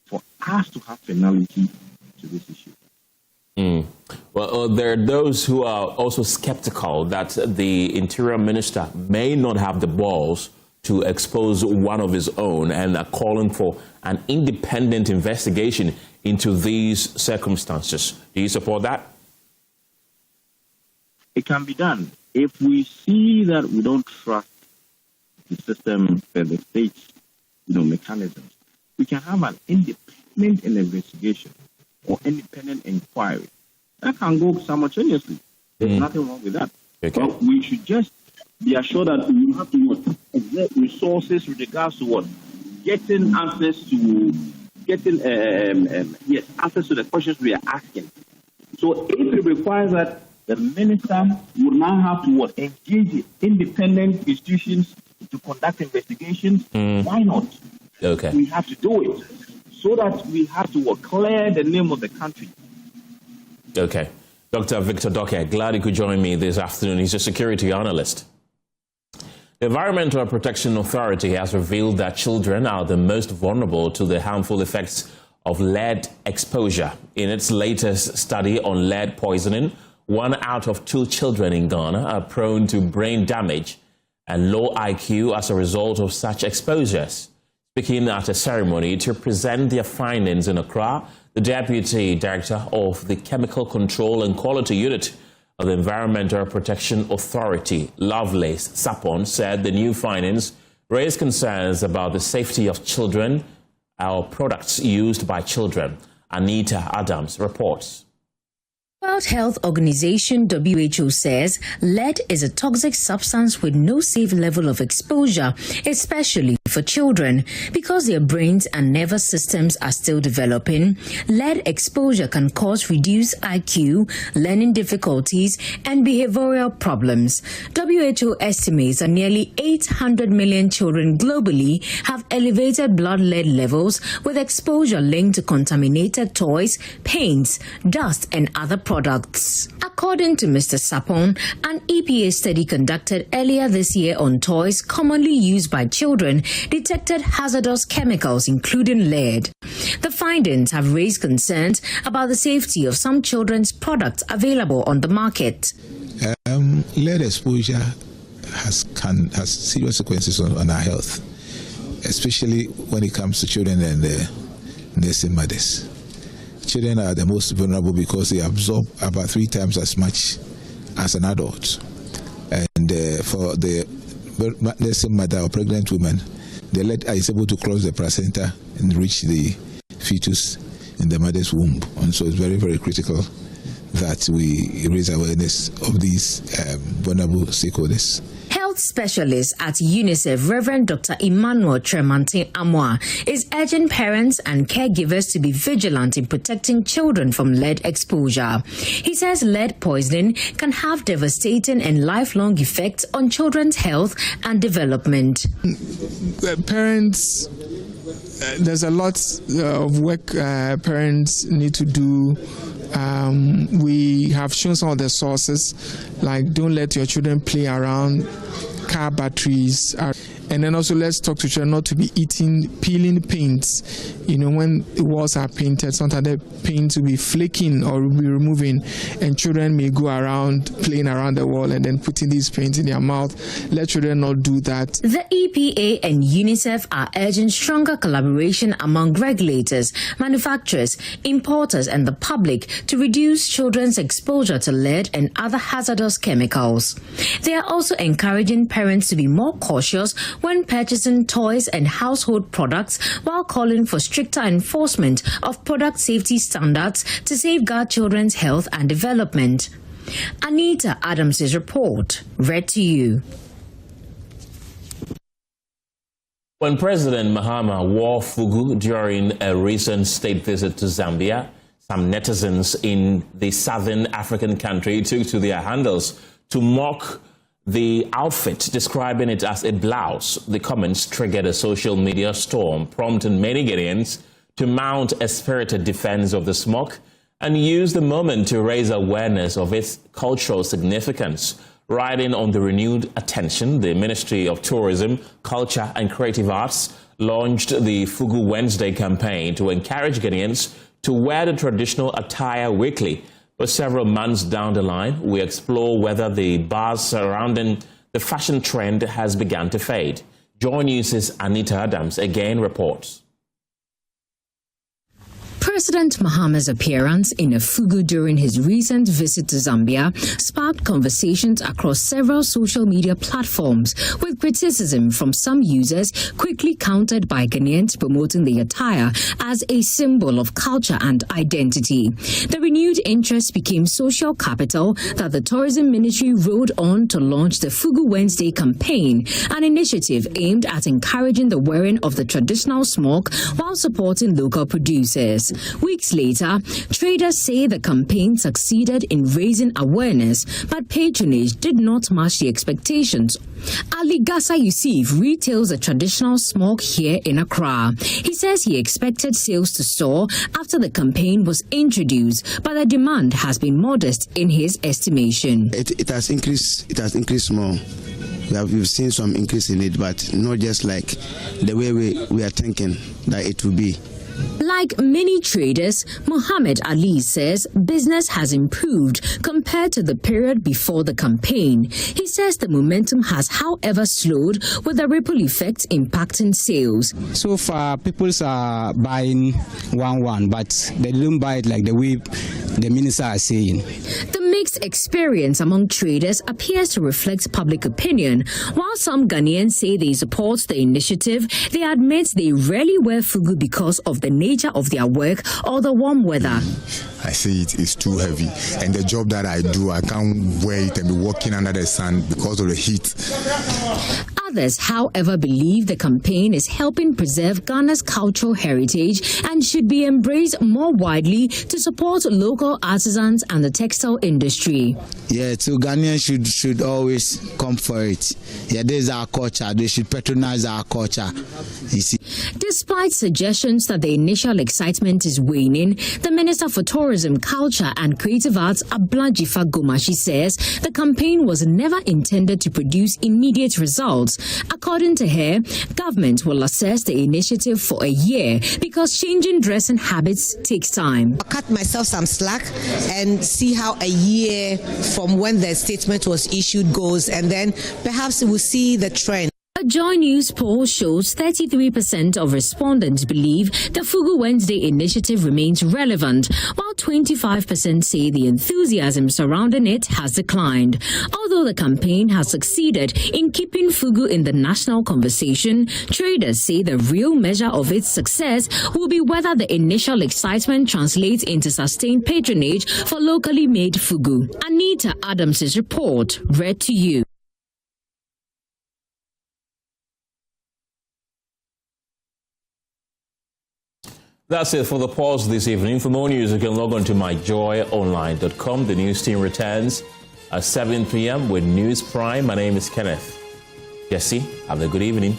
for us to have finality to this issue. Well, there are those who are also skeptical that the Interior Minister may not have the balls to expose one of his own and are calling for an independent investigation into these circumstances. Do you support that? It can be done. If we see that we don't trust the system and the state's mechanisms, we can have an independent investigation or independent inquiry. That can go simultaneously. There's nothing wrong with that. Okay. But we should just be assured that we have to exert resources with regards to what? Getting answers to answers to the questions we are asking. So if it requires that the minister would now have to engage independent institutions to conduct investigations, why not? Okay. We have to do it so that we have to clear the name of the country. Okay. Dr. Victor Doke, glad you could join me this afternoon. He's a security analyst. The Environmental Protection Authority has revealed that children are the most vulnerable to the harmful effects of lead exposure. In its latest study on lead poisoning, 1 out of 2 children in Ghana are prone to brain damage and low IQ as a result of such exposures. Speaking at a ceremony to present their findings in Accra, the Deputy Director of the Chemical Control and Quality Unit of the Environmental Protection Authority, Lovelace Sapon, said the new findings raise concerns about the safety of children or products used by children. Anita Adams reports. World Health Organization WHO says lead is a toxic substance with no safe level of exposure, especially for children. Because their brains and nervous systems are still developing, lead exposure can cause reduced IQ, learning difficulties, and behavioral problems. WHO estimates that nearly 800 million children globally have elevated blood lead levels with exposure linked to contaminated toys, paints, dust, and other products. According to Mr. Sapon, an EPA study conducted earlier this year on toys commonly used by children detected hazardous chemicals, including lead. The findings have raised concerns about the safety of some children's products available on the market. Lead exposure has serious consequences on our health, especially when it comes to children and nursing mothers. Children are the most vulnerable because they absorb about 3 times as much as an adult. And for the nursing mother or pregnant woman, the lead is able to cross the placenta and reach the fetus in the mother's womb. And so it's very, very critical that we raise awareness of these vulnerable stakeholders. Health specialist at UNICEF, Reverend Dr. Emmanuel Tremantin Amwa, is urging parents and caregivers to be vigilant in protecting children from lead exposure. He says lead poisoning can have devastating and lifelong effects on children's health and development. Parents, there's a lot of work parents need to do. We have shown some of the sources, like don't let your children play around car batteries. And then also let's talk to children not to be peeling paints. You know, when the walls are painted, sometimes the paint will be flaking or will be removing, and children may go around playing around the wall and then putting these paints in their mouth. Let children not do that. The EPA and UNICEF are urging stronger collaboration among regulators, manufacturers, importers, and the public to reduce children's exposure to lead and other hazardous chemicals. They are also encouraging parents to be more cautious when purchasing toys and household products, while calling for stricter enforcement of product safety standards to safeguard children's health and development. Anita Adams' report, read to you. When President Mahama wore fugu during a recent state visit to Zambia, some netizens in the southern African country took to their handles to mock the outfit, describing it as a blouse. The comments triggered a social media storm, prompting many Ghanaians to mount a spirited defense of the smock and use the moment to raise awareness of its cultural significance. Riding on the renewed attention, the Ministry of Tourism, Culture and Creative Arts launched the Fugu Wednesday campaign to encourage Ghanaians to wear the traditional attire weekly. But several months down the line, we explore whether the buzz surrounding the fashion trend has begun to fade. Joy News' Anita Adams again reports. President Mahama's appearance in a fugu during his recent visit to Zambia sparked conversations across several social media platforms, with criticism from some users quickly countered by Ghanaians promoting the attire as a symbol of culture and identity. The renewed interest became social capital that the Tourism Ministry rode on to launch the Fugu Wednesday campaign, an initiative aimed at encouraging the wearing of the traditional smock while supporting local producers. Weeks later, traders say the campaign succeeded in raising awareness, but patronage did not match the expectations. Ali Gassa Yusuf retails a traditional smock here in Accra. He says he expected sales to soar after the campaign was introduced, but the demand has been modest in his estimation. It has increased. It has increased more. We've seen some increase in it, but not just like the way we are thinking that it will be. Like many traders, Muhammad Ali says business has improved compared to the period before the campaign. He says the momentum has, however, slowed, with the ripple effect impacting sales. So far, people are buying one, but they don't buy it like the way the minister is saying. The mixed experience among traders appears to reflect public opinion. While some Ghanaians say they support the initiative, they admit they rarely wear fugu because of the nature of their work or the warm weather. I say it is too heavy, and the job that I do, I can't wear it and be working under the sun because of the heat. Others, however, believe the campaign is helping preserve Ghana's cultural heritage and should be embraced more widely to support local artisans and the textile industry. Yeah, so Ghanaians should always come for it. Yeah, this is our culture. They should patronize our culture. You see. Despite suggestions that the initial excitement is waning, the Minister for Tourism, Culture and Creative Arts, Ablajifa Gomashi, says the campaign was never intended to produce immediate results. According to her, government will assess the initiative for a year because changing dressing habits takes time. I'll cut myself some slack and see how a year from when the statement was issued goes, and then perhaps we'll see the trend. A Joy News poll shows 33% of respondents believe the Fugu Wednesday initiative remains relevant, while 25% say the enthusiasm surrounding it has declined. Although the campaign has succeeded in keeping Fugu in the national conversation, traders say the real measure of its success will be whether the initial excitement translates into sustained patronage for locally made Fugu. Anita Adams' report, read to you. That's it for the pause this evening. For more news, you can log on to myjoyonline.com. The news team returns at 7 p.m. with News Prime. My name is Kenneth. Jesse, have a good evening.